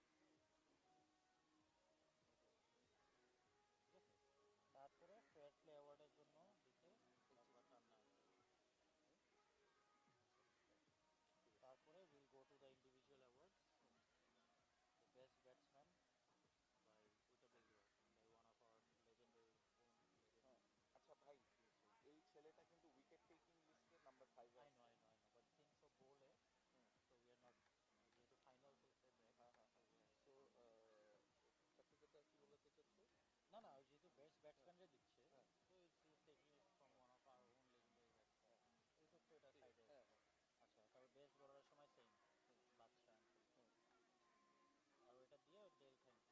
ঠিক আছে তারপরে ফেয়ার প্লে অ্যাওয়ার্ডের জন্য দিতে টান্না তারপরে will go to the individual awards the best batsman by উইটেবল by one of our legendary আচ্ছা ভাই এই ছেলেটা কিন্তু উইকেট টেকিং লিস্টে number 5 I know, but things of bowl so we are not যেহেতু ফাইনাল খেলছে সো সার্টিফিকেটটা কি বলতে চাচ্ছো না না যেহেতু বেস্ট ব্যাটসম্যানরা দিচ্ছে তো it's taking it from one of our own legendary batsman এই তো এটা সাইডে আচ্ছা তারপর বেস্ট বোলারের সময় সেম বাদশাহ আর ওইটা দিয়ে ডেল থ্যাংক ইউ স্যার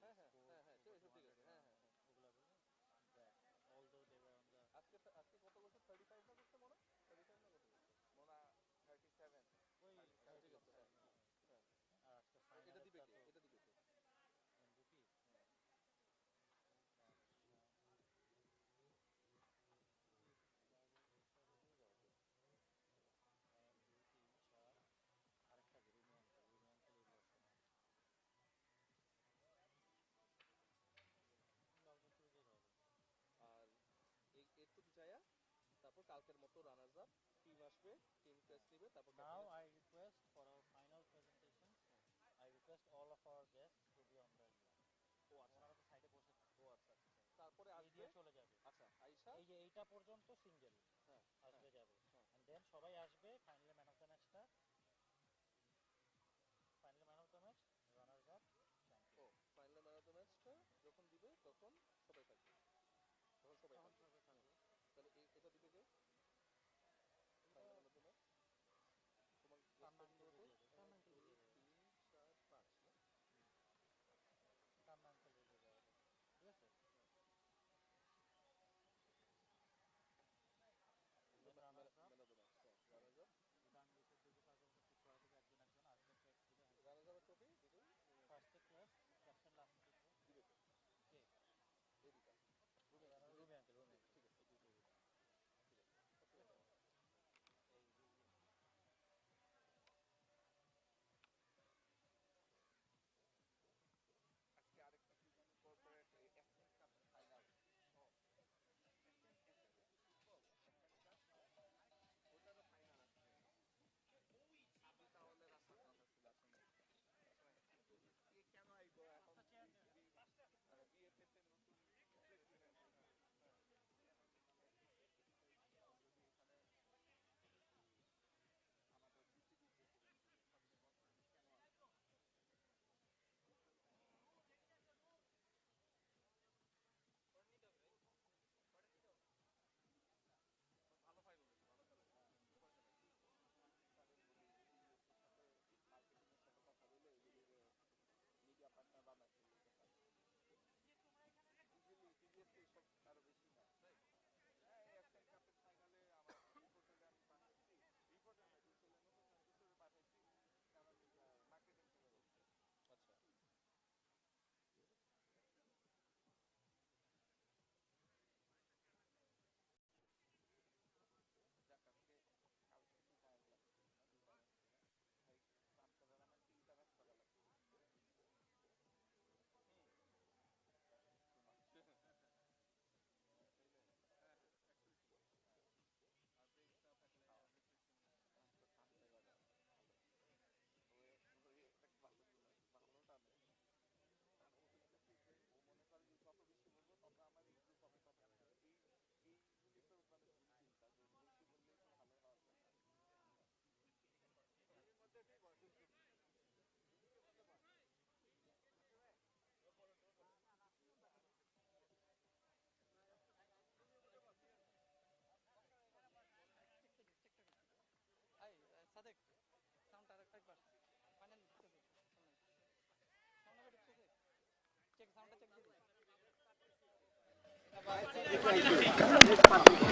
তারপর most valuable player he led the side ঠিক আছে ওগুলো although they were on the আজকে কত বছর 35 না করতে মনে 35 না কত বছর মনে 37 ওই ঠিক আছে আর আজকে ফাইনাল এটা দিবে কে এমভিপি আরেকটা রুমিয়ান খেলে বসে হবে আর এর তো যায়া তারপর কালকের মতো রানার্স আপ টিম আসবে টিম টেস্ট নেবে তারপর now I request for our final presentation I request all of our guests to be on the ও আচ্ছা ওনারা তো সাইডে বসে থাকে ও আচ্ছা তারপরে আসবে চলে যাবে আচ্ছা আয়েশা এই যে এইটা পর্যন্ত সিঙ্গেল আসবে যাবে এন্ড দেন সবাই আসবে ফাইনালি ম্যান অফ দ্য ম্যাচটা finally man of the match runners up champion ও ফাইনাল ম্যান অফ দ্য ম্যাচটা যখন দিবে তখন সবাই থাকবে তখন সবাই থাকবে তাহলে এটা দিবে কে final man of the match তোমার সালমান খেলে 3 4 5 না সালমান খেলে যাবে ঠিক আছে রানার্স আপ রানার্স আপ ডান লিস্টের দিকে পারফরম্যান্স ঠিক করা থেকে একজন আসবে ট্রেক দিবে রানার্স আপ ট্রফি দিবে ফার্স্ট ক্লাস ক্যাপ্টেন লাস্ট দিবে কে এদিকা Rumi uncle Hello.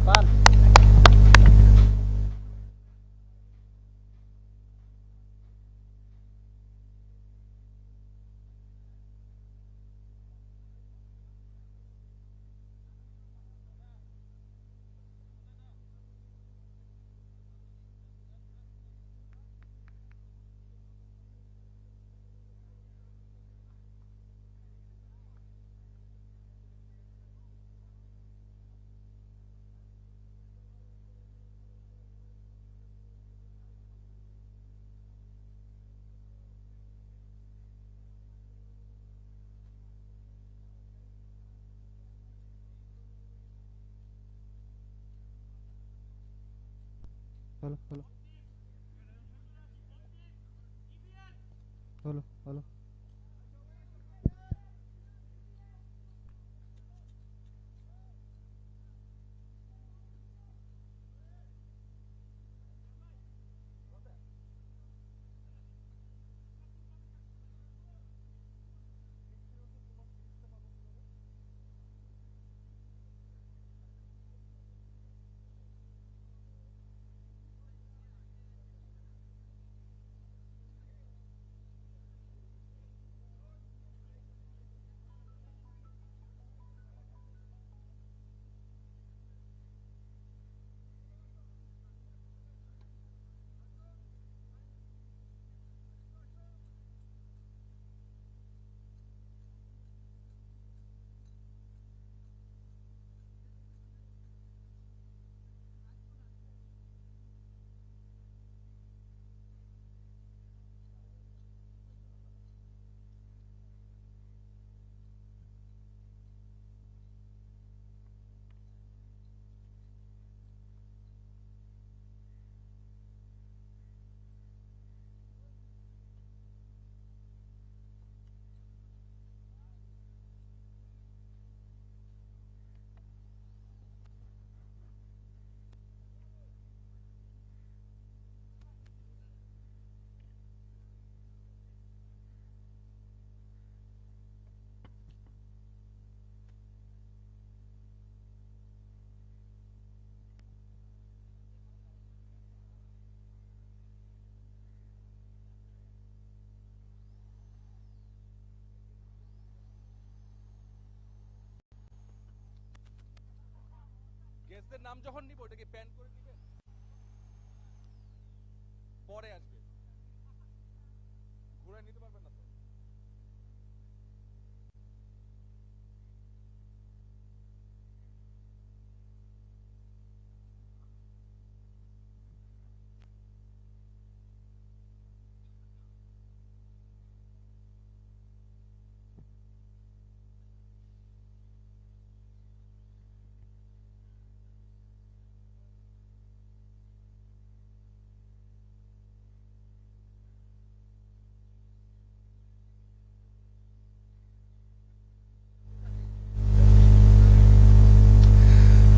Pan. Hello, hello. Hello, hello. গেস্টদের নাম যখন নিব ওটাকে প্যান করে দিবেন, পরে আসবে, ঘুরে নিতে পারবেন না তো।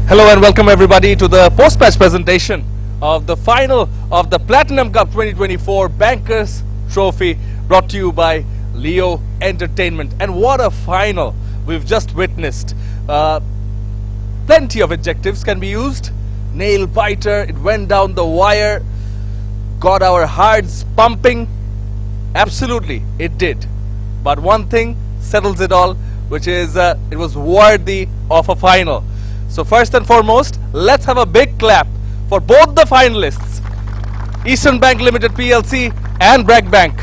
Hello and welcome everybody to the post-match presentation of the final of the Platinum Cup 2024 Bankers Trophy, brought to you by Leo Entertainment. And what a final we've just witnessed. Plenty of adjectives can be used. Nail biter, it went down the wire, got our hearts pumping. Absolutely, it did. But one thing settles it all, which is it was worthy of a final. So first and foremost, let's have a big clap for both the finalists, Eastern Bank Limited PLC and BRAC Bank.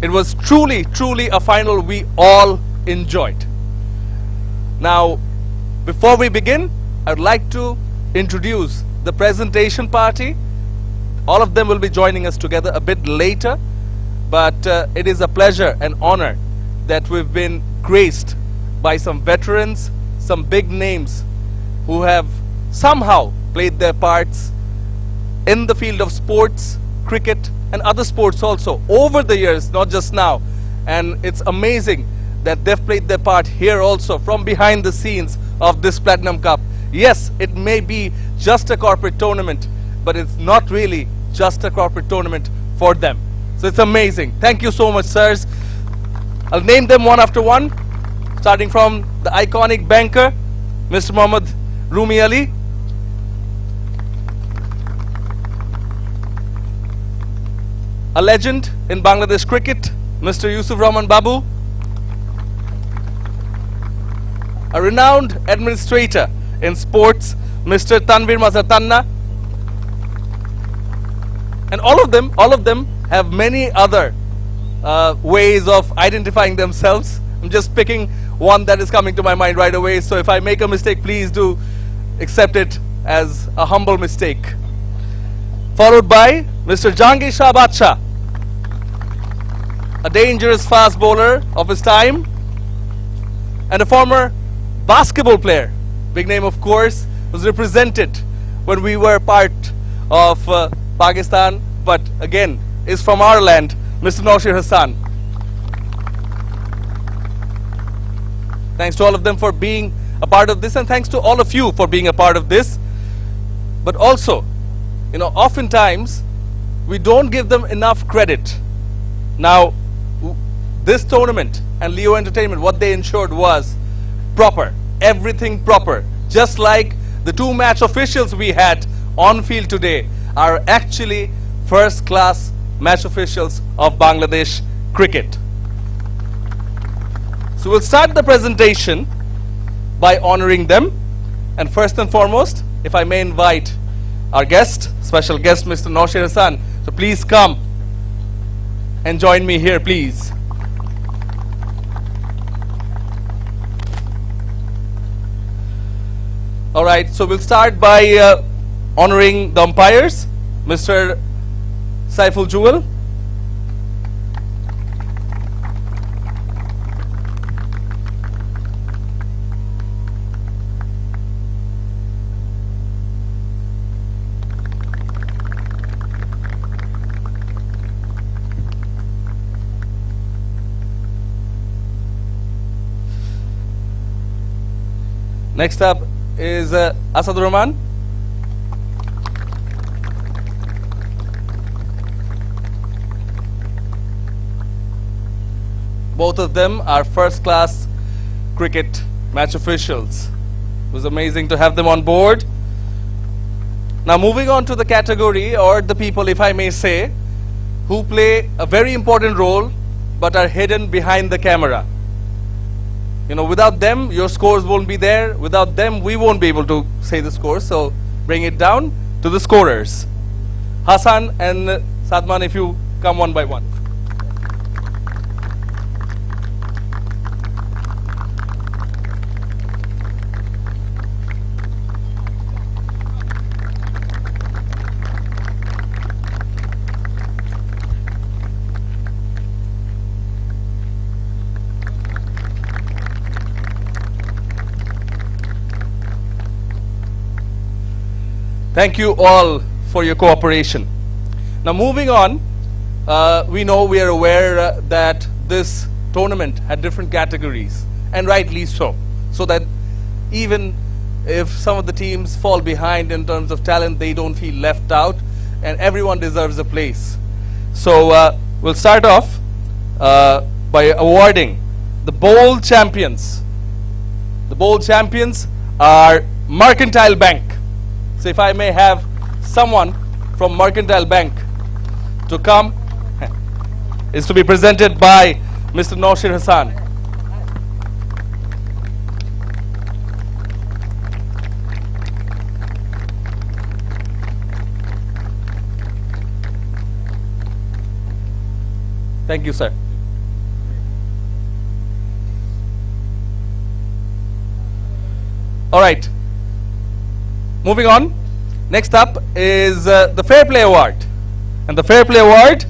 It was truly a final we all enjoyed. Now, before we begin, I would like to introduce the presentation party. All of them will be joining us together a bit later, but it is a pleasure and honor that we've been graced by some veterans, some big names who have somehow played their parts in the field of sports, cricket and other sports also over the years, not just now. And it's amazing that they've played their part here also from behind the scenes of this Platinum Cup. Yes, it may be just a corporate tournament, but it's not really just a corporate tournament for them. So it's amazing. Thank you so much, sirs. I'll name them one after one, starting from the iconic banker, Mr. Mohammad Rumi Ali. A legend in Bangladesh cricket, Mr. Yusuf Rahman Babu. A renowned administrator in sports, Mr. Tanvir Mazhar Tanna. And all of them have many other ways of identifying themselves. I'm just picking one that is coming to my mind right away, so if I make a mistake, please do accept it as a humble mistake. Followed by Mr. Jahangir Shah Badshah, a dangerous fast bowler of his time and a former basketball player. Big name, of course, was represented when we were part of Pakistan, but again is from our land, Mr. Naushir Hassan. Thanks to all of them for being a part of this, and thanks to all of you for being a part of this. But also, oftentimes we don't give them enough credit. Now, this tournament and Leo Entertainment, what they ensured was proper, everything proper. Just like the two match officials we had on field today are actually first class match officials of Bangladesh cricket. So we'll start the presentation by honoring them. And first and foremost, if I may invite our guest, special guest, Mr. Naushir Hassan. So please come and join me here, please. All right, so we'll start by honoring the umpires, Mr. Saiful Jewel. Next up is Asadur Rahman. Both of them are first class cricket match officials. It was amazing to have them on board. Now moving on to the category, or the people, if I may say, who play a very important role but are hidden behind the camera. Without them, your scores won't be there. Without them, we won't be able to say the scores. So bring it down to the scorers. Hassan and Sadman, if you come one by one. Thank you all for your cooperation. Now moving on, we are aware that this tournament had different categories, and rightly so, so that even if some of the teams fall behind in terms of talent, they don't feel left out, and everyone deserves a place. So we'll start off by awarding the bowl champions. The bowl champions are Mercantile Bank. So if I may have someone from Mercantile Bank to come, is to be presented by Mr. Naushir Hassan. Thank you, sir. All right. Moving on. Next up is the Fair Play Award. And the Fair Play Award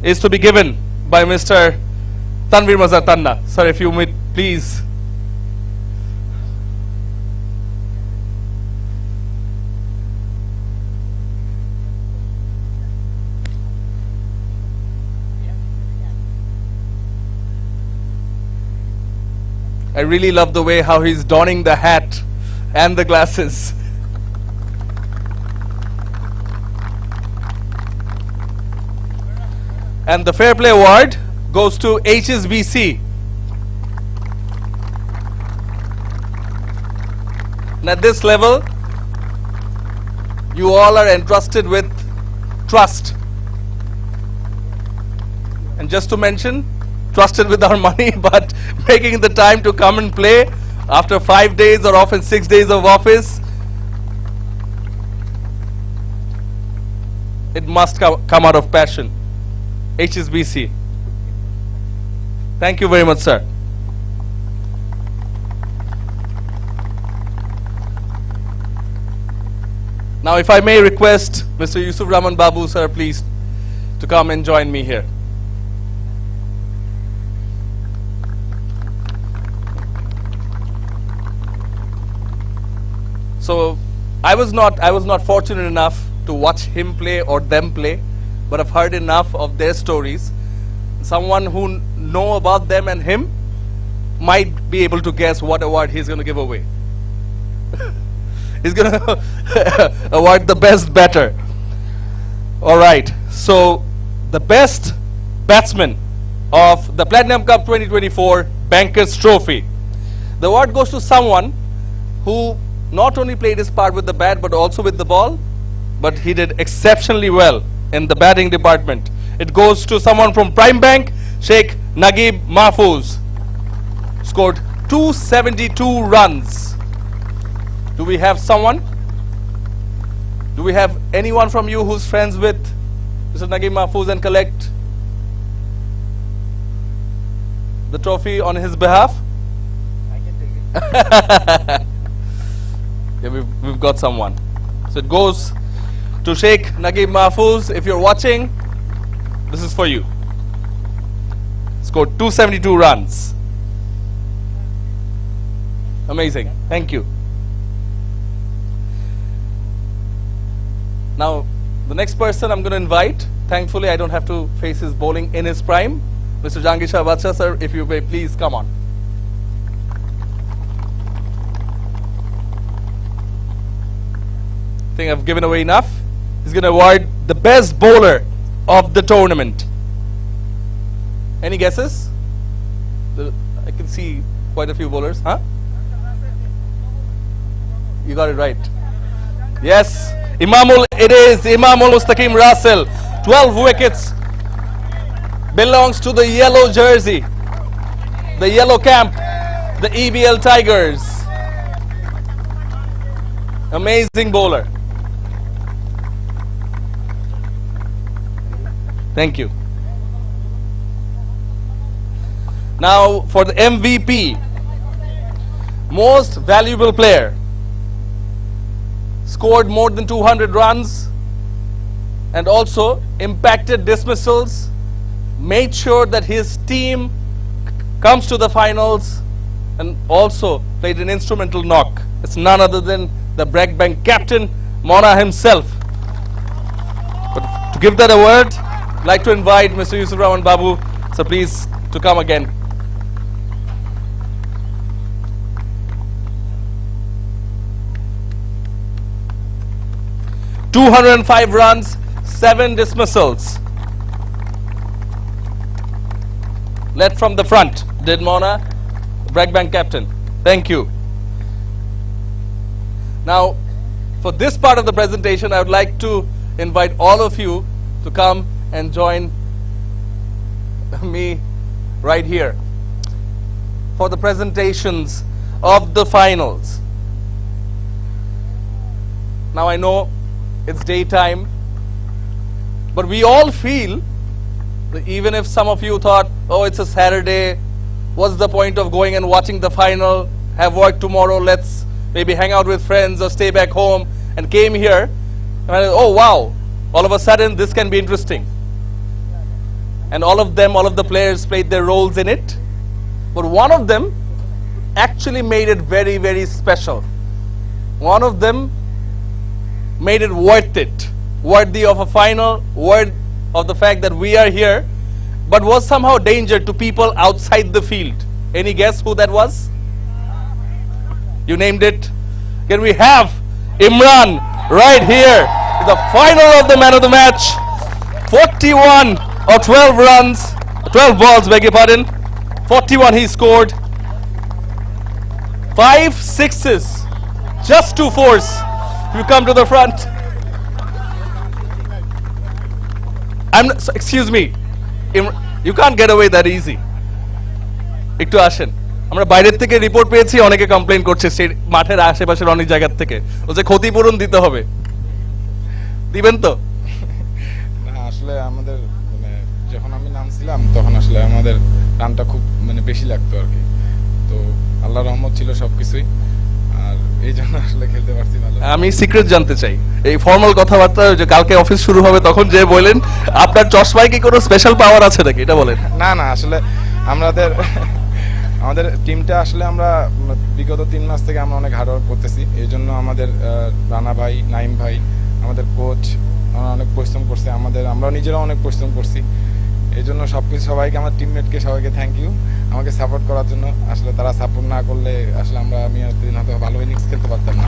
is to be given by Mr. Tanvir Mazatanna. Sir, if you may please. I really love the way how he's donning the hat and the glasses. And the Fair Play Award goes to HSBC. And at this level, you all are entrusted with trust. And just to mention, trusted with our money, but making the time to come and play after 5 days or often 6 days of office, it must come out of passion. HSBC. Thank you very much, sir. Now, if I may request Mr. Yusuf Rahman Babu, sir, please, to come and join me here. So I was not fortunate enough to watch him play or them play, but I've heard enough of their stories. Someone who know about them and him might be able to guess what award he's going to give away. He's going to award the best batter. All right. So the best batsman of the Platinum Cup 2024 Bankers Trophy. The award goes to someone who not only played his part with the bat but also with the ball, but he did exceptionally well in the batting department. It goes to someone from Prime Bank, Sheikh Naguib Mahfouz. Scored 272 runs. Do we have someone? Do we have anyone from you who's friends with Mr. Naguib Mahfouz and collect the trophy on his behalf? I can take it. Yeah, we've got someone. So it goes to Sheikh Naguib Mahfouz. If you're watching, this is for you. Scored 272 runs. Amazing. Thank you. Now, the next person I'm going to invite, thankfully I don't have to face his bowling in his prime. Mr. Jahangir Shah Badshah, sir, if you may please come on. I think I've given away enough. He's going to award the best bowler of the tournament. Any guesses? I can see quite a few bowlers. Huh? You got it right. Yes, Imamul, it is Imamul Mustaqim Russell. 12 wickets. Belongs to the yellow jersey, the yellow camp, the EBL Tigers. Amazing bowler. Thank you. Now for the MVP, most valuable player, scored more than 200 runs and also impacted dismissals, made sure that his team comes to the finals and also played an instrumental knock. It's none other than the Bragg Bank captain, Mona himself. But to give that award, I'd like to invite Mr. Yusuf Rahman Babu, so please to come again. 205 runs, 7 dismissals. Led from the front, Didmona, BRAC Bank captain. Thank you. Now, for this part of the presentation, I would like to invite all of you to come and join me right here for the presentations of the finals. Now I know it's daytime, but we all feel that even if some of you thought, oh, it's a Saturday, what's the point of going and watching the final, have work tomorrow, let's maybe hang out with friends or stay back home, and came here, and I, oh wow, all of a sudden this can be interesting. And all of the players played their roles in it. But one of them actually made it very, very special. One of them made it worth it. Worthy of a final, worthy of the fact that we are here, but was somehow danger to people outside the field. Any guess who that was? You named it. Can we have Imran right here, the final of the man of the match? 41 or 12 runs, 12 balls, beg your pardon. 41 he scored. 5 sixes, just 2 fours. You come to the front. Excuse me, you can't get away that easy. একটু আসেন, আমরা বাইরের থেকে report পেয়েছি, অনেকে complain করছে মাঠের আশেপাশের অনেক জায়গা থেকে, ও যে ক্ষতিপূরণ দিতে হবে, দিবেন তো? না, আসলে আমাদের মানে যখন আমি নামছিলাম তখন আসলে আমাদের রানটা খুব মানে বেশি লাগতো আর কি, তো আল্লাহর রহমত ছিল সবকিছুই, আর এই জন্য আসলে খেলতে পারছি ভালো। আমি সিক্রেট জানতে চাই, এই ফর্মাল কথাবার্তা যে কালকে অফিস শুরু হবে তখন যে বলেন আপনার চশমায় কি কোনো স্পেশাল পাওয়ার আছে নাকি, এটা বলেন। না না, আসলে আমাদের টিমটা আসলে আমরা বিগত 3 মাস থেকে আমরা অনেক হার্ড ওয়ার্ক করতেছি, এই জন্য আমাদের রানা ভাই, নাইম ভাই, আমাদের কোচ অনেক পরিশ্রম করছে, আমরা নিজেরাও অনেক পরিশ্রম করছি, এই জন্য সবাইকে, আমার টিমমেটকে সবাইকে থ্যাংক ইউ আমাকে সাপোর্ট করার জন্য। আসলে তারা সাপোর্ট না করলে আসলে আমি হয়তো ভালো ইনিংস খেলতে পারতাম না।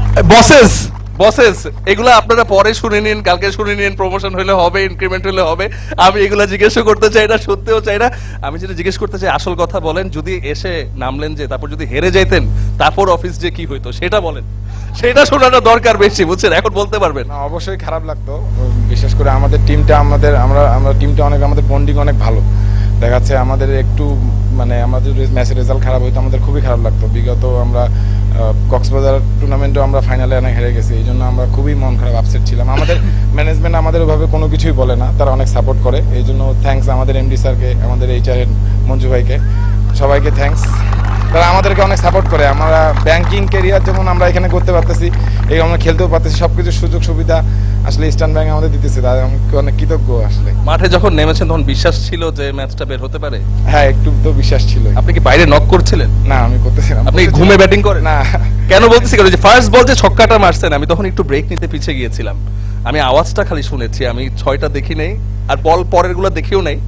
বসেস এগুলো আপনারা পরে শুনে নিন, কালকে শুনে নিন, প্রমোশন হলে হবে, ইনক্রিমেন্ট হলে হবে, আমি এগুলো জিজ্ঞেসও করতে চাই না, সত্যিও চাই না। আমি যেটা জিজ্ঞেস করতে চাই, আসল কথা বলেন, যদি এসে নামলেন যে তারপর যদি হেরে যাইতেন তারপর অফিস যে কি হইতো সেটা বলেন, সেটা শোনাটা দরকার বেশি, বুঝছেন? এখন বলতে পারবেন না? অবশ্যই খারাপ লাগতো, বিশেষ করে আমাদের টিমটা, আমরা টিমটা অনেক, আমাদের বন্ডিং অনেক ভালো, দেখা যাচ্ছে আমাদের একটু মানে আমাদের ম্যাচের রেজাল্ট খারাপ হইতো আমাদের খুবই খারাপ লাগতো। বিগত আমরা কক্সবাজার টুর্নামেন্টও আমরা ফাইনালে অনেক হেরে গেছি, এই জন্য আমরা খুবই মন খারাপ, আপসেট ছিলাম। আমাদের ম্যানেজমেন্ট আমাদের ওইভাবে কোনো কিছুই বলে না, তারা অনেক সাপোর্ট করে, এই জন্য থ্যাঙ্কস আমাদের এমডি স্যারকে, আমাদের HR মঞ্জু ভাইকে, সবাইকে থ্যাঙ্কস। তারা আমাদেরকে অনেক সাপোর্ট করে, আমরা ব্যাংকিং ক্যারিয়ার যেমন আমরা এখানে করতে পারতেছি, এই আমরা খেলতেও পারতেছি, সবকিছু সুযোগ সুবিধা আসলে ইস্টার্ন ব্যাংক আমাদের দিতেছে, তাই আমি অনেক কৃতজ্ঞ। আসলে মাঠে যখন নেমেছেন তখন বিশ্বাস ছিল যে ম্যাচটা বের হতে পারে? হ্যাঁ, একটু তো বিশ্বাস ছিল। আপনি কি বাইরে নক করছিলেন? না, আমি করতেছিলাম। আপনি ঘুমে ব্যাটিং করেন? না। কেন বলতেছি, কারণ যে ফার্স্ট বল যে ছক্কাটা মারছেন, আমি তখন একটু ব্রেক নিতে পিছিয়ে গিয়েছিলাম, আমি আওয়াজটা খালি শুনেছি, আমি 6টা দেখি নাই, আর বল পরের গুলো দেখিও নাই,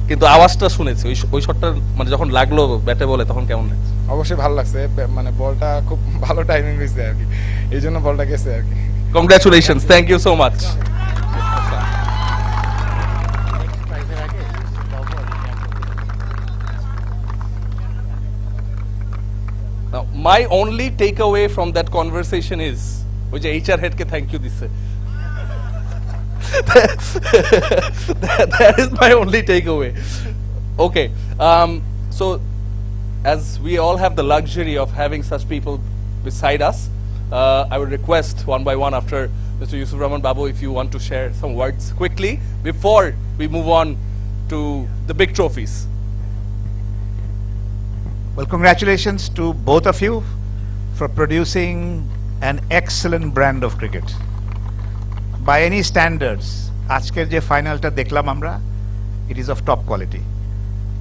কিন্তু আওয়াজটা শুনেছি। ওই শটটা মানে যখন লাগলো ব্যাটে বলে তখন কেমন লাগছে? অবশ্যই ভালো লাগছে, মানে বলটা খুব ভালো টাইমিং হয়েছে আর কি, এই জন্য বলটা গেছে আর কি। Congratulations, thank you so much. Now, my only takeaway from that conversation is, ওই যে HR head K thank you দিছে, that is my only takeaway. Okay, so as we all have the luxury of having such people beside us, I would request one by one after Mr. Yusuf Rahman Babu, if you want to share some words quickly before we move on to the big trophies. Well, congratulations to both of you for producing an excellent brand of cricket. By any standards, আজকের যে ফাইনালটা দেখলাম আমরা, it is of top quality.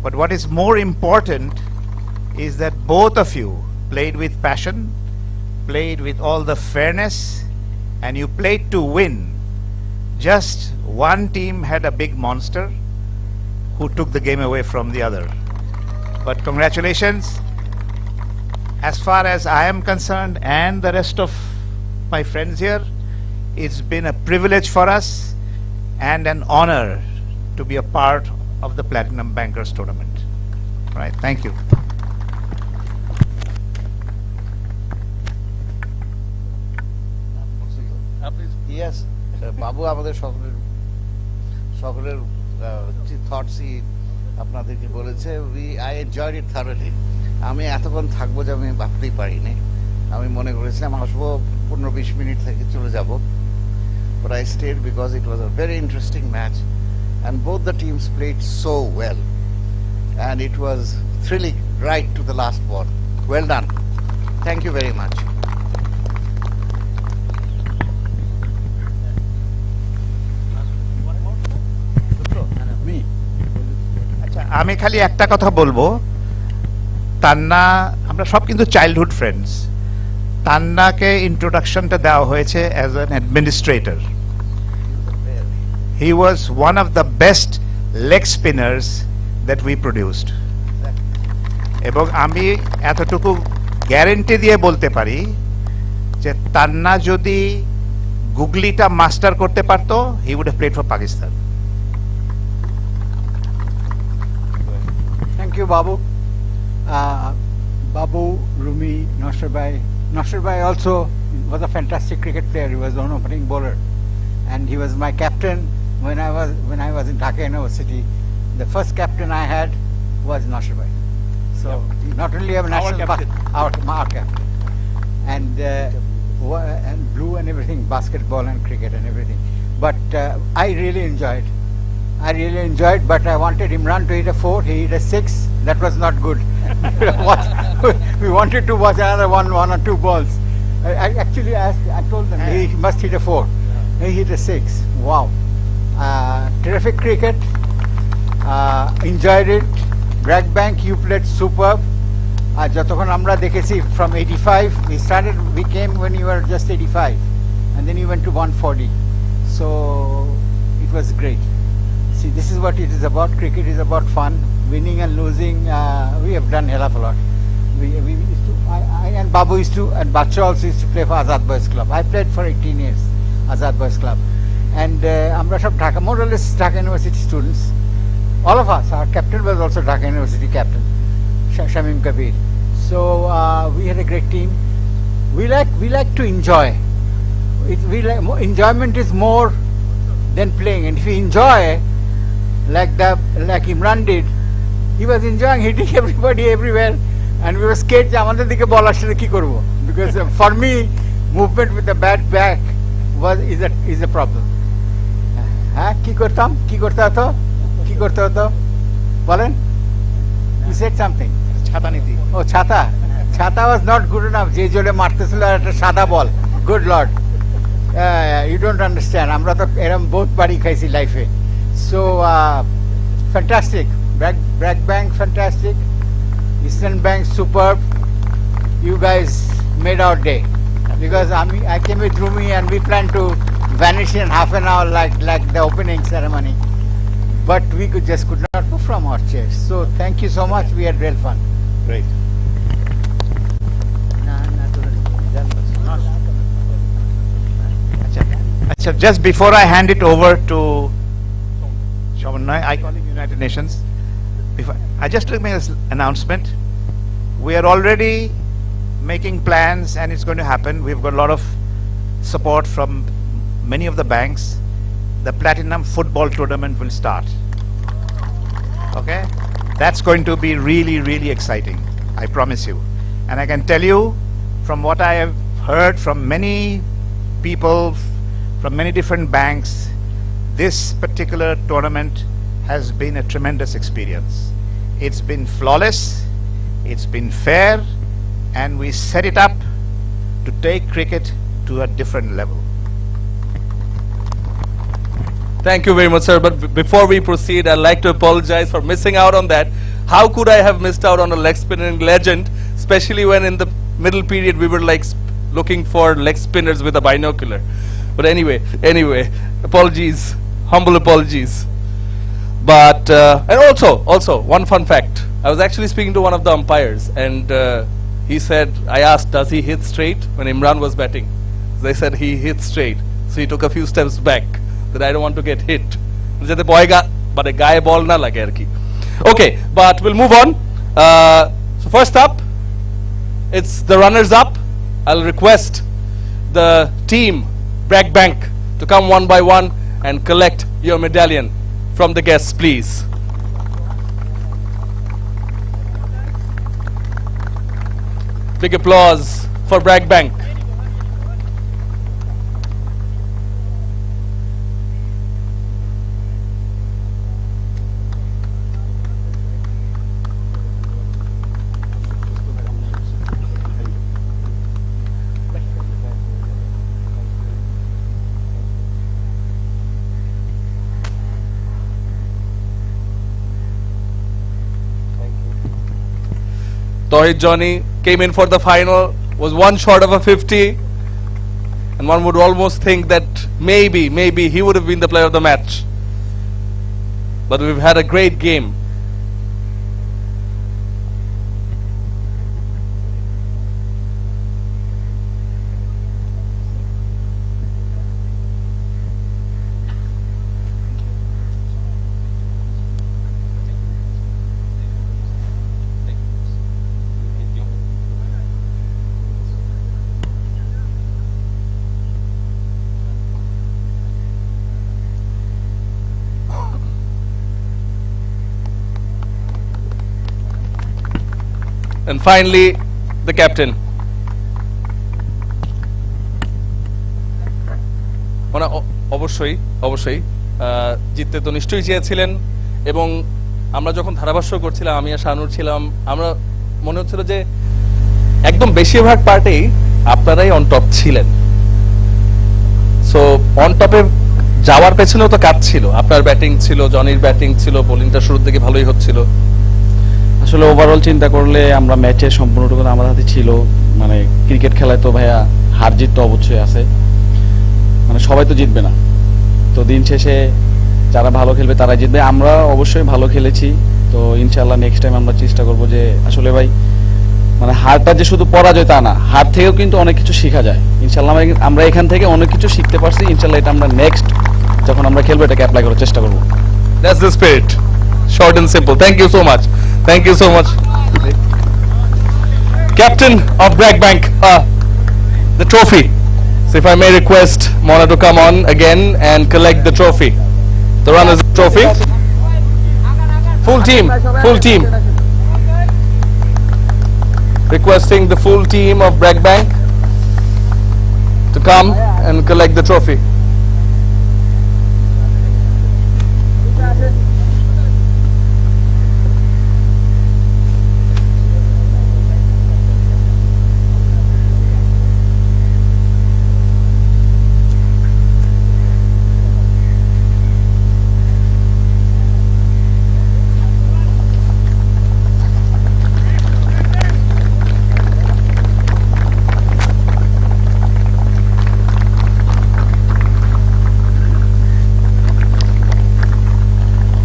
But what is more important is that both of you played with passion, played with all the fairness, and you played to win. Just one team had a big monster who took the game away from the other. But congratulations. As far as I am concerned and the rest of my friends here, It's been a privilege for us and an honor to be a part of the Platinum Bankers Tournament. Right, thank you. Yes, বাবু আমাদের সকলের থটসই আপনাদেরকে বলেছে। I enjoyed it thoroughly. আমি এতক্ষণ থাকবো যে আমি ভাবতেই পারিনি। আমি মনে করেছিলাম আসবো 15-20 মিনিট থেকে চলে যাব, but I stayed because it was a very interesting match and both the teams played so well and it was thrilling right to the last ball. Well done. Thank you very much. আমি খালি একটা কথা বলবো, তান্না, আমরা সব কিন্তু childhood friends. তান্নাকে ইন্ট্রোডাকশনটা দেওয়া হয়েছে as an administrator. He was one of the best leg spinners that we produced. এবং আমি এতটুকু গ্যারেন্টি দিয়ে বলতে পারি যে তান্না যদি গুগলিটা মাস্টার করতে পারতো, he would have played for Pakistan. Thank you, Babu. Babu, Rumi, Nasir Bhai also was a fantastic cricket player. He was an opening bowler, and he was my captain when I was in Dhaka University. The first captain I had was Nasir Bhai. So he not only have national our captain, and blue and everything, basketball and cricket and everything. But I really enjoyed. But I wanted Imran to hit a 4. He hit a 6. That was not good. We wanted to watch another one or two balls. I actually asked. I told them he must hit a 4. He hit a 6. Wow! Terrific cricket. Enjoyed it. Bragg Bank, you played superb. যতক্ষণ আমরা দেখেছি from 85, we came when you were just 85, and then you went to 140. So it was great. See, this is what it is about. Cricket is about fun, winning and losing. We have done hell of a lot. We used to, I and Babu used to, and Bacha also used to play for Azad Boys Club. I played for 18 years, Azad Boys Club. And Amra Shab Dhaka, more or less Dhaka University students. All of us, our captain was also Dhaka University captain, Shamim Kabir. So we had a great team. We like to enjoy. Enjoyment is more than playing. And if you enjoy, like Imran did, he was enjoying hitting everybody everywhere, and we were scared যে আমাদের দিকে বল আসলে কি করব, because for me movement with the bat back is a problem. হ্যাঁ, কি করতে হতো বলেন? You said something. ছাতা নীতি। ও ছাতা was not good enough. যে জলে মারতেছিল একটা সাদা বল, good lord. You don't understand. আমরা তো এরকম বহুত বাড়ি খাইছি লাইফে। So fantastic. Bragg Bank fantastic. Eastern Bank superb. You guys made our day, because I came with Rumi and we planned to vanish in half an hour like the opening ceremony, but we could not move from our chairs. So thank you so much. We had real fun. Great. Just before I hand it over to I call him United Nations. I just make an announcement. We are already making plans and it's going to happen. We've got a lot of support from many of the banks. The Platinum Football Tournament will start. Okay? That's going to be really, really exciting. I promise you. And I can tell you from what I have heard from many people, from many different banks, this particular tournament has been a tremendous experience. It's been flawless, it's been fair, and we set it up to take cricket to a different level. Thank you very much, sir. But before we proceed, I'd like to apologize for missing out on that. How could I have missed out on a leg spinning legend, especially when in the middle period we were like looking for leg spinners with a binocular. But anyway, apologies, humble apologies. But and also one fun fact. I was actually speaking to one of the umpires, and he said, I asked, does he hit straight when Imran was batting? They said he hit straight. So he took a few steps back that I don't want to get hit. যাতে ভয় মানে গায়ে বল না লাগে আর কি. Okay, but we'll move on. So first up, it's the runners up. I'll request the team Bragg Bank to come one by one and collect your medallion from the guests, please. Big applause for Bragg Bank. Tohid Johnny came in for the final, was one short of a 50, and one would almost think that maybe he would have been the player of the match. But we've had a great game. And finally, the captain. অবশ্যই জিততে তো নিশ্চয়ই চেয়েছিলেন, এবং আমরা যখন ধারাভাষ্য করছিলাম, আমি আর শানুর ছিলাম, আমরা মনে হচ্ছিল যে একদম বেশিরভাগ পার্টেই আপনারাই অন টপ ছিলেন। সো অন টপে যাওয়ার পেছনেও তো কাজ ছিল, আপনার ব্যাটিং ছিল, জনির ব্যাটিং ছিল, বোলিংটা শুরুর দিকে ভালোই হচ্ছিল। আসলে ওভারঅল চিন্তা করলে আমরা ম্যাচের সম্পূর্ণটুকু আমার হাতে ছিল। মানে ক্রিকেট খেলায় তো ভাইয়া হার জিত তো অবশ্যই আছে, মানে সবাই তো জিতবে না, তো দিন শেষে যারা ভালো খেলবে তারাই জিতবে। আমরা অবশ্যই ভালো খেলেছি, তো ইনশাআল্লাহ নেক্সট টাইম আমরা চেষ্টা করব যে আসলে ভাই মানে হারটা যে শুধু পরাজয় তা না, হার থেকেও কিন্তু অনেক কিছু শেখা যায়। ইনশাআল্লাহ আমরা এখান থেকে অনেক কিছু শিখতে পারছি। ইনশাআল্লাহ এটা আমরা নেক্সট যখন আমরা খেলবো এটাকে অ্যাপ্লাই করার চেষ্টা করব। That's the spirit. Short and simple. Thank you so much. Thank you so much. Captain of Bragg Bank, the trophy. So if I may request Mona to come on again and collect the trophy. The runners trophy. Full team. Requesting the full team of Bragg Bank to come and collect the trophy.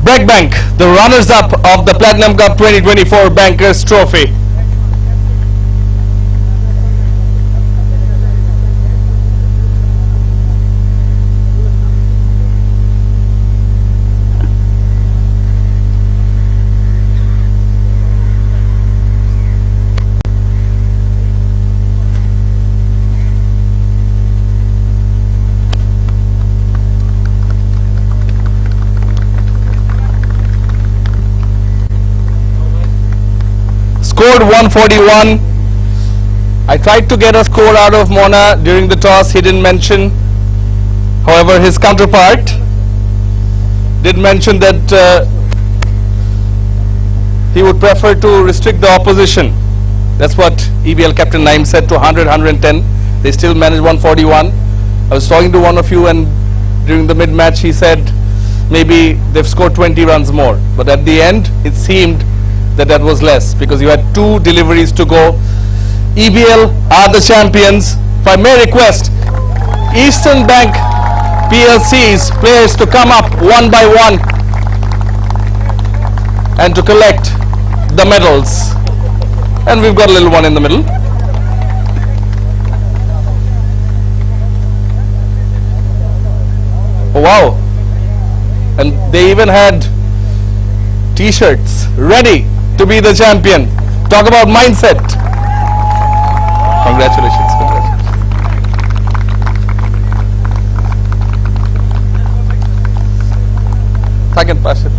Bragg Bank, the runners-up of the Platinum Cup 2024 Bankers Trophy. Scored 141. I tried to get a score out of Mona during the toss, he didn't mention. However, his counterpart did mention that he would prefer to restrict the opposition. That's what EBL Captain Naim said, to 100, 110. They still managed 141. I was talking to one of you, and during the mid-match he said maybe they've scored 20 runs more. But at the end, it seemed that was less, because you had 2 deliveries to go. EBL are the champions. If I may request Eastern Bank PLC's players to come up one by one and to collect the medals. And we've got a little one in the middle. Wow. And they even had t-shirts ready to be the champion. Talk about mindset. Congratulations. Second person.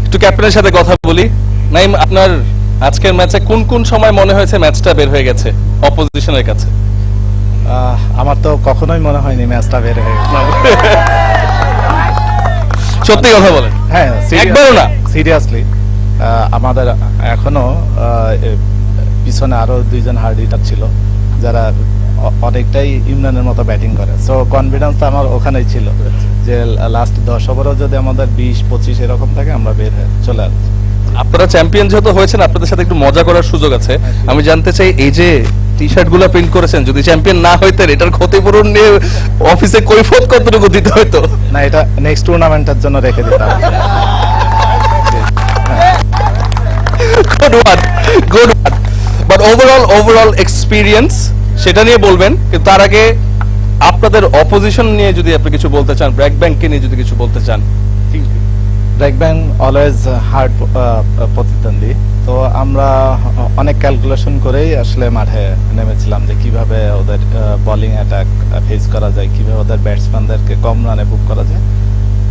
একটু ক্যাপ্টেনের সাথে কথা বলি। নাইম, আপনার আজকের ম্যাচে কোন কোন সময় মনে হয়েছে ম্যাচটা বের হয়ে গেছে অপোজিশনের কাছে? আমার তো কখনোই মনে হয়নি ম্যাচটা বের হয়ে গেছে। সত্যি কথা বলেন? হ্যাঁ, একবারও না? সিরিয়াসলি আমাদের এখনো পিছনে আরো দুইজন হার্ড হিটার ছিল যারা অনেকটাই ইমরানের মতো ব্যাটিং করে। সো কনফিডেন্স আমার ওখানেই ছিল যে লাস্ট 10 ওভারও যদি আমাদের 20-25 এরকম থাকে আমরা বের হয়ে চলে আসছি। আপনারা চ্যাম্পিয়ন যেহেতু হয়েছেন, আপনাদের সাথে একটু মজা করার সুযোগ আছে। আমি জানতে চাই, এই যে টি শার্ট গুলো প্রিন্ট করেছেন, যদি চ্যাম্পিয়ন না হইতেন এটার ক্ষতিপূরণ নিয়ে অফিসে কৈফিয়ত কতটুকু দিতে হতো? না, এটা নেক্সট টুর্নামেন্টের জন্য রেখে দিতাম। Good one, good one. But overall experience সেটা নিয়ে বলবেন, কিন্তু তার আগে আপনাদের অপোজিশন নিয়ে যদি আপনি কিছু বলতে চান, ব্র্যাক ব্যাংককে নিয়ে যদি কিছু বলতে চান। ব্র্যাক ব্যাংক অলওয়েজ হার্ড প্রতিদ্বন্দ্বী। তো আমরা অনেক ক্যালকুলেশন করেই আসলে মাঠে নেমেছিলাম যে কিভাবে ওদের বোলিং অ্যাটাক ফেস করা যায়, কিভাবে ওদের ব্যাটসম্যানদেরকে কম রানে বুক করা যায়,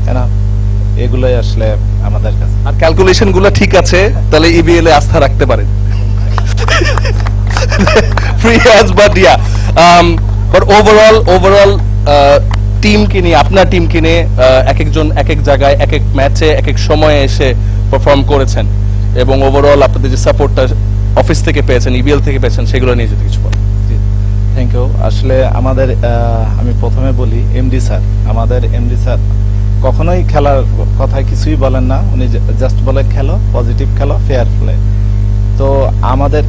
তাই না? এগুলোই আসলে আমাদের কাছে। আর ক্যালকুলেশন গুলো ঠিক আছে, তাহলে ইবিএল এ আস্থা রাখতে পারেন। Free has, but yeah, but overall টিমকে নিয়ে, আপনার টিমকে নিয়ে এক একজন এক এক জায়গায় এক এক ম্যাচে এক এক সময়ে এসে পারফর্ম করেছেন, এবং ওভারঅল আপনাদের যে সাপোর্টটা অফিস থেকে পেয়েছেন, ইবিএল থেকে পেয়েছেন, সেগুলো নিয়ে যদি কিছু বলেন। Thank you. আসলে আমাদের আমি প্রথমে বলি, এমডি স্যার, আমাদের এমডি স্যার কখনোই খেলার কথায় কিছুই বলেন না। উনি জাস্ট বলে খেলো, পজিটিভ খেলো, ফেয়ার প্লে। তো আমাদের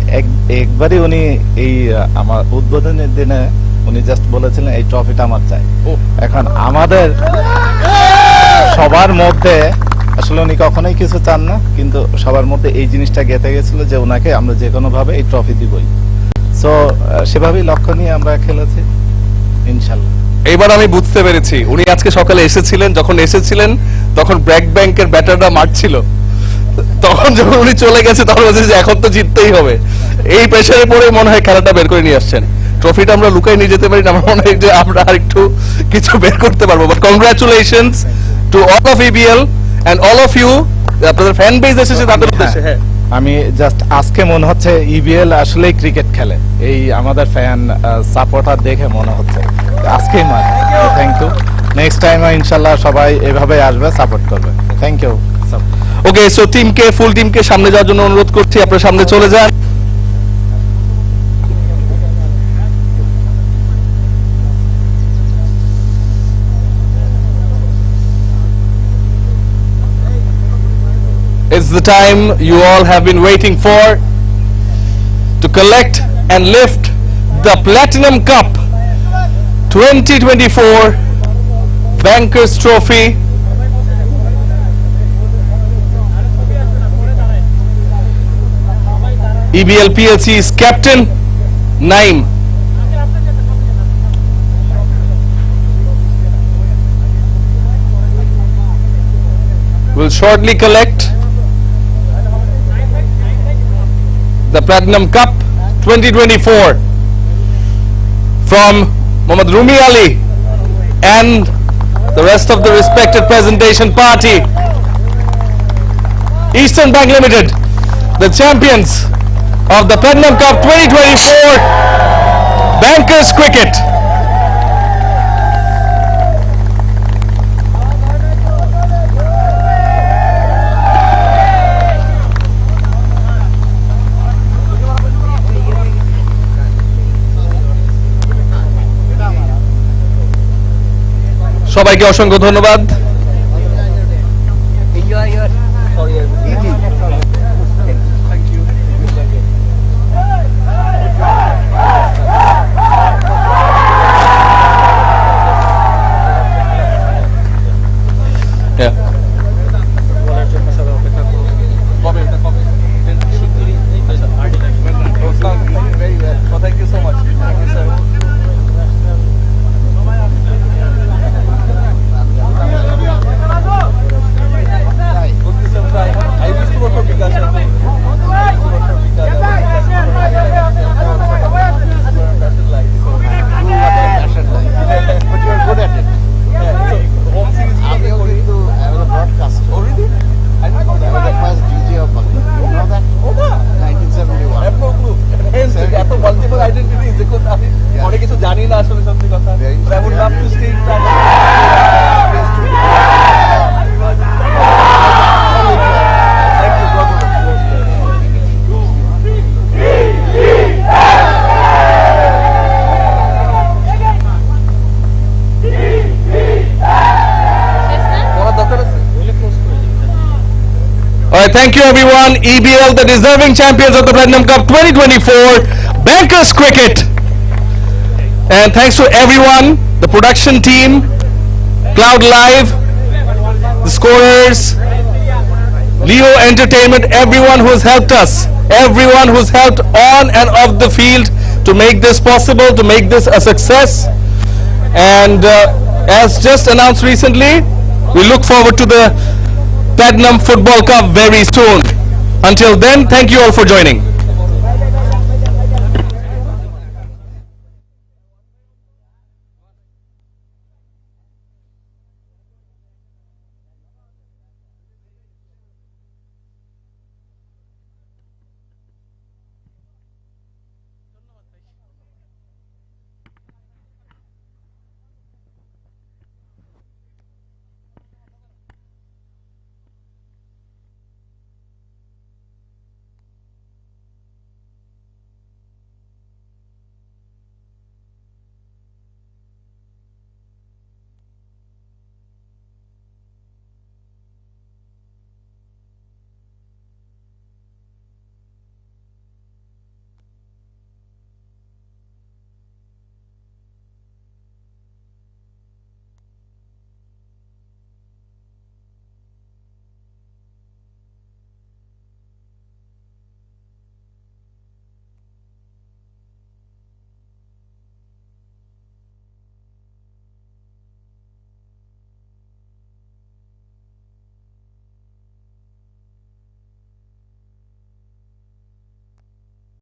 একবারই উনি এই আমার উদ্বোধনের দিনে উনি জাস্ট বলেছিলেন এই ট্রফিটা আমার চাই। এখন আমাদের সবার মধ্যে আসলে উনি কখনোই কিছু চান না, কিন্তু সবার মধ্যে এই জিনিসটা গেঁথে গেছিল যে ওনাকে আমরা যে কোনো ভাবে এই ট্রফি দিবই। সো সেভাবেই লক্ষ্য নিয়ে আমরা খেলেছি ইনশাল্লাহ। এইবার আমি বুঝতে পেরেছি, উনি আজকে সকালে এসেছিলেন, যখন এসেছিলেন তখন ব্র্যাক ব্যাংকের ব্যাটাররা মারছিল, তখন যখন উনি চলে গেছে তখন বলছে যে এখন তো জিততেই হবে। এই প্রেসারে পড়ে মনে হয় খেলাটা বের করে নিয়ে আসছেন। ট্রফিটা আমরা লুকাই নিয়ে যেতে পারি না, আমার মনে হয় যে আমরা আর একটু কিছু বের করতে পারবো। But congratulations to all of EBL and all of you. আপনাদের ফ্যান বেস এসেছে তাদের উদ্দেশ্যে। হ্যাঁ, আমি জাস্ট আজকে মনে হচ্ছে ইবিএল আসলেই ক্রিকেট খেলে, এই আমাদের ফ্যান সাপোর্টার দেখে মনে হচ্ছে আজকেই মানে। Thank you. নেক্সট টাইম ইনশাল্লাহ সবাই এভাবে আসবে, সাপোর্ট করবে। Thank you. Okay, so full টিমকে সামনে যাওয়ার জন্য অনুরোধ করছি, আপনারা সামনে চলে যান। It's the time you all have been waiting for, to collect and lift the Platinum Cup 2024 Bankers Trophy. EBL PLC's captain, Naim. Will shortly collect the Platinum Cup 2024 from Mohammad Rumi Ali and the rest of the respected presentation party. Eastern Bank Limited, the champions of the Platinum Cup 2024 Bankers Cricket. সবাইকে অসংখ্য ধন্যবাদ। Enjoy your evening. Yeah. Very well. Oh, thank you so much. Thank you, sir. I used to work for Vikas. But you are good at it. Home series. আমিও কিন্তু I was a broadcaster. Oh, really? I didn't know I was the that. first DJ of Bangladesh. You know that? Oh, yeah. 1971. I have no clue. Hence, এত multiple identities দেখুন আমি অনেক কিছু জানি না আসলে সত্যি কথা। But I would love to stay in touch. Thank you, brother. All right, thank you everyone. EBL, the deserving champions of the Platinum Cup 2024, Bankers Cricket. And thanks to everyone, the production team, Cloud Live, the scorers, Leo Entertainment, everyone who has helped us, everyone who's helped on and off the field to make this possible, to make this a success. And as just announced recently, we look forward to the Platinum Football Cup very soon. Until then, thank you all for joining.